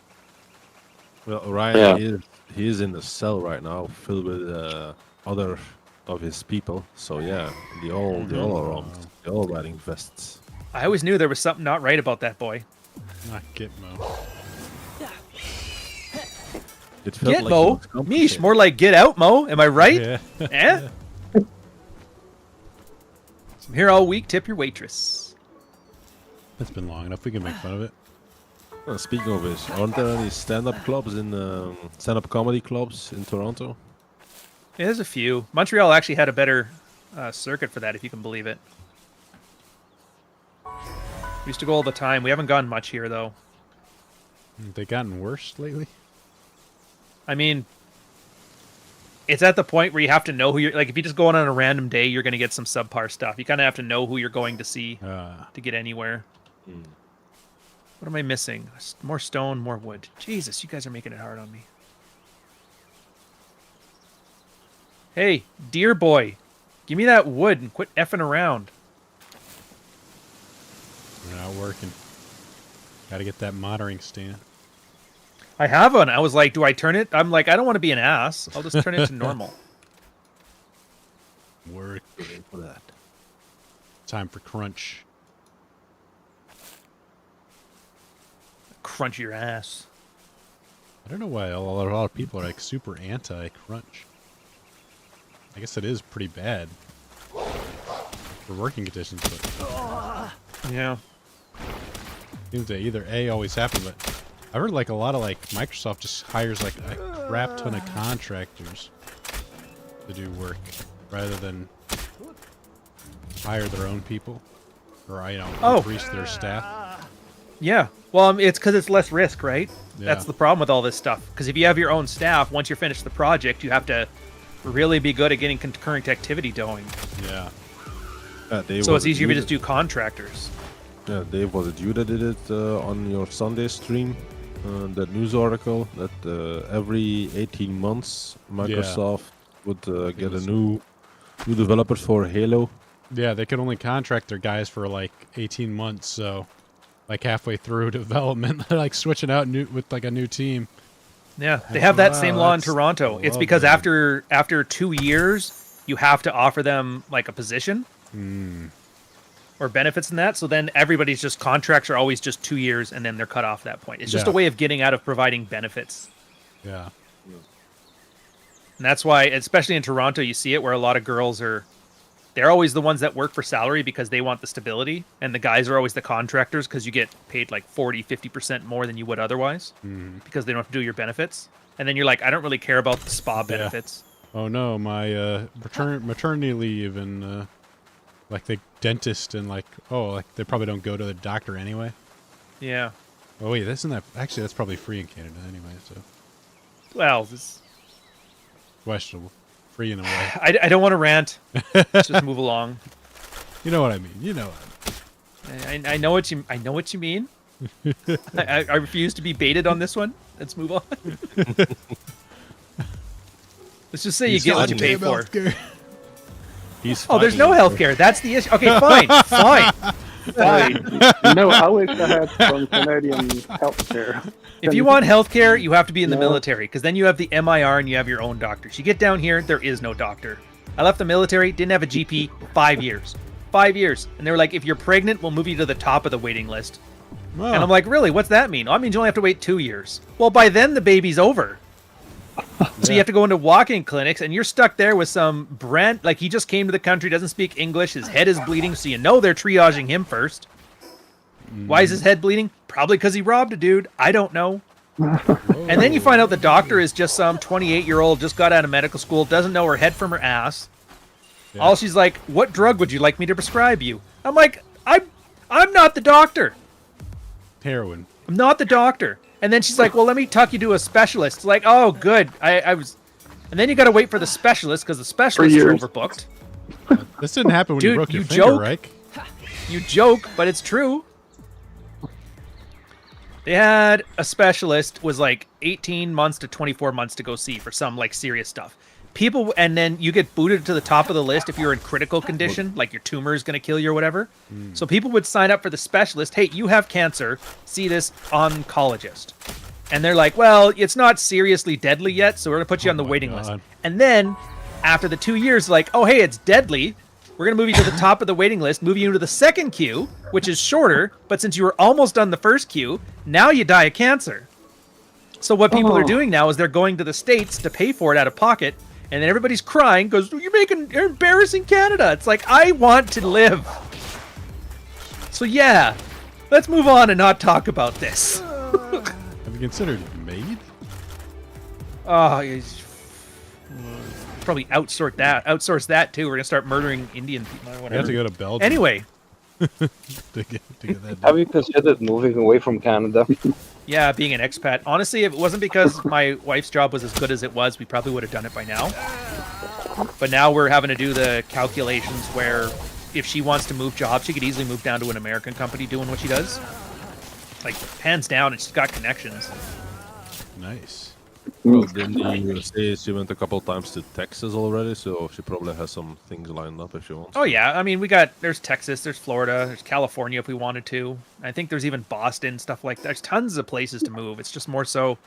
Well, Ryan, he is in the cell right now, filled with other of his people. So yeah, they all are armed. They're all riding vests. I always knew there was something not right about that boy. Not Gitmo. It felt Get like Mo. he was Mish, complicated. more like get out, Mo. Am I right? Yeah. Eh? I'm here all week. Tip your waitress. That's been long enough. We can make fun of it. Speaking of which, aren't there any stand-up clubs in stand-up comedy clubs in Toronto? Yeah, there's a few. Montreal actually had a better circuit for that, if you can believe it. We used to go all the time. We haven't gone much here, though. Have they gotten worse lately? I mean, it's at the point where you have to know who you're... Like, if you just go on a random day, you're going to get some subpar stuff. You kind of have to know who you're going to see to get anywhere. What am I missing? More stone, more wood. Jesus, you guys are making it hard on me. Hey, dear boy, give me that wood and quit effing around. We're not working. Gotta get that monitoring stand. I have one. I was like, do I turn it? I'm like, I don't want to be an ass. I'll just turn it to normal. Work for that. Time for crunch. Crunch your ass. I don't know why a lot of people are like super anti-crunch. I guess it is pretty bad for working conditions, but Yeah. seems to either A, always happen, but I heard like a lot of like Microsoft just hires like a crap ton of contractors to do work rather than hire their own people or increase their staff. Yeah. Well, it's because it's less risk, right? Yeah. That's the problem with all this stuff. Because if you have your own staff, once you're finished the project, you have to really be good at getting concurrent activity going. Yeah. So it's easier to just do contractors. Yeah, Dave, was it you that did it on your Sunday stream? That news article that every 18 months Microsoft would get a new developers for Halo. Yeah, they could only contract their guys for like 18 months, so like halfway through development, they're like switching out with like a new team. Yeah, they have that same law in that's Toronto. It's because after 2 years, you have to offer them like a position or benefits in that. So then everybody's just contracts are always just 2 years, and then they're cut off at that point. It's just a way of getting out of providing benefits. Yeah. And that's why, especially in Toronto, you see it where a lot of girls they're always the ones that work for salary because they want the stability. And the guys are always the contractors because you get paid like 40, 50% more than you would otherwise because they don't have to do your benefits. And then you're like, I don't really care about the spa benefits. Oh no, my maternity leave and like the dentist and like they probably don't go to the doctor anyway. Yeah. Oh wait, that's probably free in Canada anyway, so Well, it's questionable. Free in a way. I don't want to rant. Let's just move along. You know what I mean. You know I know what you mean. I refuse to be baited on this one. Let's move on. Let's just say you get what you pay for. There's no healthcare. That's the issue. Okay, fine. No, I wish I had some Canadian healthcare. If you want healthcare, you have to be in the military, because then you have the MIR and you have your own doctors. You get down here, there is no doctor. I left the military, didn't have a GP, 5 years. 5 years. And they were like, if you're pregnant, we'll move you to the top of the waiting list. Oh. And I'm like, really? What's that mean? Oh, it means you only have to wait 2 years. Well, by then the baby's over. So you have to go into walk-in clinics, and you're stuck there with some Brent, like he just came to the country, doesn't speak English, his head is bleeding, so you know they're triaging him first. Why is his head bleeding? Probably because he robbed a dude. I don't know. And then you find out the doctor is just some 28-year-old, just got out of medical school, doesn't know her head from her ass. Yeah. All she's like, what drug would you like me to prescribe you? I'm like, I'm not the doctor. Heroin. I'm not the doctor. And then she's like, well, let me tuck you to a specialist. It's like, oh, good. I was... And then you got to wait for the specialist because the specialist is overbooked. This didn't happen when you broke your finger, joke. right? You joke, but it's true. They had a specialist was like 18 months to 24 months to go see for some like serious stuff. People, and then you get booted to the top of the list if you're in critical condition, like your tumor is going to kill you or whatever. So people would sign up for the specialist. Hey, you have cancer. See this oncologist. And they're like, well, it's not seriously deadly yet, so we're going to put you on the waiting list. And then after the 2 years, like, oh, hey, it's deadly. We're going to move you to the top of the waiting list, move you into the second queue, which is shorter. But since you were almost done the first queue, now you die of cancer. So what people are doing now is they're going to the States to pay for it out of pocket. And then everybody's crying because you're embarrassing Canada. It's like, I want to live. So yeah, let's move on and not talk about this. Have you considered maid? Oh, probably outsource that too. We're gonna start murdering Indian people or whatever. You have to go to Belgium. Anyway. to get that Have you considered moving away from Canada? Yeah, being an expat. Honestly, if it wasn't because my wife's job was as good as it was, we probably would have done it by now. But now we're having to do the calculations where if she wants to move jobs, she could easily move down to an American company doing what she does. Like, hands down, and she's got connections. Nice. Well, didn't you say she went a couple times to Texas already, so she probably has some things lined up if she wants. Oh yeah, I mean, there's Texas, there's Florida, there's California if we wanted to. I think there's even Boston, stuff like that. There's tons of places to move. It's just more so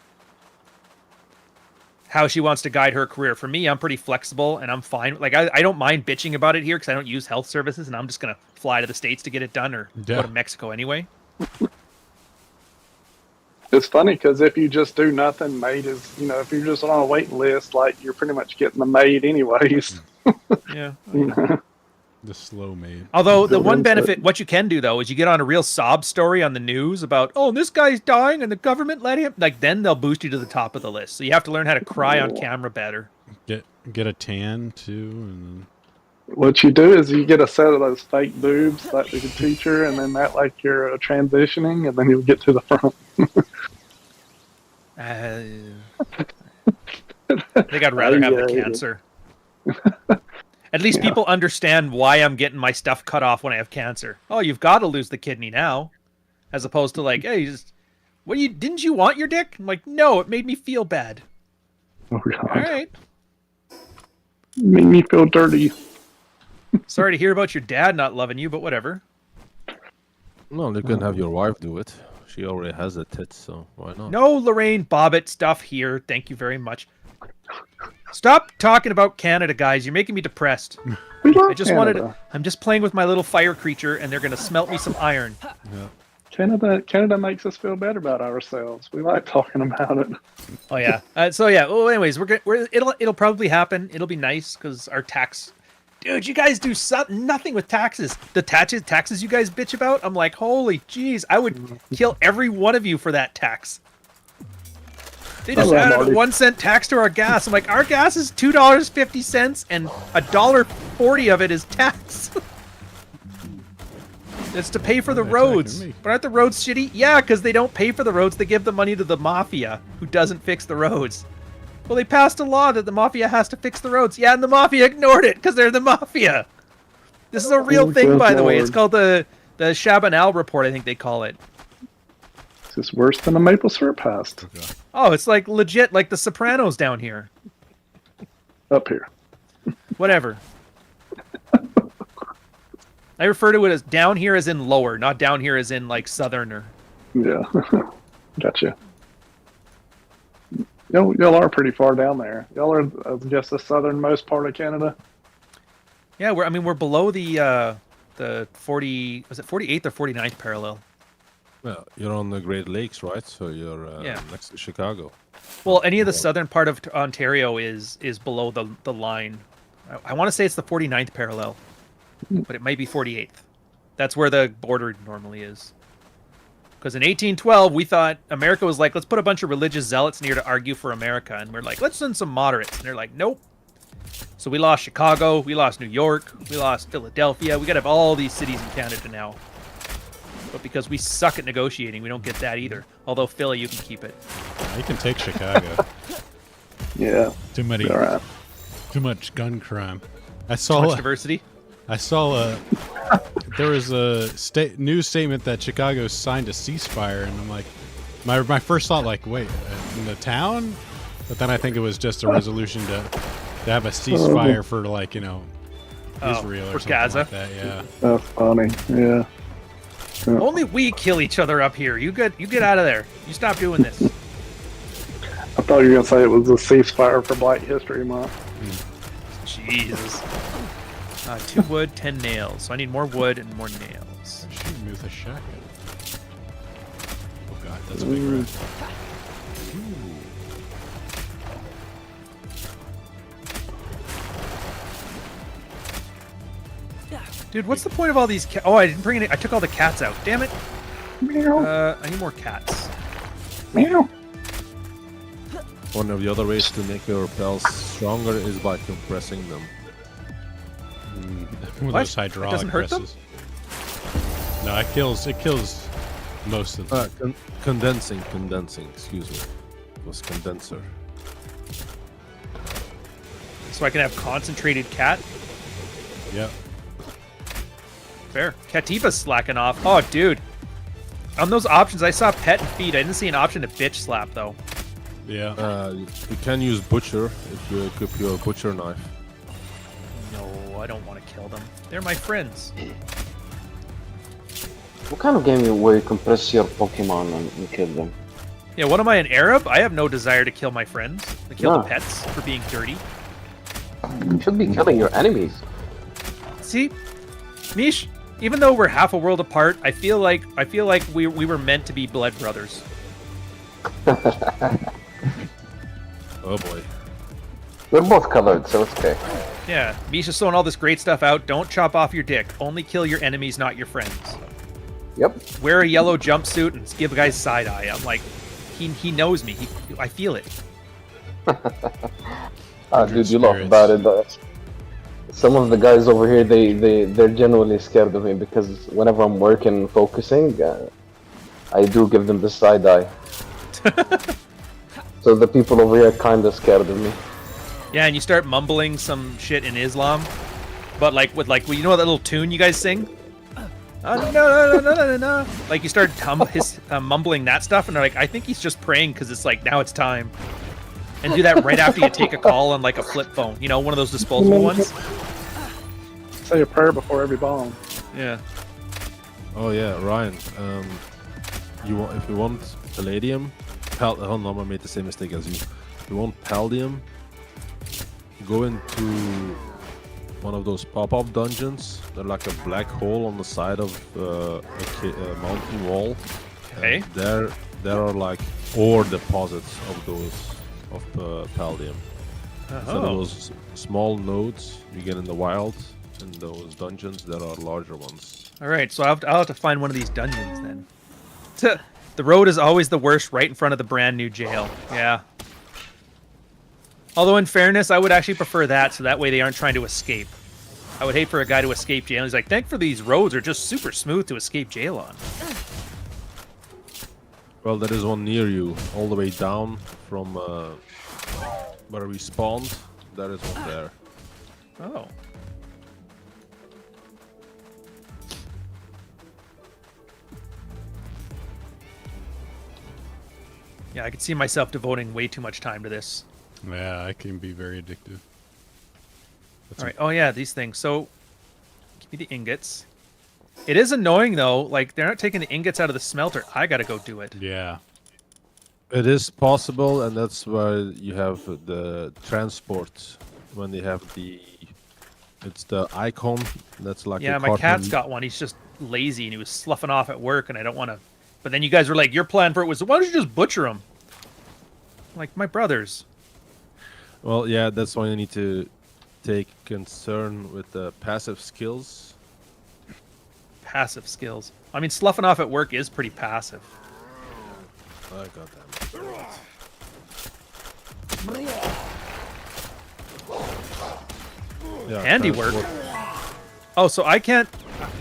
how she wants to guide her career. For me, I'm pretty flexible and I'm fine. Like, I don't mind bitching about it here because I don't use health services and I'm just going to fly to the States to get it done or go to Mexico anyway. It's funny because if you just do nothing, maid is, if you're just on a waiting list, like you're pretty much getting the maid anyways. Yeah. The slow made. Although the Still one runs benefit, it. what you can do though, is you get on a real sob story on the news about, oh, this guy's dying and the government let him. Like then they'll boost you to the top of the list. So you have to learn how to cry on camera better. Get a tan too, and What you do is you get a set of those fake boobs like the teacher, and then that like you're transitioning, and then you get to the front. I think I'd rather have the Yeah. cancer. At least people understand why I'm getting my stuff cut off when I have cancer. Oh, you've got to lose the kidney now, as opposed to like, hey, didn't you want your dick? I'm like, no, it made me feel bad. Oh, God. All right. Made me feel dirty. Sorry to hear about your dad not loving you, but whatever. No, you can have your wife do it. She already has the tits, so why not? No Lorraine Bobbitt stuff here. Thank you very much. Stop talking about Canada, guys. You're making me depressed. We love I just Canada. I'm just playing with my little fire creature, and they're gonna smelt me some iron. Canada makes us feel better about ourselves. We like talking about it. Oh yeah. So yeah. Well, anyways, it'll probably happen. It'll be nice because our tax. Dude, you guys do nothing with taxes. The taxes you guys bitch about. I'm like, holy jeez, I would kill every one of you for that tax. They just added a 1 cent tax to our gas. I'm like, our gas is $2.50 and $1.40 of it is tax. It's to pay for the roads. But aren't the roads shitty? Yeah, because they don't pay for the roads. They give the money to the mafia, who doesn't fix the roads. Well, they passed a law that the mafia has to fix the roads. Yeah, and the mafia ignored it because they're the mafia. This is a real thing, by the way. It's called the Chabanel report, I think they call it. It's just worse than a maple syrup heist. Oh, it's like legit, like the Sopranos down here. Up here. Whatever. I refer to it as down here as in lower, not down here as in like southerner. Yeah. Gotcha. Y'all are pretty far down there. Y'all are just the southernmost part of Canada. Yeah, we're below the 40, was it 48th or 49th parallel? Well, you're on the Great Lakes, right? So you're next to Chicago. Well, any of the southern part of Ontario is below the line. I want to say it's the 49th parallel, but it might be 48th. That's where the border normally is. Because in 1812, we thought America was like, let's put a bunch of religious zealots near to argue for America. And we're like, let's send some moderates. And they're like, nope. So we lost Chicago, we lost New York, we lost Philadelphia. We got to have all these cities in Canada now. But because we suck at negotiating, we don't get that either. Although, Philly, you can keep it. you can take Chicago. Yeah. Too many. All right. Too much gun crime. I Too saw. much diversity. I saw there was a news statement that Chicago signed a ceasefire, and I'm like, my first thought like, wait, in the town? But then I think it was just a resolution to have a ceasefire for like Israel or for something Gaza. like that. Yeah. That's funny. Yeah. Only we kill each other up here. You get out of there. You stop doing this. I thought you were going to say it was a ceasefire for Black History Month. Jesus. 2 wood, 10 nails. So I need more wood and more nails. Shoot me with a shotgun. Oh god, that's a big red. Dude, what's the point of all these Oh, I didn't bring any. I took all the cats out. Damn it. Meow. I need more cats. Meow. One of the other ways to make your pals stronger is by compressing them. One of What? those It hydraulic doesn't hurt them? presses. No, it kills most of them. Condensing, excuse me. It was condenser. So I can have concentrated cat? Yep. Fair. Katipa's slacking off. Oh, dude. On those options, I saw pet and feed. I didn't see an option to bitch slap, though. Yeah. You can use butcher if you equip your butcher knife. No, I don't want to kill them. They're my friends. What kind of game where you compress your Pokemon and kill them? Yeah, what am I, an Arab? I have no desire to kill my friends. To kill the No. pets for being dirty. You should be killing your enemies. See, Mish, even though we're half a world apart, I feel like we were meant to be blood brothers. Oh boy. We're both colored, so it's okay. Yeah, Misha's throwing all this great stuff out. Don't chop off your dick. Only kill your enemies, not your friends. Yep. Wear a yellow jumpsuit and give guys side eye. I'm like, he knows me. I feel it. Dude, you laugh about it, but some of the guys over here, they're genuinely scared of me because whenever I'm working and focusing, I do give them the side eye. So the people over here are kind of scared of me. Yeah, and you start mumbling some shit in Islam, but like with like, well, you know that little tune you guys sing? No. Like you start mumbling that stuff, and they're like, I think he's just praying because it's like now it's time. And do that right after you take a call on like a flip phone, you know, one of those disposable ones. Say a prayer before every bomb. Yeah. Oh yeah, Ryan. If you want palladium, oh no, I made the same mistake as you. If you want palladium, go into one of those pop-up dungeons. They're like a black hole on the side of a mountain wall. Okay. And there are like ore deposits of those palladium. Instead of those small nodes you get in the wild, in those dungeons, there are larger ones. All right, so I'll have to find one of these dungeons then. The road is always the worst, right in front of the brand new jail. Yeah. Although in fairness, I would actually prefer that, so that way they aren't trying to escape. I would hate for a guy to escape jail. He's like, thankfully these roads are just super smooth to escape jail on. Well, there is one near you, all the way down from where we spawned. There is one there. Oh. Yeah, I could see myself devoting way too much time to this. Yeah, I can be very addictive. All right. Oh yeah, these things. So, give me the ingots. It is annoying though. Like they're not taking the ingots out of the smelter. I gotta go do it. Yeah. It is possible, and that's why you have the transport. When they have it's the icon. That's like Yeah, a my carton. cat's got one. He's just lazy and he was sloughing off at work, and I don't want to. But then you guys were like, your plan for it was, why don't you just butcher them? Like my brothers. Well, yeah, that's why you need to take concern with the passive skills. Passive skills. I mean, sloughing off at work is pretty passive. I got that. Yeah, Handiwork. transport. Oh, so I can't.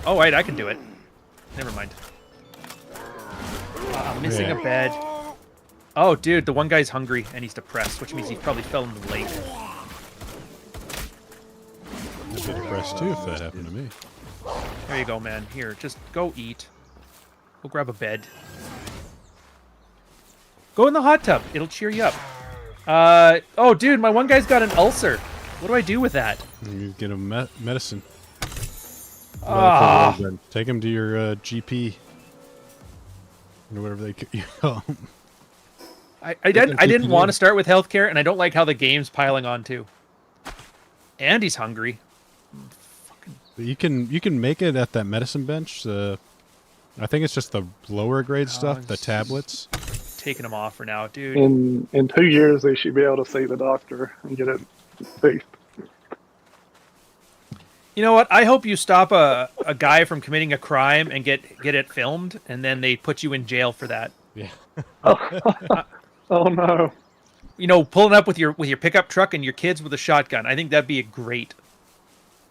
Oh, wait, I can do it. Never mind. I'm missing a bed. Oh, dude, the one guy's hungry and he's depressed, which means he probably fell in the lake. I'd be depressed too if that happened to me. There you go, man. Here, just go eat. Go grab a bed. Go in the hot tub. It'll cheer you up. Oh, dude, my one guy's got an ulcer. What do I do with that? You get him medicine. Ah. Take him to your GP. Or whatever they call him. I didn't want to start with healthcare, and I don't like how the game's piling on too. And he's hungry. But you can make it at that medicine bench. I think it's just the lower grade stuff, the tablets. Taking them off for now, dude. In 2 years, they should be able to see the doctor and get it fixed. You know what? I hope you stop a guy from committing a crime and get it filmed, and then they put you in jail for that. Yeah. Oh no! You know, pulling up with your pickup truck and your kids with a shotgun. I think that'd be great.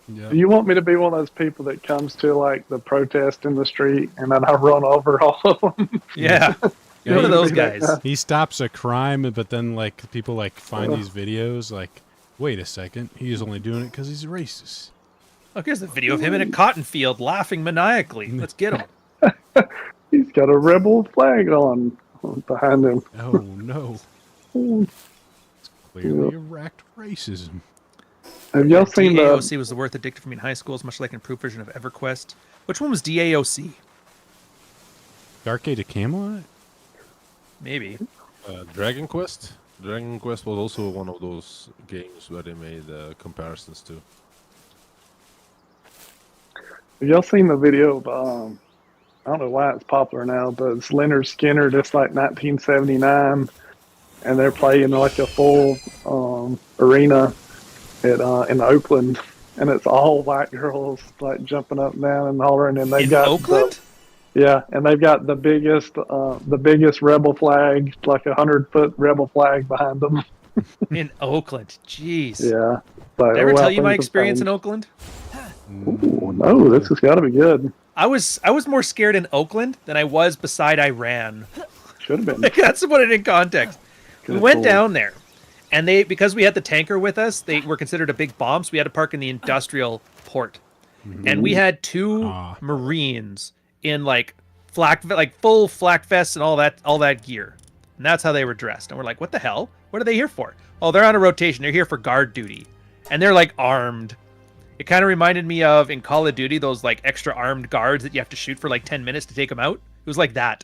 Yeah. Do you want me to be one of those people that comes to like the protest in the street and then I run over all of them? Yeah, you're one of those guys. He stops a crime, but then like people like find these videos. Like, wait a second, he's only doing it because he's racist. Look, here's the video of him in a cotton field laughing maniacally. Let's get him. He's got a rebel flag on behind him. Oh no! It's clearly Iraq racism. Have y'all seen the? DAOC was the worth addicted for me in high school. It's much like an improved version of EverQuest. Which one was DAOC? Dark Age of Camelot? Maybe. Dragon Quest. Dragon Quest was also one of those games where they made comparisons to. Have y'all seen the video of? I don't know why it's popular now, but it's Leonard Skinner, just like 1979, and they're playing like a full arena at in Oakland, and it's all white girls like jumping up and down and hollering, and they've In got Oakland? and they've got the biggest rebel flag, like 100-foot rebel flag behind them. In Oakland. Jeez. Yeah. But, Did I ever tell you my things have experience in changed. Oakland? Ooh, no, this has got to be good. I was more scared in Oakland than I was beside Iran. Should have been. Like, that's to put it in context. We went down there, and because we had the tanker with us, they were considered a big bomb, so we had to park in the industrial port. And we had two Marines in like full flak vests and all that gear, and that's how they were dressed. And we're like, what the hell? What are they here for? Oh, they're on a rotation. They're here for guard duty, and they're like armed. It kind of reminded me of in Call of Duty those like extra armed guards that you have to shoot for like 10 minutes to take them out. It was like that.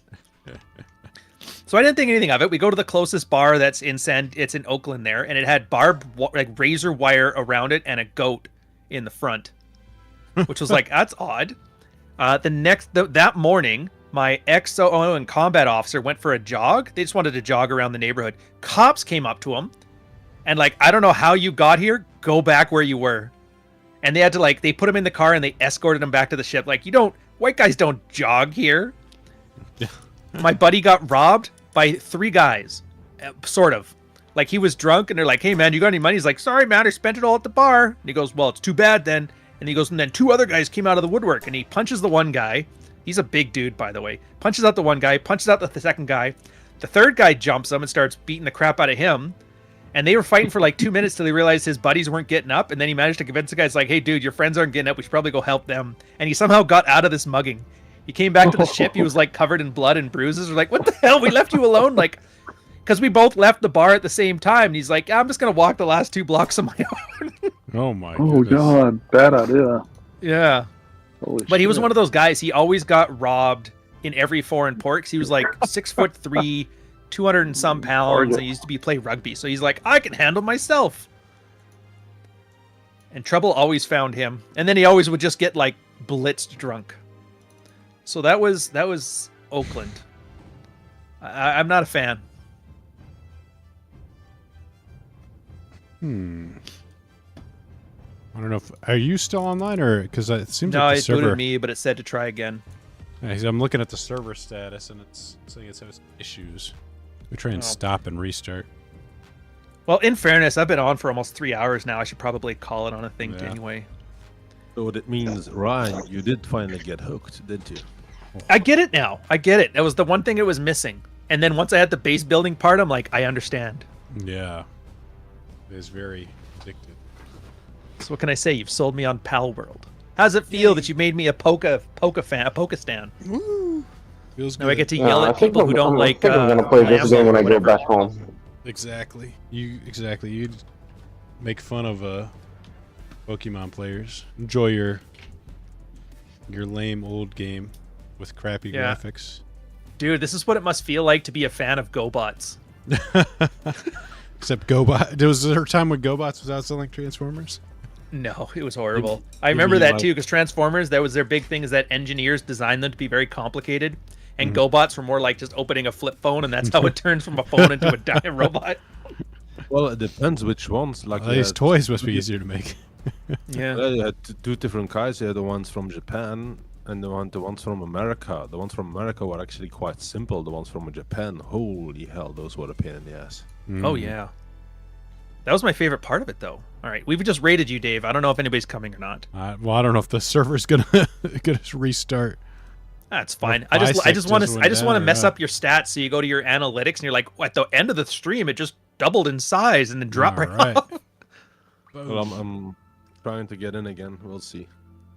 So I didn't think anything of it. We go to the closest bar that's in Oakland there, and it had razor wire around it and a goat in the front, which was like, that's odd. That morning, my XO and combat officer went for a jog. They just wanted to jog around the neighborhood. Cops came up to him and like, I don't know how you got here. Go back where you were. And they had to they put him in the car and they escorted him back to the ship. Like, white guys don't jog here. My buddy got robbed by 3 guys, sort of. Like, he was drunk and they're like, hey man, you got any money? He's like, sorry man, I spent it all at the bar. And he goes, well, it's too bad then. And he goes, and then 2 other guys came out of the woodwork, and he punches the one guy. He's a big dude, by the way. Punches out the one guy, punches out the second guy. The third guy jumps him and starts beating the crap out of him. And they were fighting for like 2 minutes till he realized his buddies weren't getting up. And then he managed to convince the guys like, hey dude, your friends aren't getting up. We should probably go help them. And he somehow got out of this mugging. He came back to the ship. He was like covered in blood and bruises. We're like, what the hell? We left you alone? Like, because we both left the bar at the same time. And he's like, I'm just going to walk the last 2 blocks on my own. Oh my Oh goodness. God, bad idea. Yeah. Holy But he was shit. one of those guys. He always got robbed in every foreign port. 'Cause he was like 6'3", 200 and some pounds. And he used to play rugby. So he's like, I can handle myself. And trouble always found him. And then he always would just get like blitzed drunk. So that was Oakland. I'm not a fan. I don't know if are you still online or because it seems No, like the it server. booted me, but it said to try again. Yeah, I'm looking at the server status and it's saying it's having issues. We try and stop and restart. Well, in fairness, I've been on for almost 3 hours now. I should probably call it on a thing anyway. So what it means, Ryan, you did finally get hooked, didn't you? I get it now. I get it. That was the one thing it was missing. And then once I had the base building part, I'm like, I understand. Yeah, it is very addictive. So what can I say? You've sold me on Palworld. How's it feel that you made me a Poke stan? Feels good. Now I get to yell I at think people who don't like. I think I'm gonna play this Lambo game when or I go whatever. back home. Exactly. You make fun of Pokemon players. Enjoy your lame old game with crappy graphics. Dude, this is what it must feel like to be a fan of GoBots. Except GoBot. Was there a time when GoBots was outselling Transformers? No, it was horrible. I remember that too, because Transformers, that was their big thing, is that engineers designed them to be very complicated, and GoBots were more like just opening a flip phone, and that's how it turns from a phone into a giant robot. Well, it depends which ones. Like These toys must be easier to make. Yeah. You had 2 different kinds. You had the ones from Japan and the ones from America. The ones from America were actually quite simple. The ones from Japan, holy hell, those were a pain in the ass. Oh, yeah. That was my favorite part of it, though. All right, we've just raided you, Dave. I don't know if anybody's coming or not. Well, I don't know if the server's gonna restart. That's fine. Well, I just want went to down, mess yeah. up your stats, so you go to your analytics and you're like, at the end of the stream, it just doubled in size and then dropped right off. Well, I'm trying to get in again. We'll see.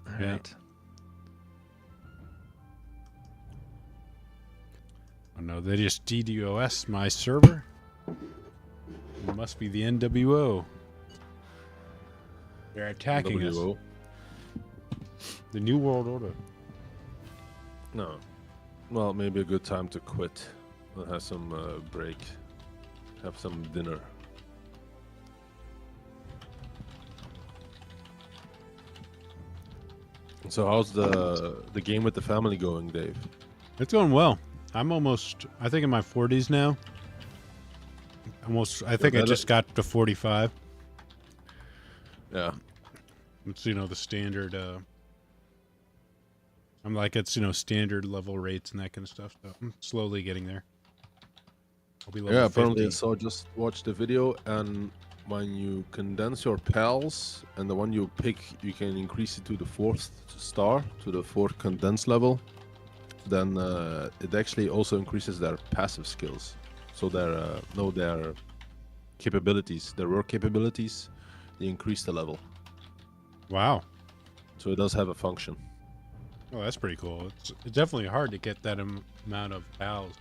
All right. Oh no, they just DDoS my server. It must be the NWO. They're attacking us. WO. The New World Order. No. Well, maybe a good time to quit. We'll have some break. Have some dinner. So how's the game with the family going, Dave? It's going well. I'm almost, I think, in my 40s now. Almost. I think I just got to 45. Yeah. It's the standard. I'm like it's standard level rates and that kind of stuff. So I'm slowly getting there. I'll be level 50. Apparently. So just watch the video, and when you condense your pals, and the one you pick, you can increase it to the 4th star, to the 4th condense level. Then it actually also increases their passive skills. So their capabilities, their work capabilities, they increase the level. Wow. So it does have a function. Oh, that's pretty cool. It's definitely hard to get that amount of pals.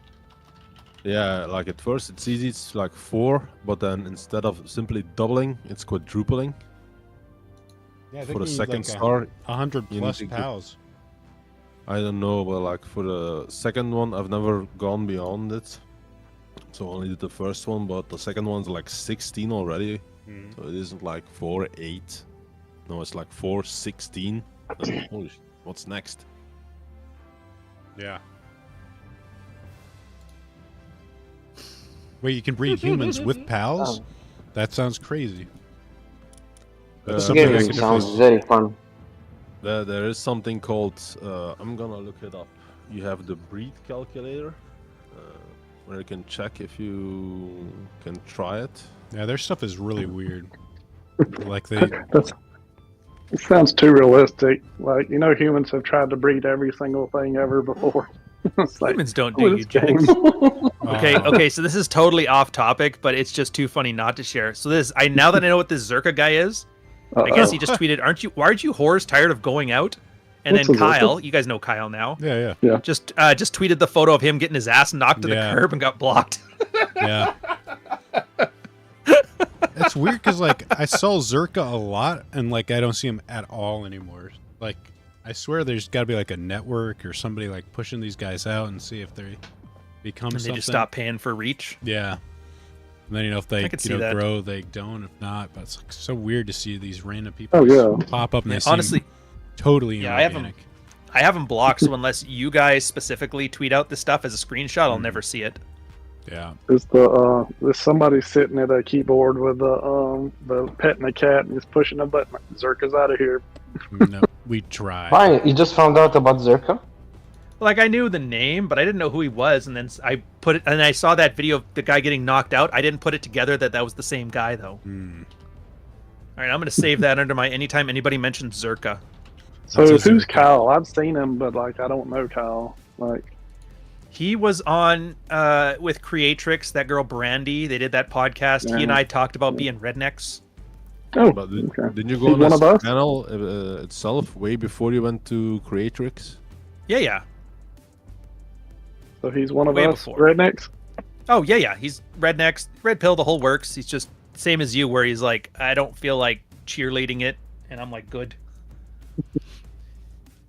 Yeah, like at first it's easy, it's like 4, but then instead of simply doubling, it's quadrupling. Yeah, I for the you need second like star, 100 you plus need to pals. I don't know, but like for the second one, I've never gone beyond it. So only did the first one, but the second one's like 16 already. So it isn't like 4, 8. No, it's like 4, 16. Holy shit, what's next? Yeah. Wait, you can breed humans with pals? That sounds crazy. This something I game can sounds definitely- very fun. There is something called, I'm gonna look it up. You have the breed calculator, where you can check if you can try it. Yeah, their stuff is really weird. Like they... It sounds too realistic. Like, humans have tried to breed every single thing ever before. It's like, Humans don't do this eugenics. game. Okay, so this is totally off topic, but it's just too funny not to share. So now that I know what this Zerka guy is, I guess he just tweeted, why aren't you whores tired of going out? And What's then a Kyle, Zerka? you guys know Kyle now, Yeah. just tweeted the photo of him getting his ass knocked to the Yeah. curb and got blocked. Yeah. It's weird because, like, I saw Zerka a lot, and, like, I don't see him at all anymore. Like, I swear there's got to be, like, a network or somebody, like, pushing these guys out and see if they become And they something. just stop paying for reach. Yeah. And then, if they, I could see that. grow, they don't. If not, but it's, like, so weird to see these random people Oh, yeah. pop up and they Honestly, seem totally yeah, I have them blocked, so unless you guys specifically tweet out this stuff as a screenshot, I'll never see it. Yeah. There's somebody sitting at a keyboard with the petting a cat and he's pushing a button. Zerka's out of here. No, we tried. Brian, you just found out about Zerka? Like, I knew the name, but I didn't know who he was, and then I put it, and I saw that video of the guy getting knocked out. I didn't put it together that was the same guy, though. All right, I'm gonna save that under my anytime anybody mentions Zerka. So That's a who's Zerka. Kyle? I've seen him, but like I don't know Kyle. Like, He was on with Creatrix, that girl Brandy. They did that podcast. He and I talked about being rednecks. oh, But okay. didn't you go He's on one this of us? channel itself way before you went to Creatrix? Yeah. So he's one of Way us before. rednecks. Oh, yeah. He's rednecks, red pill, the whole works. He's just same as you, where he's like, I don't feel like cheerleading it, and I'm like, good.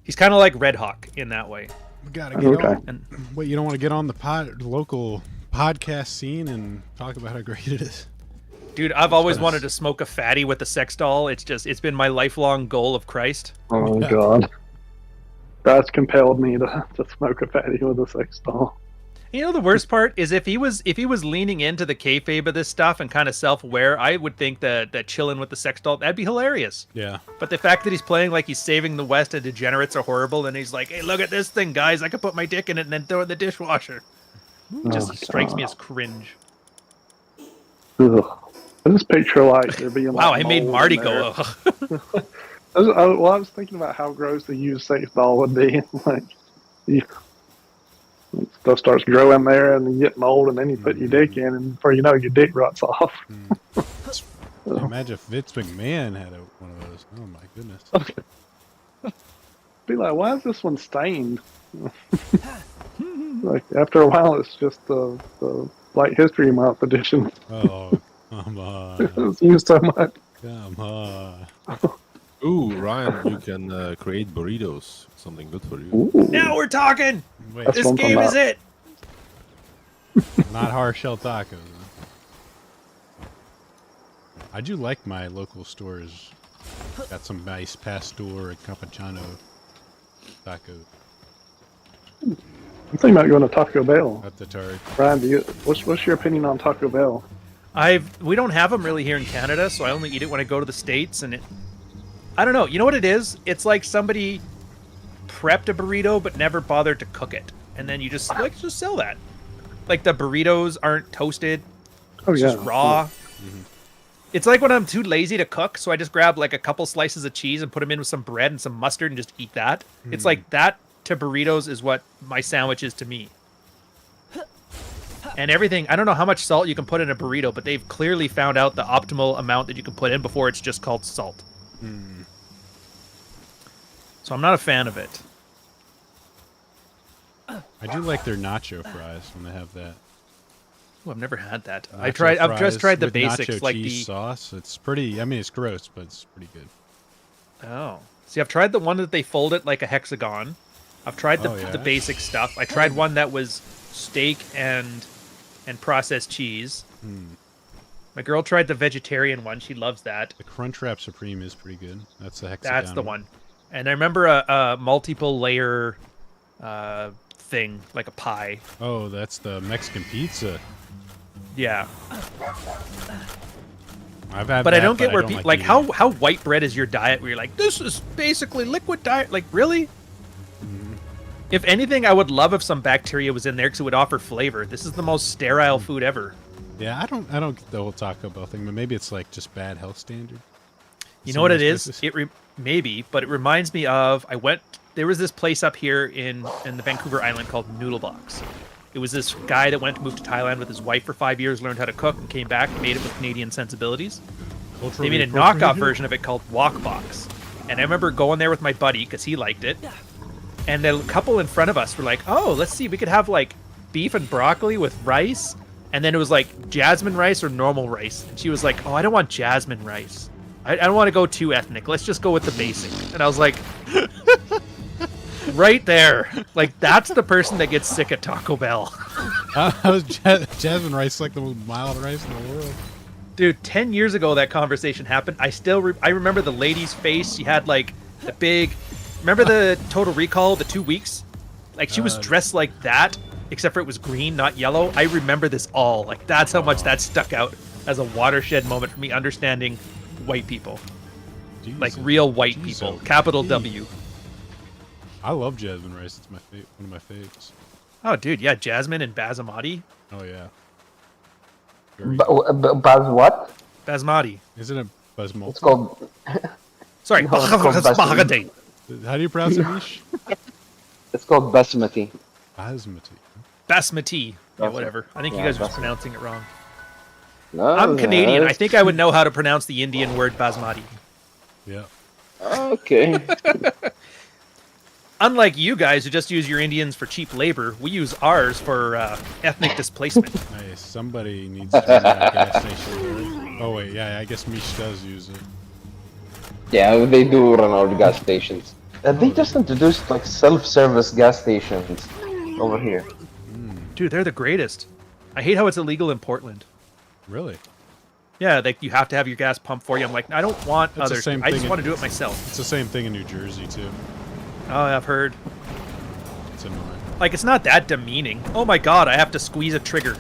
He's kind of like Red Hawk in that way. We gotta get Okay. on. And Wait, you don't want to get on the local podcast scene and talk about how great it is? dude, I've always wanted to smoke a fatty with a sex doll. It's been my lifelong goal of Christ. Oh Yeah. God, that's compelled me to smoke a fatty with a sex doll. You know, the worst part is if he was leaning into the kayfabe of this stuff and kind of self-aware, I would think that chilling with the sex doll, that'd be hilarious. Yeah. But the fact that he's playing like he's saving the West and degenerates are horrible, and he's like, hey, look at this thing, guys. I could put my dick in it and then throw it in the dishwasher. Just strikes me as cringe. Ugh. I just picture like there being Wow, like I made mold Marty in go, there. ugh. I was thinking about how gross the used sex doll would be. Like, stuff starts growing there, and you get mold, and then you put your dick in, and before you know, your dick rots off. Imagine if Vince McMahon had one of those. Oh my goodness. Be like, why is this one stained? Like after a while, it's just the Black History Month edition. Oh, come on. It's used so much. Come on. Ooh, Ryan, you can create burritos. Something good for you. Ooh. Now we're talking! Wait, That's This what I'm talking game is about. it! not hard shell tacos. Huh? I do like my local stores. Got some nice pastor and cappuccino tacos I'm thinking about going to Taco Bell. at the Target. Brian, what's your opinion on Taco Bell? We don't have them really here in Canada, so I only eat it when I go to the States, and I don't know. You know what it is? It's like somebody prepped a burrito but never bothered to cook it, and then you just sell that. Like the burritos aren't toasted; it's just raw. Mm-hmm. It's like when I'm too lazy to cook, so I just grab like a couple slices of cheese and put them in with some bread and some mustard and just eat that. Mm. It's like that to burritos is what my sandwich is to me. And everything, I don't know how much salt you can put in a burrito, but they've clearly found out the optimal amount that you can put in before it's just called salt. Mm. So I'm not a fan of it. I do like their nacho fries when they have that. Oh, I've never had that. I've just tried the basics, nacho like cheese sauce. It's pretty. I mean, it's gross, but it's pretty good. Oh, see, I've tried the one that they fold it like a hexagon. I've tried the basic stuff. I tried one that was steak and processed cheese. My girl tried the vegetarian one. She loves that. The Crunchwrap Supreme is pretty good. That's the hexagon. That's the one. And I remember a multiple layer thing, like a pie. Oh, that's the Mexican pizza. Yeah. I've had but that, I don't get where people like how it. White bread is your diet, where you're like, this is basically liquid diet. Like, really? Mm-hmm. If anything, I would love if some bacteria was in there because it would offer flavor. This is the most sterile food ever. Yeah, I don't get the whole Taco Bell thing, but maybe it's like just bad health standard. You know what it is? Maybe, but it reminds me of there was this place up here in the Vancouver Island called Noodle Box. It was this guy that moved to Thailand with his wife for 5 years, learned how to cook, and came back and made it with Canadian sensibilities. They made a knockoff version of it called Wok Box. And I remember going there with my buddy because he liked it. And the couple in front of us were like, oh, let's see, we could have like beef and broccoli with rice. And then it was like jasmine rice or normal rice. And she was like, oh, I don't want jasmine rice. I don't want to go too ethnic. Let's just go with the basic. And I was like, right there. Like, that's the person that gets sick at Taco Bell. How is jasmine rice like the most mild rice in the world? Dude, 10 years ago that conversation happened. I remember the lady's face. She had like the big... Remember the Total Recall, the 2 weeks? Like, she was dressed like that, except for it was green, not yellow. I remember this all. Like, that's how much that stuck out as a watershed moment for me understanding white people. Jesus. Like, real white people. Capital W. I love jasmine rice. It's one of my faves. Oh, dude, yeah, jasmine and basmati. Oh, yeah. What? Basmati. Isn't it basmati? It's called... Sorry, basmati. How do you pronounce it, Mish? It's called basmati. Basmati. Yeah, whatever. I think you guys are just pronouncing it wrong. No, I'm Canadian. I think I would know how to pronounce the Indian word basmati. Yeah. Okay. Unlike you guys who just use your Indians for cheap labor, we use ours for ethnic displacement. Nice. Somebody needs to run that gas station. Oh, wait. Yeah, I guess Mish does use it. Yeah, they do run our gas stations. They just introduced like self-service gas stations over here. Dude, they're the greatest. I hate how it's illegal in Portland. Really? Yeah, like you have to have your gas pumped for you. I'm like, I don't want others. I just want to do it myself. It's the same thing in New Jersey too. Oh, I've heard. It's annoying. Like, it's not that demeaning. Oh my god, I have to squeeze a trigger.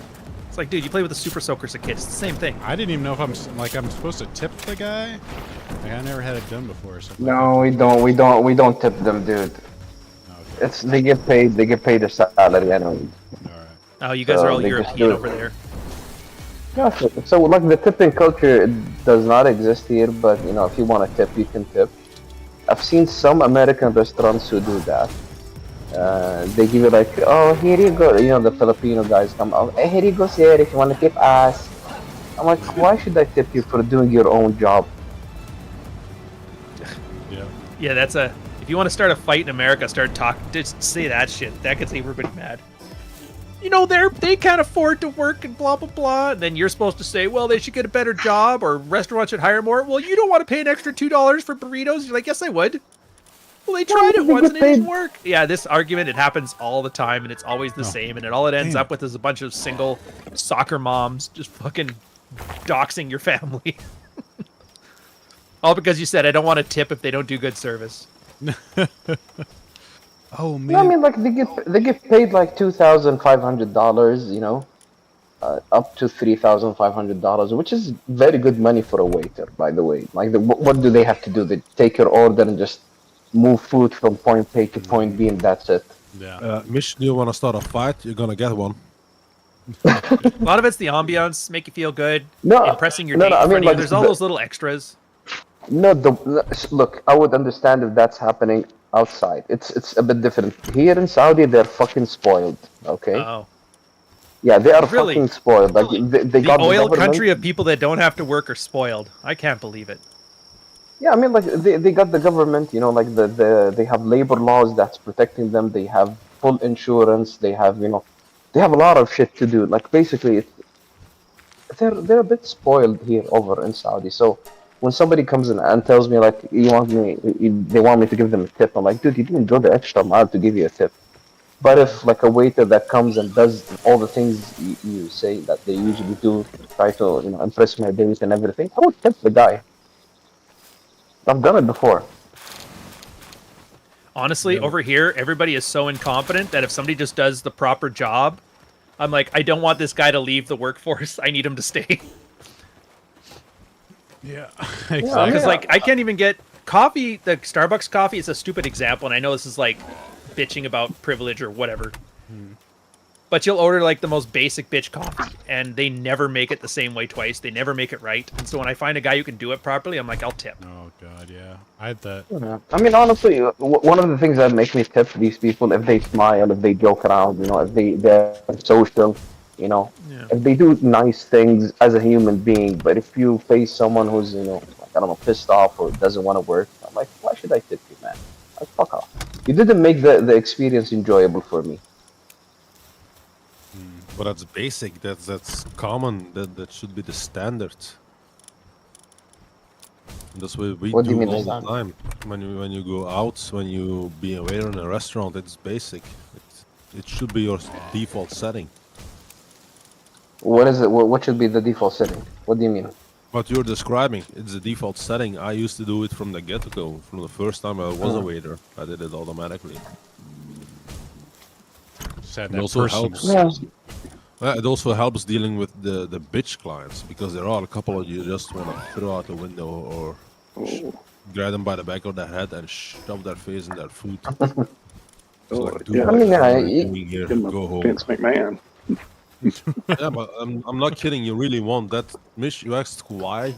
It's like, dude, you play with the Super Soaker as a kid. It's the same thing. I didn't even know if I'm supposed to tip the guy. Like, I never had it done before. Or something. No, we don't tip them, dude. Okay. They get paid their salary. I know. All right. Oh, you guys are all European over there. Yeah, so like the tipping culture does not exist here, but you know, if you want to tip, you can tip. I've seen some American restaurants who do that. They give you like, oh, here you go. You know, the Filipino guys come out. Hey, here you go, sir. If you want to tip us. I'm like, why should I tip you for doing your own job? Yeah. Yeah, that's a. If you want to start a fight in America, start talking. Just say that shit. That gets everybody mad. You know, they can't afford to work and blah, blah, blah. And then you're supposed to say, well, they should get a better job or restaurants should hire more. Well, you don't want to pay an extra $2 for burritos. You're like, yes, I would. Well, they tried it once and it didn't work. Yeah, this argument, it happens all the time and it's always the same. And all it ends up with is a bunch of single soccer moms just fucking doxing your family. All because you said, I don't want to tip if they don't do good service. Oh man! No, I mean, like they get paid like $2,500. You know. up to $3,500, which is very good money for a waiter, by the way. Like, what do they have to do? They take your order and just move food from point A to point B, and that's it. Yeah. Mish, do you want to start a fight? You're gonna get one. A lot of it's the ambiance, make you feel good, No, impressing your no, date no, I in mean, front of you. like, There's all those little extras. No, look, I would understand if that's happening outside. It's a bit different. Here in Saudi, they're fucking spoiled. Okay. Oh, Yeah, they are Really? fucking spoiled. Like they the got the oil government. country of people that don't have to work are spoiled. I can't believe it. Yeah, I mean, like they got the government. You know, like they have labor laws that's protecting them. They have full insurance. They have they have a lot of shit to do. Like basically, they're a bit spoiled here over in Saudi. So when somebody comes in and tells me like they want me to give them a tip, I'm like, dude, you didn't go the extra mile to give you a tip. But if like a waiter that comes and does all the things you say that they usually do, try to impress my date and everything, I would tip the guy. I've done it before. Honestly, over here, everybody is so incompetent that if somebody just does the proper job, I'm like, I don't want this guy to leave the workforce. I need him to stay. Yeah. Because like I can't even get coffee. The Starbucks coffee is a stupid example, and I know this is like bitching about privilege or whatever. But you'll order like the most basic bitch coffee, and they never make it the same way twice. They never make it right. And so when I find a guy who can do it properly, I'm like, I'll tip. Oh god, yeah. I had that. Yeah. I mean, honestly, one of the things that makes me tip these people, if they smile, if they joke around, if they're social, if they do nice things as a human being. But if you face someone who's, like, I don't know, pissed off or doesn't want to work, I'm like, why should I tip you, man? Like, fuck off. You didn't make the experience enjoyable for me. But that's basic. That's common. That should be the standard. And that's what we What do you do mean all the the time. When you go out, when you be a waiter in a restaurant, it's basic. It should be your default setting. What is it? What should be the default setting? What do you mean? What you're describing, it's the default setting. I used to do it from the get-go. From the first time I was a waiter, I did it automatically. Said It that also person. helps. It also helps dealing with the bitch clients, because there are a couple of you just want to throw out the window or grab them by the back of their head and shove their face in their food. It's like, dude, yeah. what I are mean, you doing here? Go home. Vince McMahon. Yeah, but I'm not kidding. You really want that, Mish? You asked why.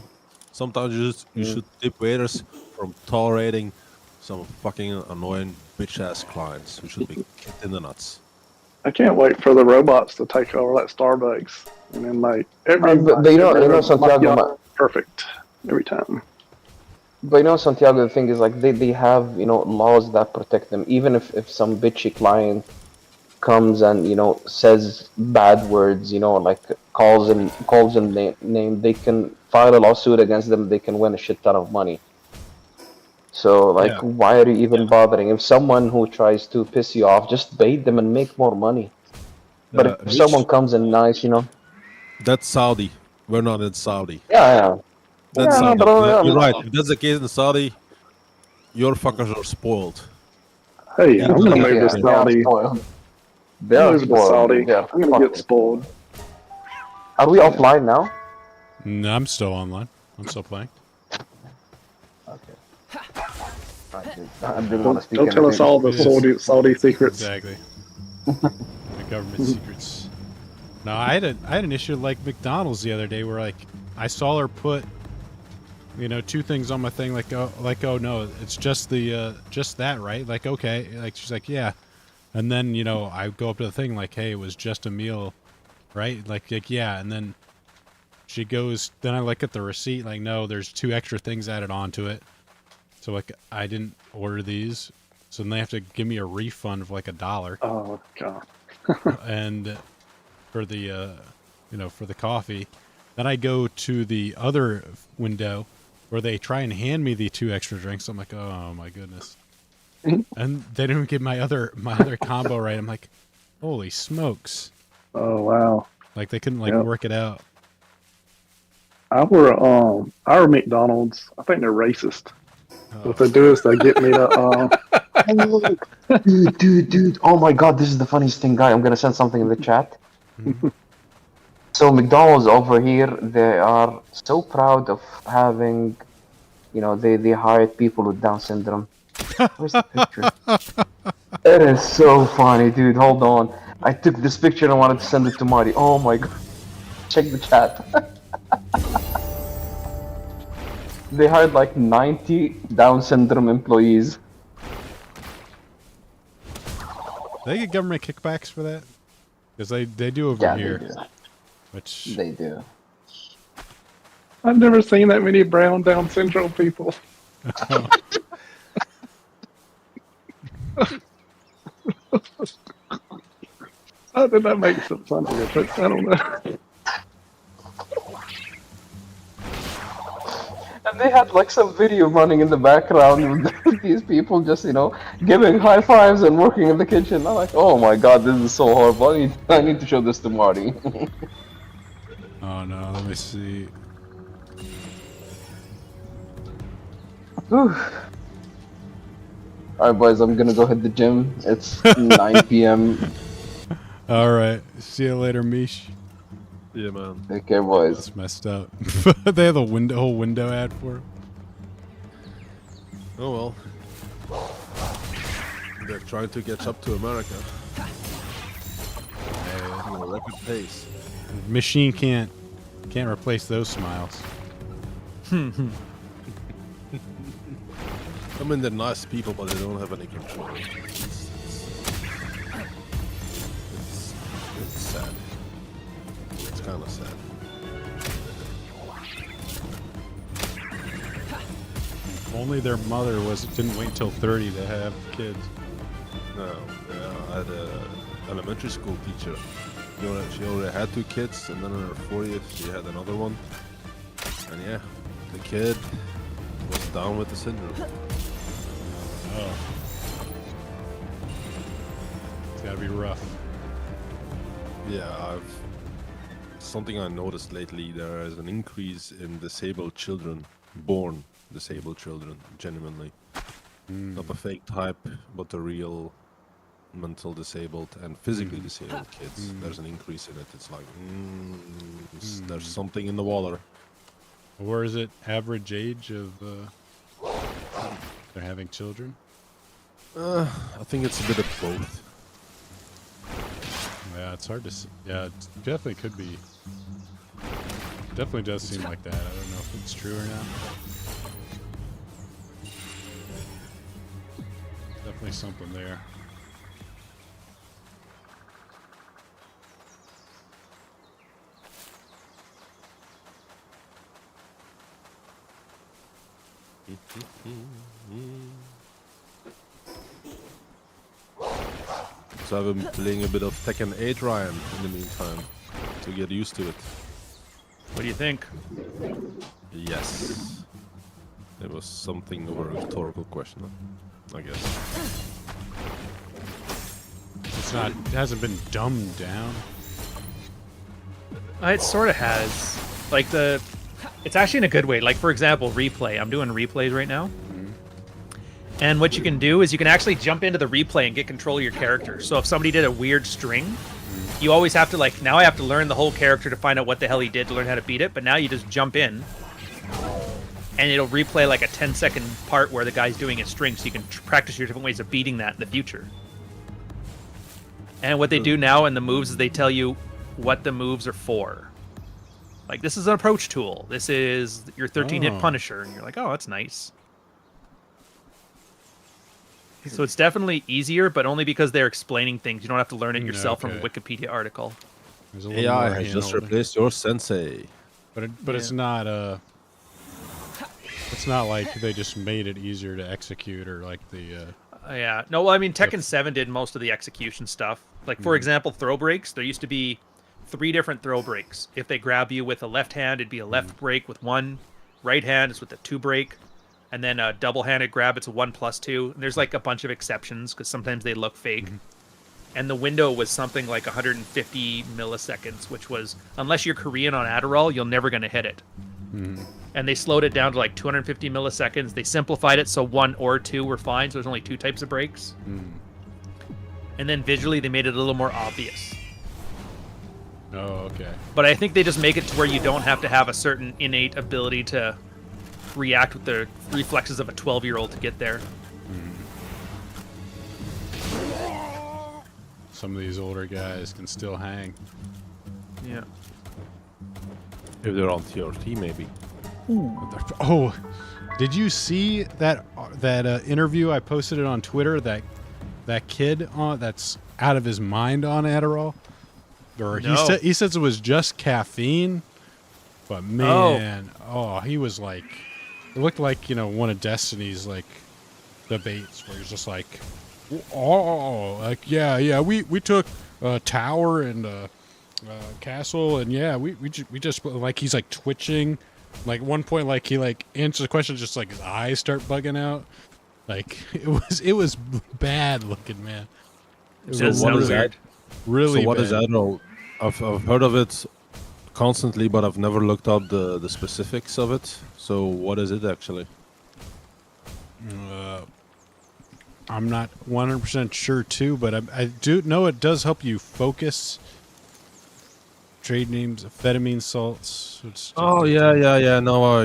Sometimes you should tip waiters from tolerating some fucking annoying bitch ass clients who should be kicked in the nuts. I can't wait for the robots to take over that Starbucks, and then like Santiago, perfect every time. But Santiago, the thing is like they have laws that protect them. Even if some bitchy client comes and says bad words, like calls them name, they can file a lawsuit against them. They can win a shit ton of money. So like, why are you even bothering? If someone who tries to piss you off, just bait them and make more money. But if someone comes in nice, That's Saudi. We're not in Saudi. yeah. That's Yeah, Saudi. but, You're right. If that's the case in Saudi, your fuckers are spoiled. Hey, I'm gonna move to Saudi. They're Move to spoiled. Saudi. They're I'm gonna get spoiled. Are we offline now? No, I'm still online. I'm still playing. I didn't want to speak. Don't tell us all the Saudi secrets. Exactly. The government secrets. No, I had an issue like McDonald's the other day where like I saw her put two things on my thing like oh no, it's just the just that, right? Like okay, like she's like yeah. And then, I go up to the thing like, hey, it was just a meal, right? Like yeah, and then she goes, then I look at the receipt like no, there's 2 extra things added onto it. So like I didn't order these, so then they have to give me a refund of like $1. Oh god. And for the for the coffee, then I go to the other window where they try and hand me the 2 extra drinks. I'm like, oh my goodness, and they didn't get my other combo right. I'm like, holy smokes! Oh wow. Like they couldn't work it out. Our McDonald's, I think they're racist. What they do is they get me to dude, oh my god, this is the funniest thing, guy. I'm gonna send something in the chat. So McDonald's over here, they are so proud of having, they hired people with Down syndrome. Where's the picture? It is so funny, dude. Hold on. I took this picture and wanted to send it to Marty. Oh my god. Check the chat. They hired like 90 Down syndrome employees. They get government kickbacks for that? Because they do over Yeah, here. they do. Which They do. I've never seen that many brown Down syndrome people. How did that make some funny difference? I don't know. And they had like some video running in the background with these people just, giving high fives and working in the kitchen. I'm like, oh my god, this is so horrible. I need to show this to Marty. oh no, let me see. Alright boys, I'm gonna go hit the gym. It's 9 p.m. Alright. See you later, Mish. Yeah, man. Take care, boys. That's messed up. They have a whole window ad for it. Oh well. They're trying to catch up to America. At a record pace. Machine can't replace those smiles. I mean, they're nice people, but they don't have any control. It's sad. It's kind of sad. If only their mother didn't wait till 30 to have kids. No, yeah, I had an elementary school teacher. She already had 2 kids, and then on her 40th, she had another one. And yeah, the kid was down with the syndrome. Oh. It's gotta be rough. Yeah, something I noticed lately, there is an increase in disabled children, born disabled children, genuinely. Not the fake type, but the real mental disabled and physically disabled kids. There's an increase in it. It's like, there's something in the water. Or is it average age of they're having children? I think it's a bit of both. Yeah, it's hard to see. Yeah, it definitely could be. Definitely does seem like that. I don't know if it's true or not. Definitely something there. So I've been playing a bit of Tekken 8, Ryan, in the meantime, to get used to it. What do you think? Yes. It was something of a rhetorical question, I guess. It hasn't been dumbed down. It sort of has. Like it's actually in a good way. Like for example, replay. I'm doing replays right now. And what you can do is you can actually jump into the replay and get control of your character. So if somebody did a weird string, you always have to now I have to learn the whole character to find out what the hell he did to learn how to beat it. But now you just jump in and it'll replay like a 10-second part where the guy's doing a string, so you can practice your different ways of beating that in the future. And what they do now in the moves is they tell you what the moves are for. Like, this is an approach tool. This is your 13-hit Punisher. And you're like, oh, that's nice. So it's definitely easier, but only because they're explaining things. You don't have to learn it yourself from a Wikipedia article. There's a little AI more has just hand-holding. replaced your sensei. But it's not it's not like they just made it easier to execute or like the Yeah. No, well, I mean, Tekken 7 did most of the execution stuff. Like, for example, throw breaks. There used to be 3 different throw breaks. If they grab you with a left hand, it'd be a left break with 1. Right hand is with a 2 break. And then a double-handed grab, it's a 1+2. And there's like a bunch of exceptions because sometimes they look fake. And the window was something like 150 milliseconds, which was, unless you're Korean on Adderall, you're never going to hit it. And they slowed it down to like 250 milliseconds. They simplified it so 1 or 2 were fine, so there's only 2 types of breaks. And then visually, they made it a little more obvious. Oh, okay. But I think they just make it to where you don't have to have a certain innate ability to react with the reflexes of a 12-year-old to get there. Some of these older guys can still hang. Yeah. If they're on TRT, maybe. Oh, did you see that interview I posted it on Twitter? That kid that's out of his mind on Adderall, or No. he says it was just caffeine, but man, he was like, it looked like one of Destiny's like debates where he's just like, like yeah we took Tower and Castle and yeah we just like he's like twitching. Like one point, like he like answers the question, just like his eyes start bugging out. Like it was bad looking, man. It It was sounds is weird. really So what bad. is Adderall? I've heard of it constantly, but I've never looked up the specifics of it. So what is it actually? I'm not 100% sure too, but I do know it does help you focus. Trade names: amphetamine salts. Oh yeah. No,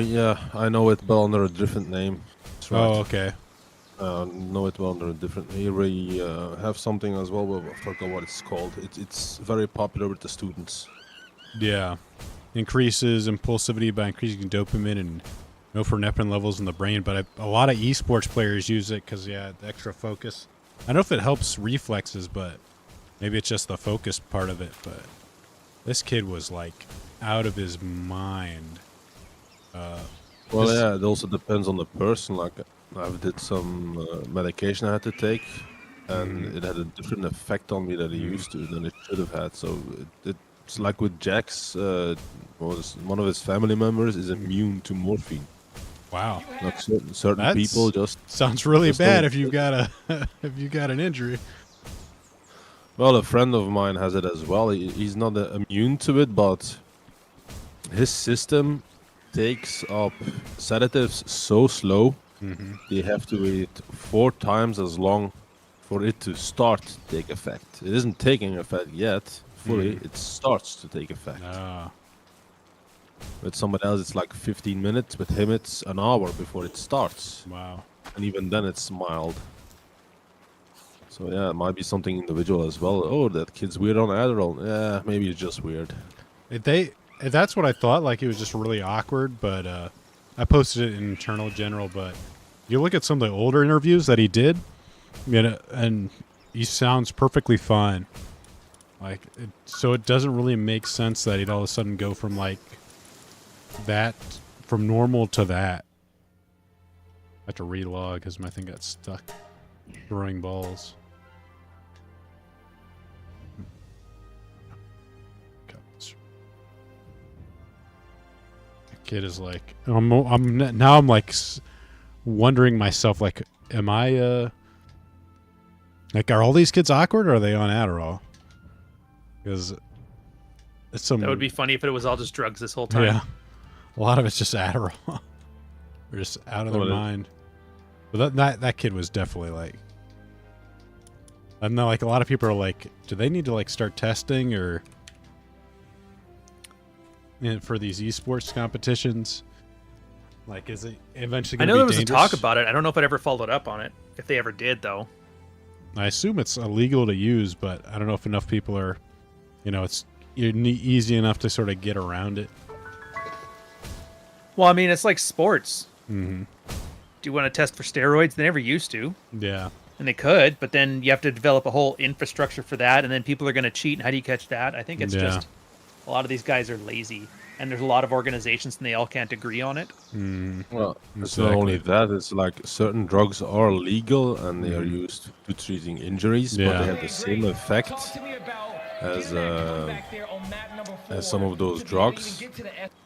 I know it, but under a different name. That's right. Oh, okay. Know it well under a different. Here we have something as well, but I forgot what it's called. It's very popular with the students. Yeah. Increases impulsivity by increasing dopamine and norepinephrine levels in the brain, but a lot of esports players use it because, the extra focus. I don't know if it helps reflexes, but maybe it's just the focus part of it. But this kid was, like, out of his mind. Well, yeah, it also depends on the person. Like, I did some medication I had to take, and it had a different effect on me than it used to, than it should have had. So it's like with Jax, one of his family members is immune to morphine. Wow. Like certain That's- people just. Sounds really Just bad don't- if you've got if you got an injury. Well, a friend of mine has it as well. He's not immune to it, but his system takes up sedatives so slow. They have to wait 4 times as long for it to start to take effect. It isn't taking effect yet fully. It starts to take effect. Ah. With someone else, it's like 15 minutes. With him, it's an hour before it starts. Wow. And even then, it's mild. So yeah, it might be something individual as well. Oh, that kid's weird on Adderall. Yeah, maybe it's just weird. That's what I thought. Like, it was just really awkward, but I posted it in internal general. But you look at some of the older interviews that he did, and he sounds perfectly fine. Like, so it doesn't really make sense that he'd all of a sudden go from like that, from normal to that. I have to relog because my thing got stuck throwing balls. Kid is like, I'm like wondering myself, like, am I like, are all these kids awkward or are they on Adderall? Because it's some, That would be funny if it was all just drugs this whole time. yeah, a lot of it's just Adderall. They're just out of their mind. But that kid was definitely like, I know, like, a lot of people are like, do they need to like start testing or for these esports competitions? Like, is it eventually I going to know be there was dangerous? a talk about it. I don't know if it ever followed up on it. If they ever did, though. I assume it's illegal to use, but I don't know if enough people are, it's easy enough to sort of get around it. Well, I mean, it's like sports. Mm-hmm. Do you want to test for steroids? They never used to. Yeah. And they could, but then you have to develop a whole infrastructure for that, and then people are going to cheat. And how do you catch that? I think it's just a lot of these guys are lazy, and there's a lot of organizations, and they all can't agree on it. Well, it's not only that. It's like certain drugs are legal and they are used to treating injuries, but Yeah. they have the same effect as some of those drugs.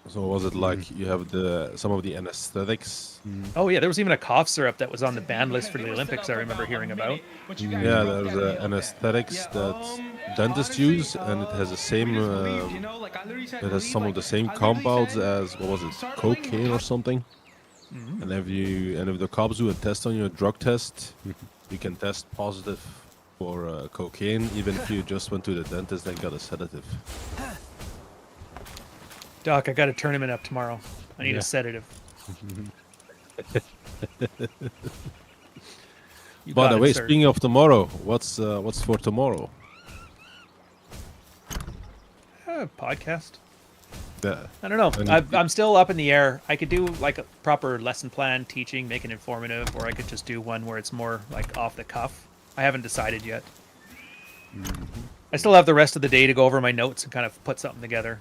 So was it like you have some of the anesthetics? Oh yeah, there was even a cough syrup that was on the ban list for the Olympics. I remember hearing about. Yeah, there's anesthetics that dentists use, and it has the same. It has some of the same compounds as, what was it, cocaine or something. And if the cops do a test on you, a drug test, you can test positive for cocaine, even if you just went to the dentist and got a sedative. Doc, I got a tournament up tomorrow. I need Yeah. a sedative. You By got the it, way, sir. speaking of tomorrow, what's for tomorrow? Podcast. Yeah. I don't know. And I'm still up in the air. I could do like a proper lesson plan, teaching, make it informative, or I could just do one where it's more like off the cuff. I haven't decided yet. I still have the rest of the day to go over my notes and kind of put something together.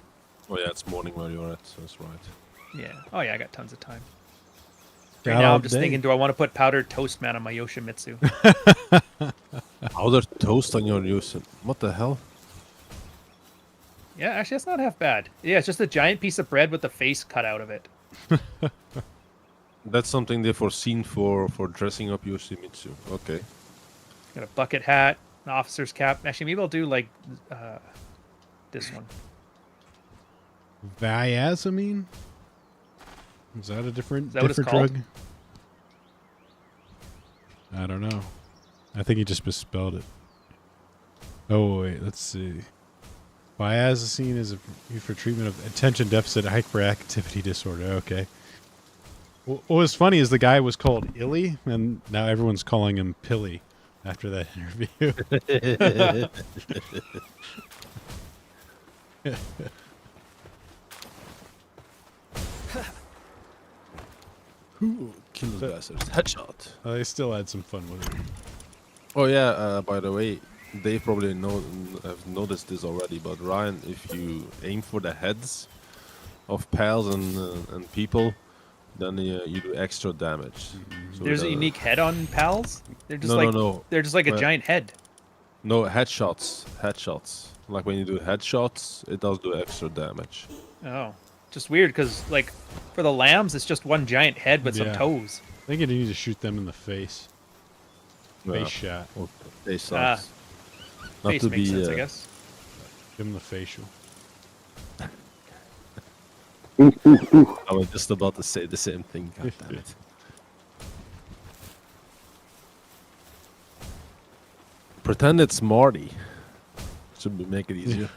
Oh yeah, it's morning where you're at. So that's right. Yeah. Oh yeah, I got tons of time. Got Right now, all I'm just day. thinking, do I want to put powdered toast man on my Yoshimitsu? Powdered toast on your news. What the hell? Yeah, actually, that's not half bad. Yeah, it's just a giant piece of bread with the face cut out of it. That's something they foreseen for dressing up Yoshimitsu. Okay. Got a bucket hat, an officer's cap. Actually, maybe I'll do like this one. Viazamine? Is that a different, that what it's different called? drug? I don't know. I think he just misspelled it. Oh, wait, let's see. Viazine is used for treatment of attention deficit hyperactivity disorder. Okay. What was funny is the guy was called Illy, and now everyone's calling him Pilly after that interview. Who killed the bastards? Headshot. They still had some fun with it. Oh yeah. By the way, they probably have noticed this already. But Ryan, if you aim for the heads of pals and people, then you do extra damage. So There's a unique head on pals. They're just no. They're just like a But- giant head. No, headshots. Like when you do headshots, it does do extra damage. Oh, just weird because like for the lambs, it's just one giant head with Yeah. some toes. I think you need to shoot them in the face. Yeah. Face shot. Okay. They sucks. Not Face to makes be. sense, I guess. Give them the facial. I was just about to say the same thing. God damn it. Pretend it's Marty. Should make it easier.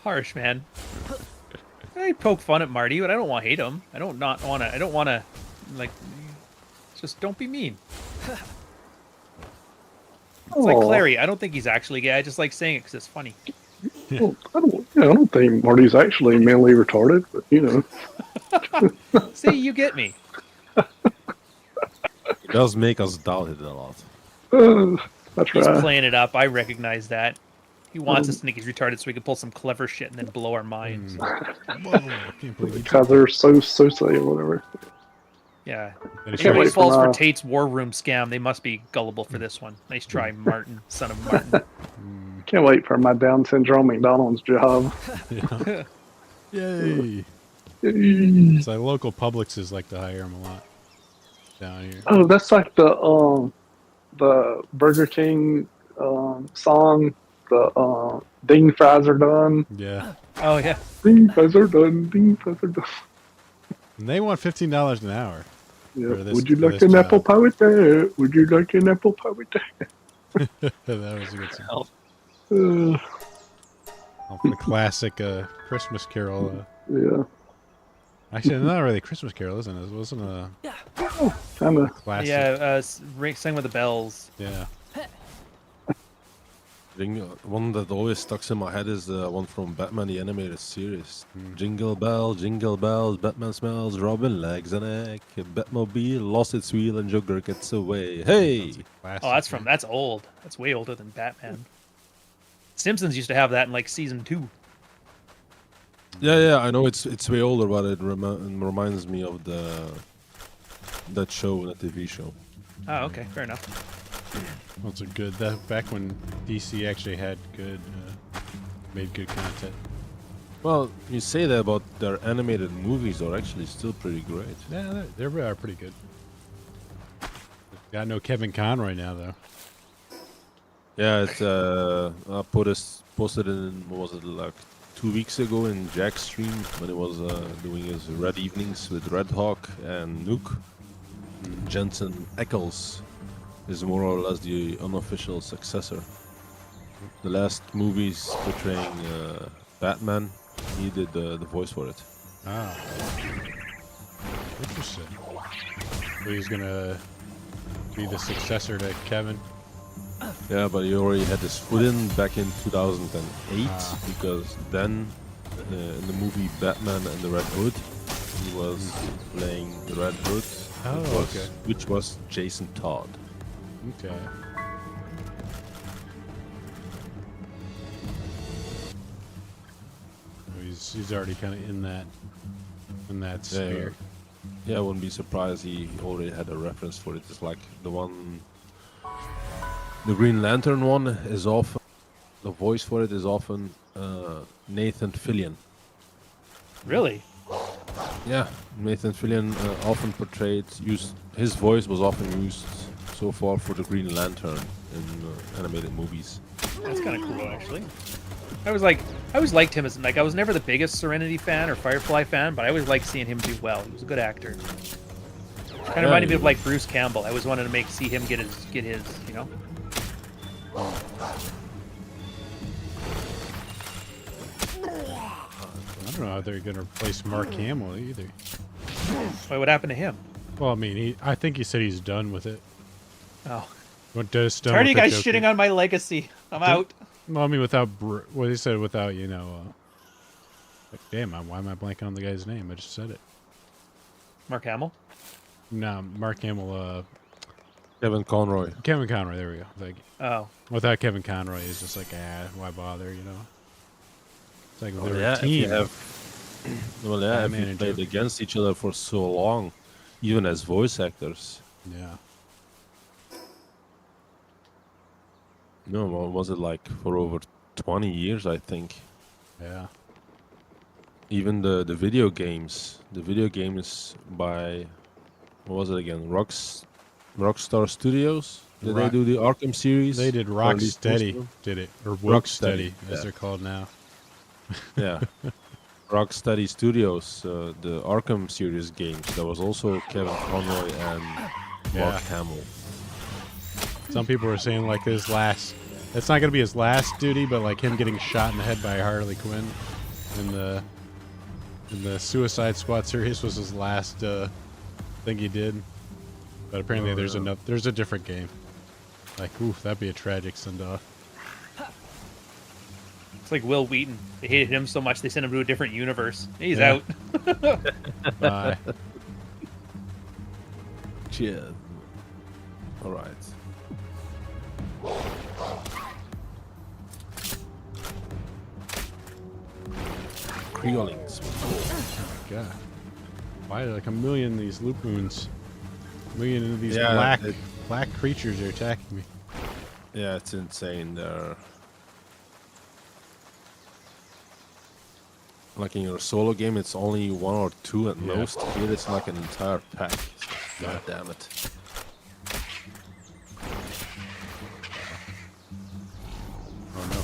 Harsh, man. I poke fun at Marty, but I don't want to hate him. I don't want to, like, just don't be mean. It's like Clary. I don't think he's actually gay. I just like saying it because it's funny. Well, I don't think Marty's actually mentally retarded, but you know. See, you get me. It does make us doubt it a lot. That's He's right. playing it up. I recognize that. He wants us to think he's retarded so we can pull some clever shit and then blow our minds. Whoa, I can't believe you Because they're so say or whatever. Yeah. Then he Can't Anybody wait starts- falls for for now. Tate's war room scam, they must be gullible for this one. Nice try, Martin, son of Martin. Can't wait for my Down syndrome McDonald's job. Yeah. Yay. Oh, It's like local Publix is like to hire him a lot down here. that's like the Burger King song. The ding fries are done. Yeah. Oh, yeah. Ding fries are done. Ding fries are done. And they want $15 an hour. Yeah. For this- Would you for like this an job. apple pie with that? Would you like an apple pie with that? That was a good song. The classic Christmas Carol. Yeah. Actually, not really a Christmas Carol, isn't it? It wasn't a Kind of. classic. Yeah, Sing with the Bells. Yeah. One that always sticks in my head is the one from Batman the Animated Series. Jingle bells, Batman smells Robin legs and egg. Batmobile lost its wheel and Joker gets away. Hey! Classic. Oh, that's old. That's way older than Batman. Simpsons used to have that in like season 2. Yeah, I know it's way older, but it reminds me of that show, that TV show. Oh, okay, fair enough. Those are good. That back when DC actually had good, made good content. Well, you say that, but their animated movies are actually still pretty great. Yeah, they're pretty good. Got no Kevin Conroy now though. Yeah, it's I posted in, what was it, like 2 weeks ago in Jack's stream when he was doing his Red Evenings with Red Hawk and Nuke. Jensen Ackles is more or less the unofficial successor. The last movies portraying Batman He did the voice for it. Ah. Interesting. So he's gonna be the successor to Kevin. Yeah, but he already had his foot in back in 2008 because then in the movie Batman and the Red Hood, he was playing the Red Hood, which was Jason Todd. Okay. He's already kind of in that sphere. Yeah, I wouldn't be surprised he already had a reference for it. It's like the Green Lantern one is often, the voice for it is often Nathan Fillion. Really? Yeah, Nathan Fillion often his voice was often used so far for the Green Lantern in animated movies. That's kind of cool, actually. I always liked him as, like, I was never the biggest Serenity fan or Firefly fan, but I always liked seeing him do well. He was a good actor. Kind of reminded me of like Bruce Campbell. I always wanted to see him get his, you know. I don't know how they're gonna replace Mark Hamill either. Why, what happened to him? Well, I mean, I think he said he's done with it. Oh. Tired of you guys shitting on my legacy. I'm out. Well, I mean, he said without, you know, like, damn, why am I blanking on the guy's name? I just said it. Mark Hamill? No, Mark Hamill, Kevin Conroy. Kevin Conroy, there we go. Like, oh. Without Kevin Conroy, it's just like, why bother, you know? It's like they're a If team. you if you played against each other for so long, even as voice actors. Yeah. No, what was it like for over 20 years, I think. Yeah. Even the video games. The video games by, what was it again? Rockstar Studios? Did they do the Arkham series? They did Rocksteady, did it. Or Rocksteady, as they're called now. Yeah. Rocksteady Studios, the Arkham series games. There was also Kevin Conroy and Mark Hamill. Some people were saying like it's not going to be his last duty, but like him getting shot in the head by Harley Quinn in the Suicide Squad series was his last thing he did. But apparently there's a different game. Like, oof, that'd be a tragic send-off. It's like Will Wheaton. They hated him so much they sent him to a different universe. He's out. Bye. Cheers. All right. Creolings. Oh my god. Why are like a million of these loop moons? A million of these black creatures are attacking me. Yeah, it's insane. They're like in your solo game, it's only one or two at most. Here, it's like an entire pack. God damn it! Oh no!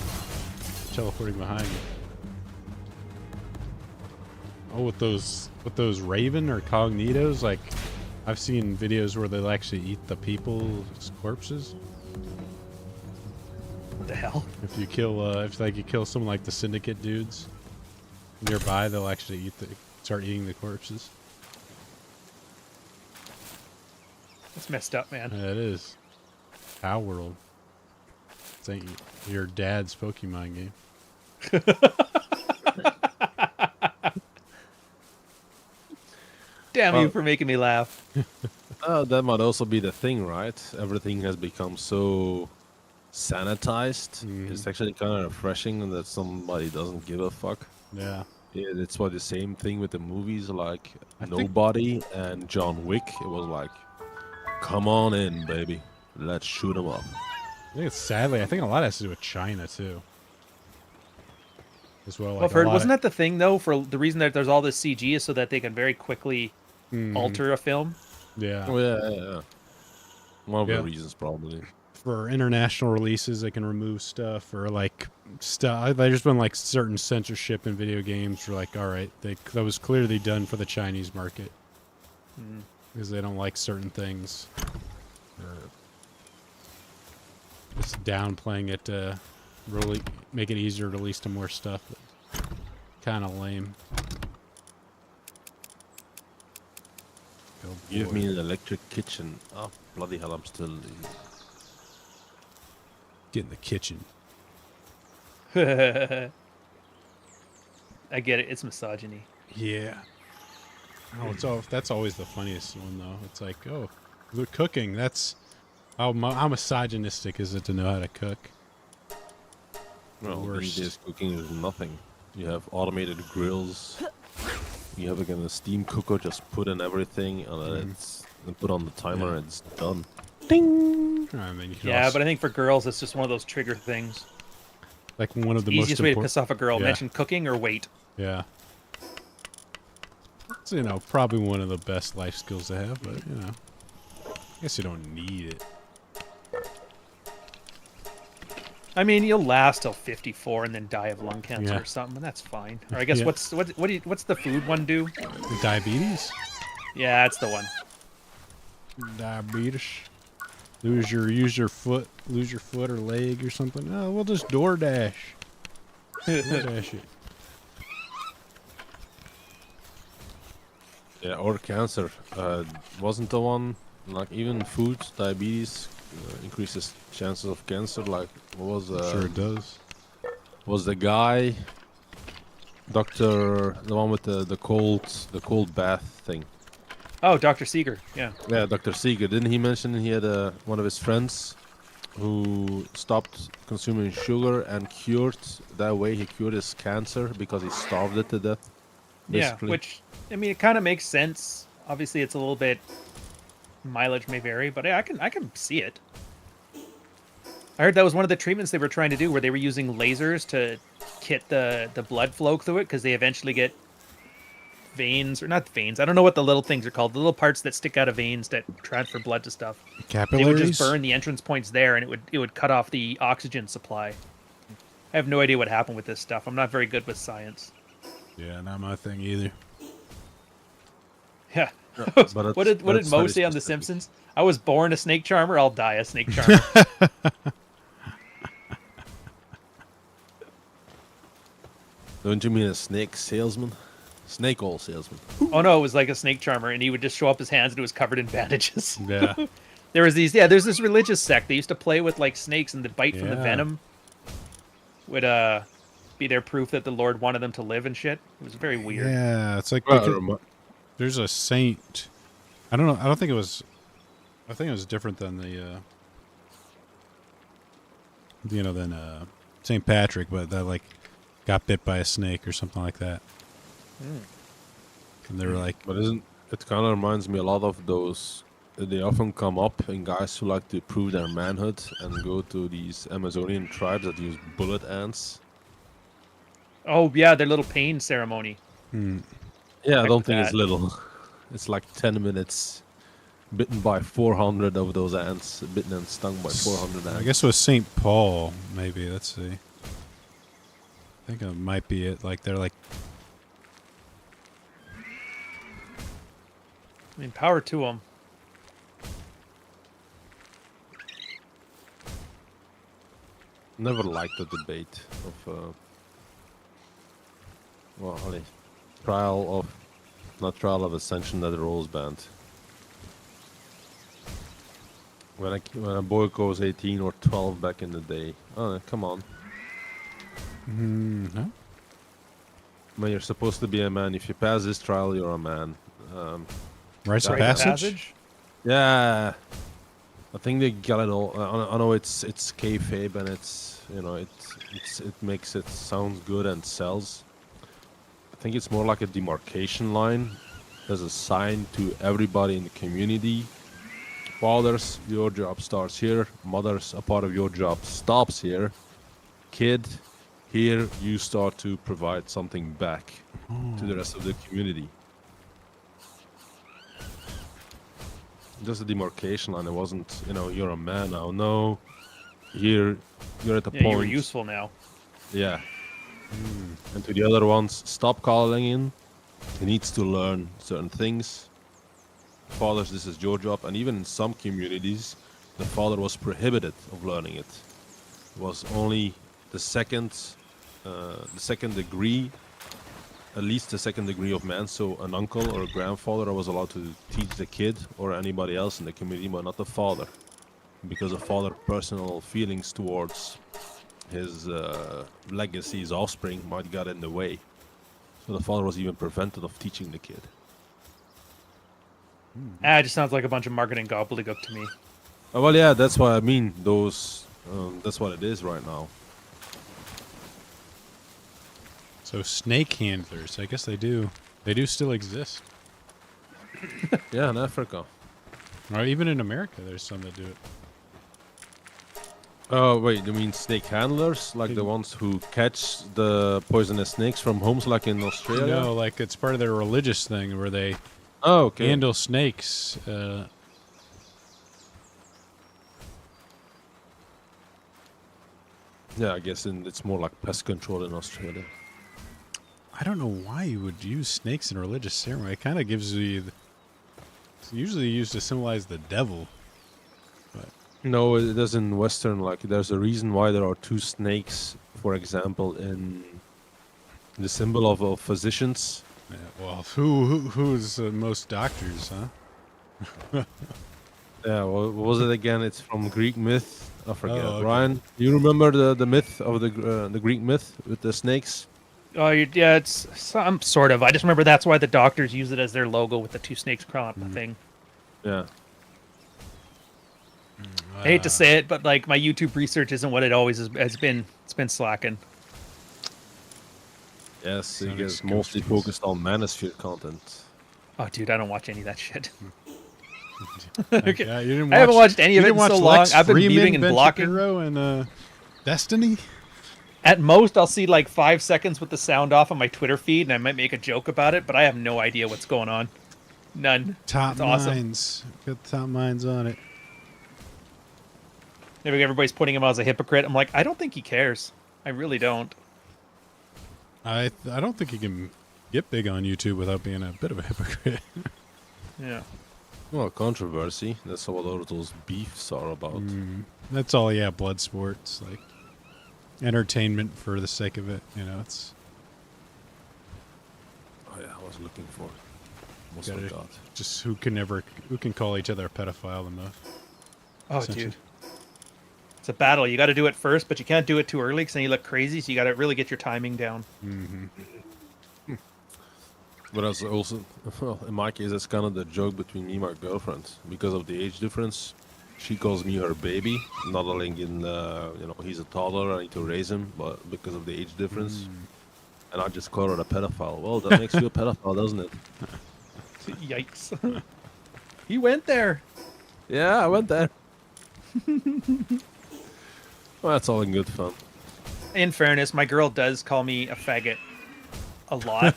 Teleporting behind me. Oh, with those Raven or Cognitos, like I've seen videos where they'll actually eat the people's corpses. What the hell? If you kill, if like you kill someone like the Syndicate dudes nearby, they'll actually start eating the corpses. That's messed up, man. Yeah, it is. Palworld. It's like your dad's Pokemon game. Damn you for making me laugh. That might also be the thing, right? Everything has become so sanitized. It's actually kind of refreshing that somebody doesn't give a fuck. Yeah. Yeah, it's why the same thing with the movies, like Nobody and John Wick. It was like, come on in, baby. Let's shoot 'em up. I think I think a lot has to do with China too. As well. Well, wasn't that the thing though? For the reason that there's all this CG is so that they can very quickly alter a film. Yeah. Oh yeah. One of the reasons, probably. For international releases, they can remove stuff, or like stuff. There's been like certain censorship in video games. For like, all right, that was clearly done for the Chinese market because they don't like certain things, or just downplaying it to really make it easier to release to more stuff. kind of lame. Oh, Give boy. me an electric kitchen. Oh, bloody hell, I'm still... Get in the kitchen. I get it. It's misogyny. Yeah. Oh, that's always the funniest one though. It's like, oh, they're cooking. That's how misogynistic is it to know how to cook? Well, worst. these days cooking is nothing. You have automated grills. You have again a steam cooker. Just put in everything and and put on the timer and it's done. Ding. I mean, you can Yeah, also, but I think for girls, it's just one of those trigger things. like one of the Easiest most way to important. piss off a girl: Yeah. mention cooking or weight. Yeah. It's, probably one of the best life skills to have, but I guess you don't need it. I mean, you'll last till 54 and then die of lung cancer Yeah. or something, and that's fine. Or I guess Yeah. what's the food one do? Diabetes? Yeah, that's the one. Diabetes. Lose your foot or leg or something. Oh, we'll just DoorDash. DoorDash it. Yeah, or cancer. Wasn't the one like even food diabetes increases chances of cancer? Like what was Sure it does. was the guy doctor the one with the cold bath thing? Oh, Dr. Seeger. Yeah. Yeah, Dr. Seeger. Didn't he mention he had one of his friends who stopped consuming sugar and cured that way? He cured his cancer because he starved it to death. Basically. Yeah, which I mean, it kind of makes sense. Obviously, it's a little bit mileage may vary, but I can see it. I heard that was one of the treatments they were trying to do, where they were using lasers to kit the blood flow through it, because they eventually get veins, or not veins. I don't know what the little things are called. The little parts that stick out of veins that transfer blood to stuff. They would just Capillaries? burn the entrance points there, and it would cut off the oxygen supply. I have no idea what happened with this stuff. I'm not very good with science. Yeah, not my thing either. Yeah. But What did that's Mo very say on The specific. Simpsons? I was born a snake charmer. I'll die a snake charmer. Don't you mean a snake salesman? Snake oil salesman. Oh no, it was like a snake charmer, and he would just show up his hands, and it was covered in bandages. Yeah. There's this religious sect. They used to play with like snakes, and the bite from the Yeah. venom would be their proof that the Lord wanted them to live and shit. It was very weird. Yeah, it's like Well, there's a saint. I don't know. I think it was different than the than St. Patrick, but that like got bit by a snake or something like that. And they were like, But isn't it kind of reminds me a lot of those? They often come up in guys who like to prove their manhood and go to these Amazonian tribes that use bullet ants. Oh yeah, their little pain ceremony. Yeah, I Heck don't with think it's that. little. It's like 10 minutes. Bitten by 400 of those ants. Bitten and stung by 400 ants. I guess it was St. Paul, maybe. Let's see. I think it might be it. Like they're like, I mean, power to them. Never liked the debate of trial of ascension that the rules banned. When a boy goes 18 or 12 back in the day, oh come on! no? When you're supposed to be a man, if you pass this trial, you're a man. Rites of Rite of passage? Yeah, I think they got it all. I know it's kayfabe and it's it makes it sound good and sells. I think it's more like a demarcation line. There's a sign to everybody in the community. Fathers, your job starts here. Mothers, a part of your job stops here. Kid, here you start to provide something back to the rest of the community. Just a demarcation line. It wasn't, you're a man now. No, here you're at the Yeah, you point. were useful now. Yeah. And to the other ones, stop calling in. He needs to learn certain things. Fathers, this is your job. And even in some communities, the father was prohibited of learning it. It was only the second degree at least the second degree of man, so an uncle or a grandfather was allowed to teach the kid or anybody else in the community, but not the father, because the father personal feelings towards his legacy, his offspring, might get in the way. So the father was even prevented of teaching the kid. It just sounds like a bunch of marketing gobbledygook to me. Oh, well, yeah, that's what I mean. Those, that's what it is right now. So snake handlers, I guess they do still exist. Yeah, in Africa. Or even in America, there's some that do it. Oh, wait, you mean snake handlers? Like the ones who catch the poisonous snakes from homes like in Australia? No, like it's part of their religious thing where they okay. handle snakes. Yeah, I guess it's more like pest control in Australia. I don't know why you would use snakes in a religious ceremony. It kind of gives you... It's usually used to symbolize the devil. But No, it does in Western. Like, there's a reason why there are two snakes, for example, in the symbol of physicians. yeah, well, who's most doctors, huh? Yeah, what was it again? It's from Greek myth. I forget. Oh, okay. Brian, you remember the myth of the Greek myth with the snakes? Oh, yeah, it's some sort of. I just remember that's why the doctors use it as their logo with the two snakes crawling up the thing. Yeah. I hate to say it, but like my YouTube research isn't what it always has been. It's been slacking. Yes, it Sound gets excuse mostly me. focused on manosphere content. Oh, dude, I don't watch any of that shit. Okay. Yeah, you didn't I haven't watched any you of it didn't in so watch long. Lex I've been Freeman, muting and Ben blocking. Shapiro, and Destiny? At most, I'll see like 5 seconds with the sound off on my Twitter feed, and I might make a joke about it, but I have no idea what's going on. None. Top It's awesome. minds. Got the top minds on it. Maybe everybody's putting him out as a hypocrite. I'm like, I don't think he cares. I really don't. I don't think you can get big on YouTube without being a bit of a hypocrite. Yeah. Well, controversy. That's what all those beefs are about. That's all, yeah, blood sports, like entertainment for the sake of it. You know, it's Oh yeah, I was looking for it. Almost Gotta- forgot. just who can call each other a pedophile the most. Oh, Essentially. dude. It's a battle. You got to do it first, but you can't do it too early because then you look crazy. So you got to really get your timing down. But that's also, well, in my case, that's kind of the joke between me and my girlfriend. Because of the age difference, she calls me her baby, not only in, he's a toddler, I need to raise him, but because of the age difference. And I just call her a pedophile. Well, that makes you a pedophile, doesn't it? Yikes. He went there. Yeah, I went there. Well, that's all in good fun. In fairness, my girl does call me a faggot a lot.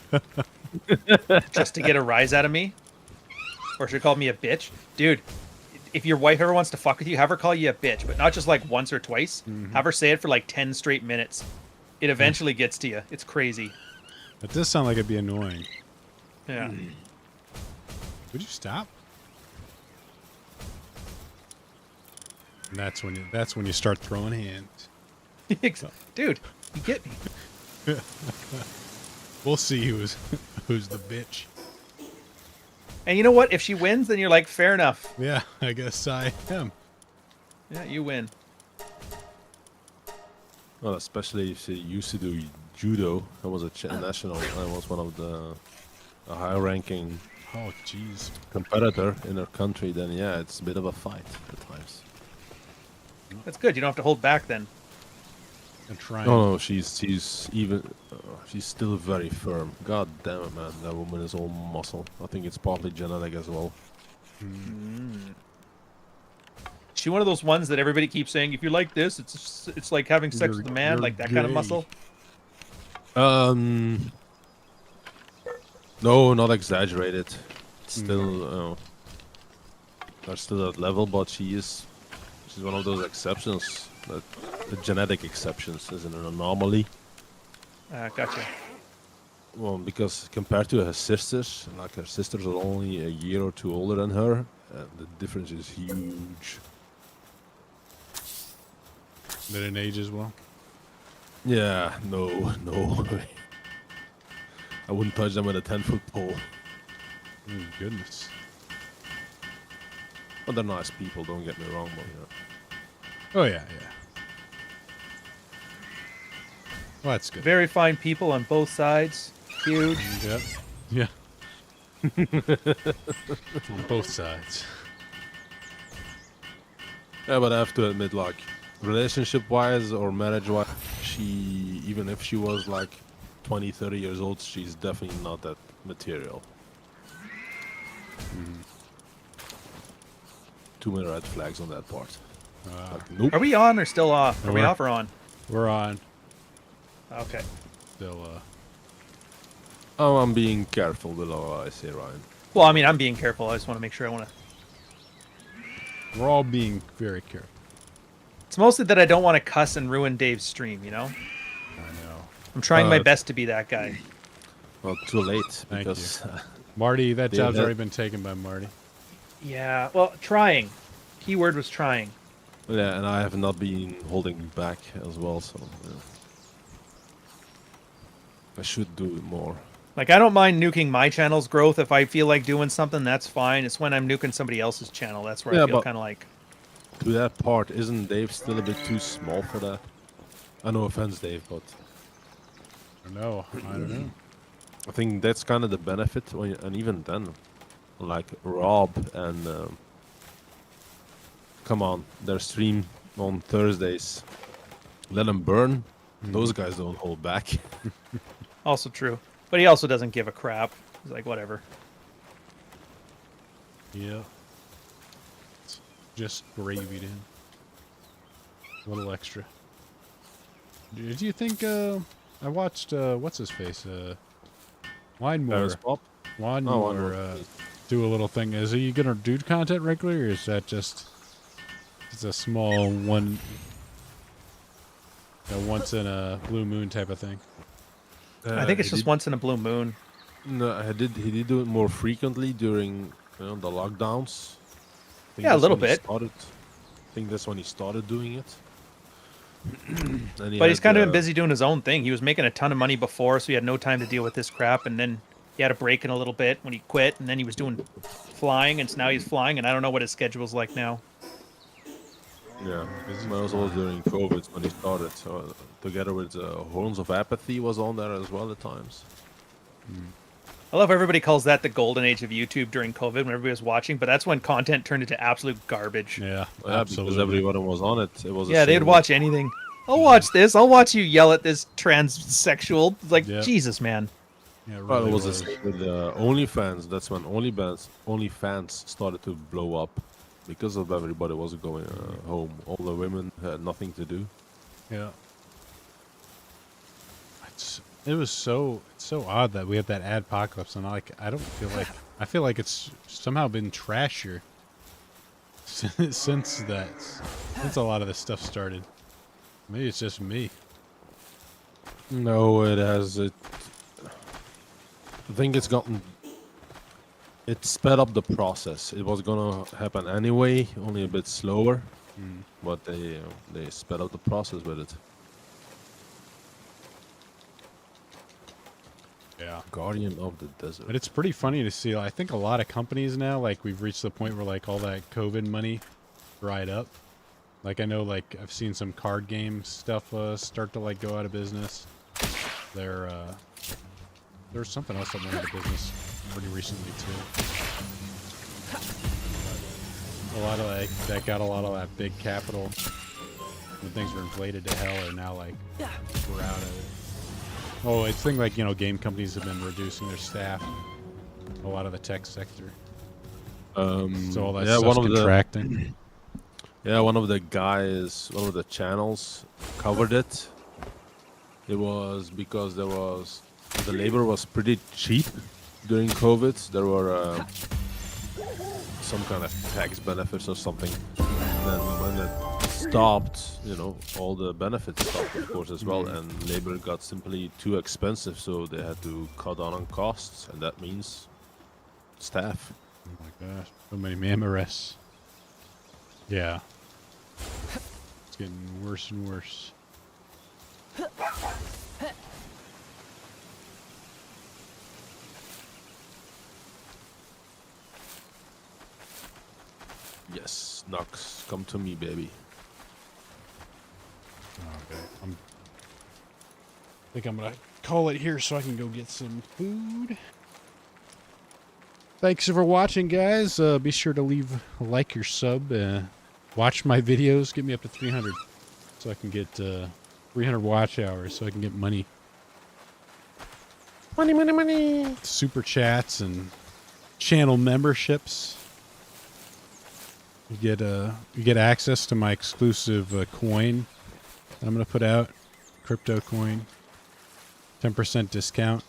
Just to get a rise out of me. Or she called me a bitch. Dude, if your wife ever wants to fuck with you, have her call you a bitch. But not just like once or twice. Have her say it for like 10 straight minutes. It eventually gets to you. It's crazy. That does sound like it'd be annoying. Yeah. Would you stop? And that's when you start throwing hands. Dude, you get me. We'll see who's the bitch. And you know what? If she wins, then you're like, fair enough. Yeah, I guess I am. Yeah, you win. Well, especially if she used to do judo. I was a national. I was one of the a high-ranking Oh, jeez. competitor in her country. Then yeah, it's a bit of a fight at times. That's good. You don't have to hold back then. I'm trying. Oh no, she's still very firm. God damn it, man, that woman is all muscle. I think it's partly genetic as well. Is she one of those ones that everybody keeps saying, if you like this, it's like having sex with a man, you're like that kind of gay. muscle? No, not exaggerated. It's still, there's still that level, but she's one of those exceptions. The genetic exceptions is an anomaly. Gotcha. Well, because compared to her sisters, like her sisters are only a year or two older than her, the difference is huge. That in age as well. Yeah, no. I wouldn't touch them with a 10-foot pole. Oh, goodness. But they're nice people, don't get me wrong, but Oh, yeah, yeah. Well, that's good. Very fine people on both sides. Huge. Yep. Yeah. On both sides. Yeah, but I have to admit, like, relationship-wise or marriage-wise, even if she was like 20, 30 years old, she's definitely not that material. Too many red flags on that part. Like, nope. Are we on or still off? Are we We're- off or on? We're on. Okay. Still, Oh, I'm being careful with what I say, Ryan. Well, I mean, I'm being careful. I just want to make sure I want to. we're all being very careful. It's mostly that I don't want to cuss and ruin Dave's stream, you know? I know. I'm trying my Uh, best to be that guy. Well, too late, Thank because Marty, that Yeah, job's that- already been taken by Marty. Yeah, well, trying. Keyword was trying. yeah, and I have not been holding back as well, so yeah. I should do it more. Like, I don't mind nuking my channel's growth. If I feel like doing something, that's fine. It's when I'm nuking somebody else's channel. That's where Yeah, I feel but- kind of like... To that part, isn't Dave still a bit too small for that? No offense, Dave, but I don't know. I don't know. I think that's kind of the benefit, and even then, like Rob and come on, their stream on Thursdays, let them burn. Those guys don't hold back. Also true. But he also doesn't give a crap. He's like, whatever. Yeah. It's just gravy to him. A little extra. Did you think, I watched, what's his face? Paris Winemore. Pop? Winemore, do a little thing. Is he gonna do content regularly, or is that just a small one, once in a blue moon type of thing? I think it's he just did- once in a blue moon. No, he did do it more frequently during the lockdowns. I think Yeah, a that's little when he bit. started. I think that's when he started doing it. And But he's had, kind of been busy doing his own thing. He was making a ton of money before, so he had no time to deal with this crap. And then he had a break in a little bit when he quit, and then he was doing flying, and so now he's flying, and I don't know what his schedule's like now. Yeah, it was all during COVID when he started. So together with Horns of Apathy was on there as well at times. I love how everybody calls that the golden age of YouTube during COVID when everybody was watching, but that's when content turned into absolute garbage. Yeah, Yeah, absolutely. because everyone was on it. It was the Yeah, they'd same watch anything. I'll watch this. I'll watch you yell at this transsexual. Like, Yeah. Jesus, man. Yeah, it Well, really it was the same with OnlyFans. That's when OnlyFans started to blow up because of everybody was going home. All the women had nothing to do. Yeah. It was so odd that we had that adpocalypse, and I don't feel like I feel like it's somehow been trashier since a lot of this stuff started. Maybe it's just me. No, it has. I think it's gotten. It sped up the process. It was gonna happen anyway, only a bit slower, but they sped up the process with it. Yeah. Guardian of the Desert. But it's pretty funny to see. I think a lot of companies now, like, we've reached the point where, like, all that COVID money dried up. Like, I know, like, I've seen some card game stuff start to, like, go out of business. There's something else that went out of business pretty recently, too. But a lot of, like, that got a lot of that big capital when things were inflated to hell are now, like, we're out of it. Oh, it's thing like, game companies have been reducing their staff. A lot of the tech sector. So all that yeah, stuff's one of contracting. one of the guys, one of the channels covered it. It was because the labor was pretty cheap during COVID. There were some kind of tax benefits or something. And then when it stopped, all the benefits stopped, of course, as well. And labor got simply too expensive, so they had to cut down on costs, and that means staff. Oh my gosh, so many mamma rests. Yeah. It's getting worse and worse. Yes, Nox, come to me, baby. Okay. I think I'm going to call it here so I can go get some food. Thanks for watching, guys. Be sure to leave a like or sub. Watch my videos. Get me up to 300 so I can get 300 watch hours so I can get money. Money, money, money. Super chats and channel memberships. You get access to my exclusive coin that I'm going to put out. Crypto coin. 10% discount.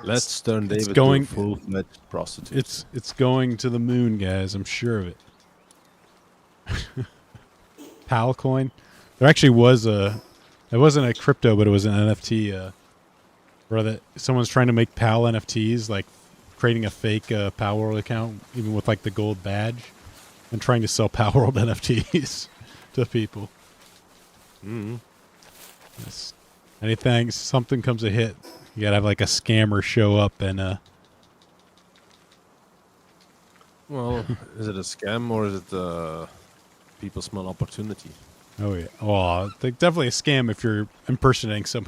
Let's turn David going- to a full-fledged prostitute. It's going to the moon, guys. I'm sure of it. Pal coin. There actually was a. It wasn't a crypto, but it was an NFT. Where someone's trying to make Pal NFTs, like creating a fake Palworld account, even with like the gold badge, and trying to sell Palworld NFTs to people. Mm. Yes. Anything, something comes a hit, you gotta have like a scammer show up and Well, is it a scam or is it people smell opportunity? oh yeah, well, definitely a scam if you're impersonating somebody.